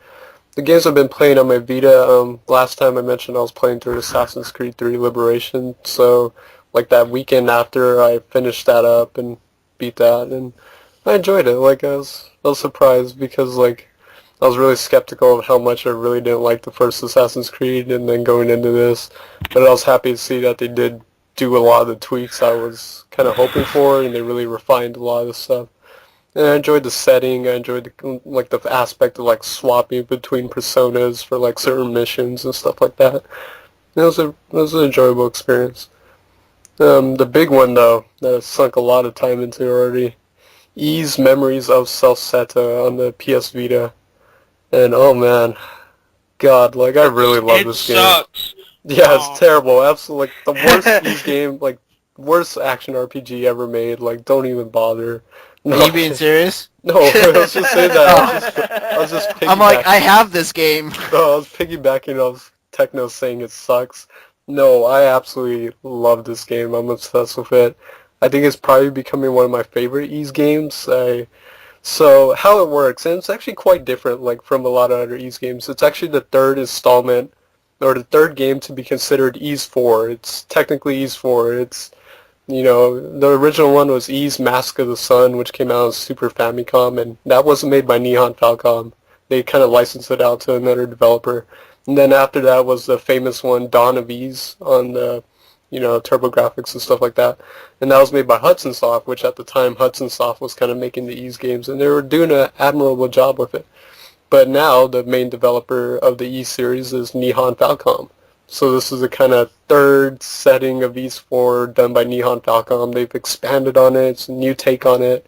the games I've been playing on my Vita, last time I mentioned I was playing through Assassin's Creed 3 Liberation, so that weekend after I finished that up and beat that, and I enjoyed it. I was surprised because I was really skeptical of how much I really didn't like the first Assassin's Creed, and then going into this, but I was happy to see that they did do a lot of the tweaks I was kind of hoping for, and they really refined a lot of the stuff. And I enjoyed the setting. I enjoyed the aspect of swapping between personas for certain missions and stuff like that. It was an enjoyable experience. The big one though that I sunk a lot of time into already. Ys Memories of Celceta on the PS Vita, and oh man, God, I really love this game. It sucks. Yeah, it's terrible. Absolutely, the worst Ys game, worst action RPG ever made. Don't even bother. No. Are you being serious? No, I was just saying that. I was just piggybacking. I'm I have this game. No, I was piggybacking off Techno saying it sucks. No, I absolutely love this game. I'm obsessed with it. I think it's probably becoming one of my favorite Ys games. So how it works, and it's actually quite different from a lot of other Ys games. It's actually the 3rd installment, or the 3rd game to be considered Ys 4. It's technically Ys 4. It's, the original one was Ys Mask of the Sun, which came out on Super Famicom, and that wasn't made by Nihon Falcom. They kind of licensed it out to another developer. And then after that was the famous one, Dawn of Ys, on the TurboGrafx and stuff like that. And that was made by Hudson Soft, which at the time Hudson Soft was kind of making the Ys games, and they were doing an admirable job with it. But now the main developer of the Ys series is Nihon Falcom. So this is a kind of third setting of Ys 4 done by Nihon Falcom. They've expanded on it. It's a new take on it.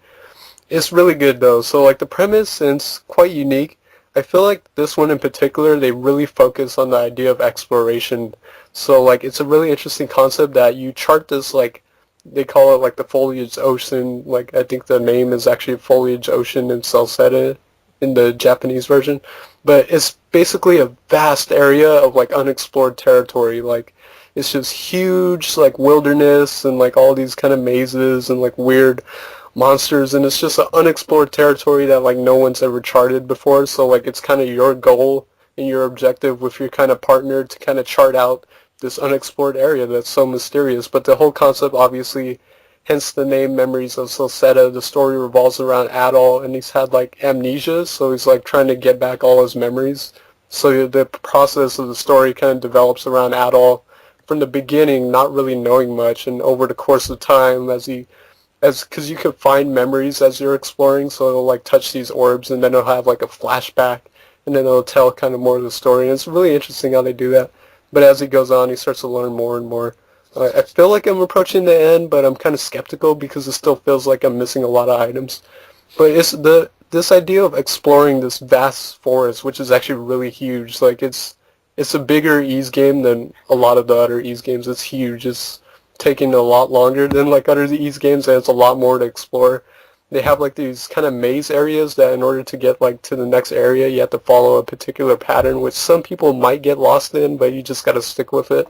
It's really good though. So like the premise is quite unique. I feel like this one in particular, they really focus on the idea of exploration. So like it's a really interesting concept that you chart this, like they call it like the foliage ocean. Like I think the name is actually foliage ocean in Celceta in the Japanese version. But it's basically a vast area of like unexplored territory. Like it's just huge like wilderness and like all these kind of mazes and like weird monsters, and it's just an unexplored territory that like no one's ever charted before. So like it's kind of your goal and your objective with your kind of partner to kind of chart out this unexplored area that's so mysterious. But the whole concept, obviously, hence the name Memories of Celceta, the story revolves around Adol, and he's had like amnesia, so he's like trying to get back all his memories. So the process of the story kind of develops around Adol from the beginning, not really knowing much, and over the course of time because you can find memories as you're exploring, so it'll like touch these orbs and then it'll have like a flashback and then it'll tell kind of more of the story, and it's really interesting how they do that. But as he goes on, he starts to learn more and more. I feel like I'm approaching the end, but I'm kind of skeptical because it still feels like I'm missing a lot of items. But it's this idea of exploring this vast forest, which is actually really huge. Like it's a bigger Ys game than a lot of the other Ys games. It's huge. It's taking a lot longer than like other Ys games, and it's a lot more to explore. They have like these kind of maze areas that in order to get like to the next area, you have to follow a particular pattern, which some people might get lost in, but you just got to stick with it.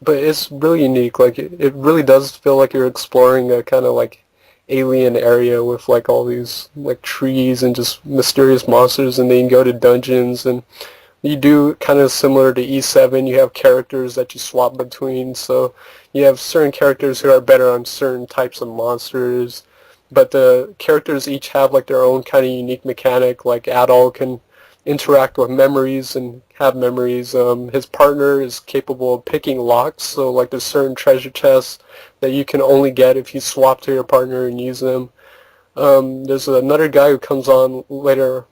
But it's really unique. Like it really does feel like you're exploring a kind of like alien area with like all these like trees and just mysterious monsters, and then you can go to dungeons, and you do kind of similar to E7. You have characters that you swap between, so you have certain characters who are better on certain types of monsters, but the characters each have like their own kind of unique mechanic. Like Adol can interact with memories and have memories. His partner is capable of picking locks, so like there's certain treasure chests that you can only get if you swap to your partner and use them. There's another guy who comes on later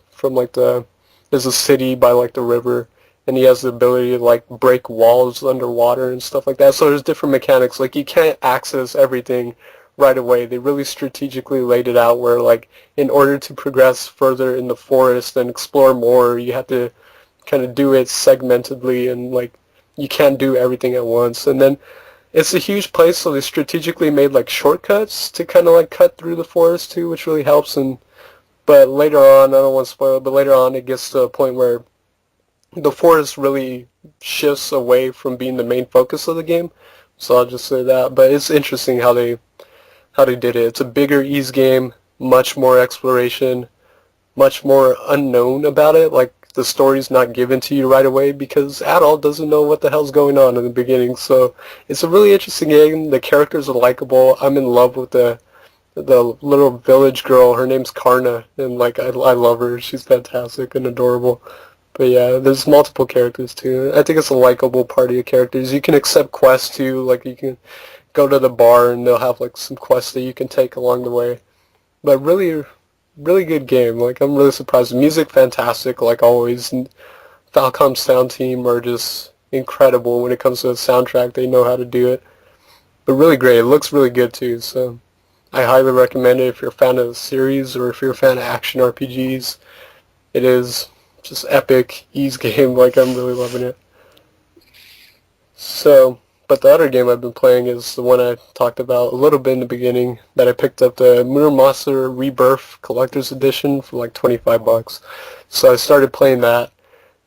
from like there's a city by like the river, and he has the ability to like break walls underwater and stuff like that. So there's different mechanics. Like you can't access everything right away. They really strategically laid it out where like in order to progress further in the forest and explore more, you have to kind of do it segmentedly, and like you can't do everything at once. And then it's a huge place, so they strategically made like shortcuts to kind of like cut through the forest too, which really helps. But later on, I don't want to spoil it, but later on it gets to a point where the forest really shifts away from being the main focus of the game. So I'll just say that. But it's interesting how they did it. It's a bigger Ys game, much more exploration, much more unknown about it. Like the story's not given to you right away because Adol doesn't know what the hell's going on in the beginning. So it's a really interesting game. The characters are likable. I'm in love with the little village girl. Her name's Karna, and like I love her. She's fantastic and adorable. But yeah, there's multiple characters too. I think it's a likable party of characters. You can accept quests too. Like you can go to the bar and they'll have like some quests that you can take along the way. But really, really good game. Like I'm really surprised. The music fantastic, like always. And Falcom's sound team are just incredible when it comes to the soundtrack. They know how to do it. But really great. It looks really good too. So I highly recommend it if you're a fan of the series or if you're a fan of action RPGs. It is just epic Ys game. Like I'm really loving it. So, but the other game I've been playing is the one I talked about a little bit in the beginning, that I picked up, the Muramasa Rebirth Collector's Edition for like $25. So I started playing that.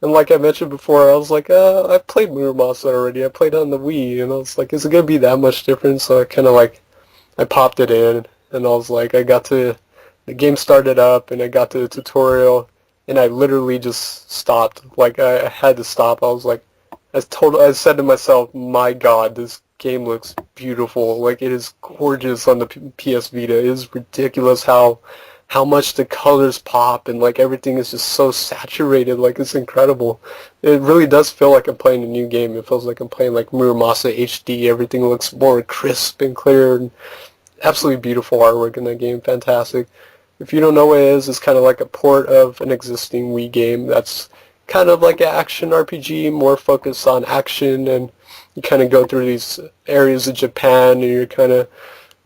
And like I mentioned before, I was like, I played Muramasa already. I played on the Wii, and I was like, is it going to be that much different? So I kind of like, I popped it in, and I was like, the game started up, and I got to the tutorial, and I literally just stopped. Like, I had to stop. I was like, I said to myself, my God, this game looks beautiful. Like, it is gorgeous on the PS Vita. It is ridiculous how how much the colors pop and like everything is just so saturated. Like it's incredible. It really does feel like I'm playing a new game. It feels like I'm playing like Muramasa HD. Everything looks more crisp and clear and absolutely beautiful artwork in that game. Fantastic. If you don't know what it is, it's kind of like a port of an existing Wii game that's kind of like an action RPG, more focused on action, and you kind of go through these areas of Japan, and you're kind of,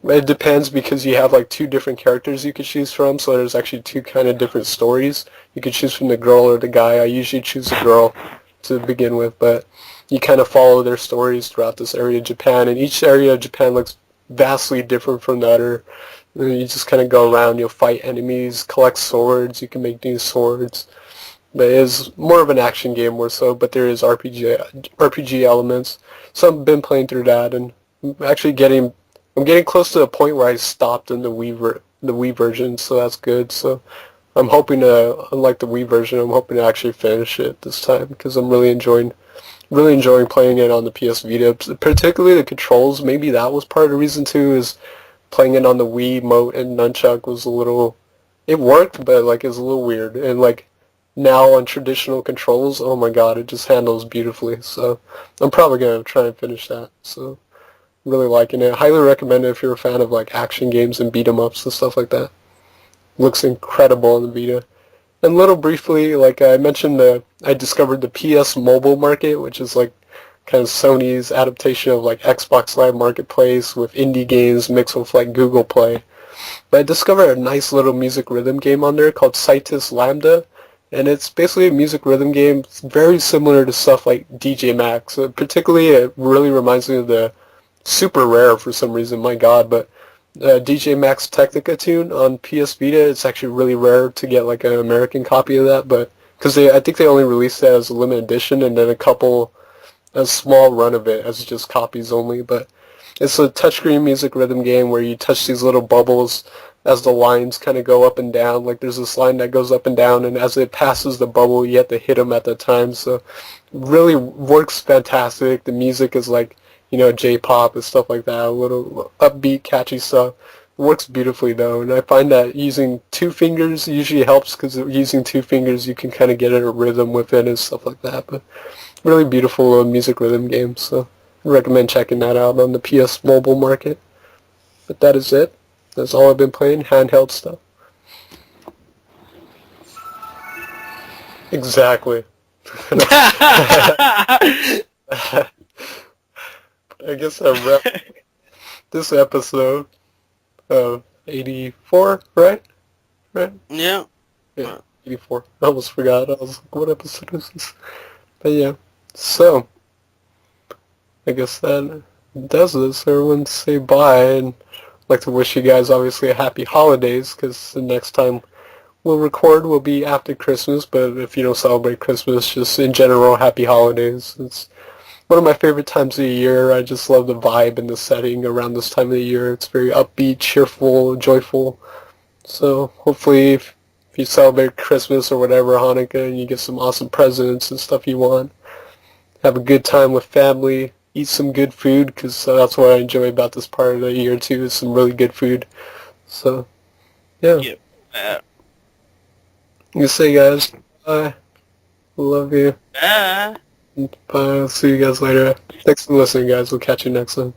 it depends because you have like two different characters you could choose from, so there's actually two kind of different stories. You could choose from the girl or the guy. I usually choose the girl to begin with, but you kind of follow their stories throughout this area of Japan, and each area of Japan looks vastly different from the other. And you just kind of go around, you'll fight enemies, collect swords, you can make new swords. But it is more of an action game more so, but there is RPG elements. So I've been playing through that, and I'm getting close to the point where I stopped in the Wii version, so that's good. So I'm hoping to, unlike the Wii version, I'm hoping to actually finish it this time, because I'm really enjoying playing it on the PS Vita, particularly the controls. Maybe that was part of the reason too, is playing it on the Wii Mote and Nunchuck was a little, it worked, but like it was a little weird. And like now on traditional controls, oh my god, it just handles beautifully. So I'm probably going to try and finish that. So really liking it. Highly recommend it if you're a fan of like action games and beat 'em ups and stuff like that. Looks incredible on the Vita. And little briefly, like I mentioned, I discovered the PS mobile market, which is like kind of Sony's adaptation of like Xbox Live Marketplace with indie games mixed with like Google Play. But I discovered a nice little music rhythm game on there called Citus Lambda, and it's basically a music rhythm game. It's very similar to stuff like DJ Max. Particularly, it really reminds me of the super rare for some reason, my god, but DJ Max Technica tune on PS Vita. It's actually really rare to get like an American copy of that, but because I think they only released that as a limited edition, and then a small run of it as just copies only. But it's a touchscreen music rhythm game where you touch these little bubbles as the lines kind of go up and down. Like there's this line that goes up and down, and as it passes the bubble, you have to hit them at the time. So really works fantastic. The music is like, J-pop and stuff like that, a little upbeat, catchy stuff. It works beautifully though, and I find that using two fingers usually helps, because using two fingers you can kind of get a rhythm with it and stuff like that. But really beautiful little music rhythm game, so I recommend checking that out on the PS mobile market. But that is it. That's all I've been playing, handheld stuff. Exactly. I guess I wrapped this episode of 84, right? Right? Yeah. Yeah, 84. I almost forgot. I was like, what episode is this? But yeah. So, I guess that does this. Everyone say bye, and I'd like to wish you guys obviously a happy holidays, because the next time we'll record will be after Christmas, but if you don't celebrate Christmas, just in general, happy holidays. It's one of my favorite times of the year. I just love the vibe and the setting around this time of the year. It's very upbeat, cheerful, joyful. So hopefully if you celebrate Christmas or whatever, Hanukkah, and you get some awesome presents and stuff you want, have a good time with family, eat some good food, because that's what I enjoy about this part of the year too, is some really good food. So, yeah. Yep. You say, guys, bye. Love you. Bye. Bye. I'll see you guys later. Thanks for listening, guys. We'll catch you next time.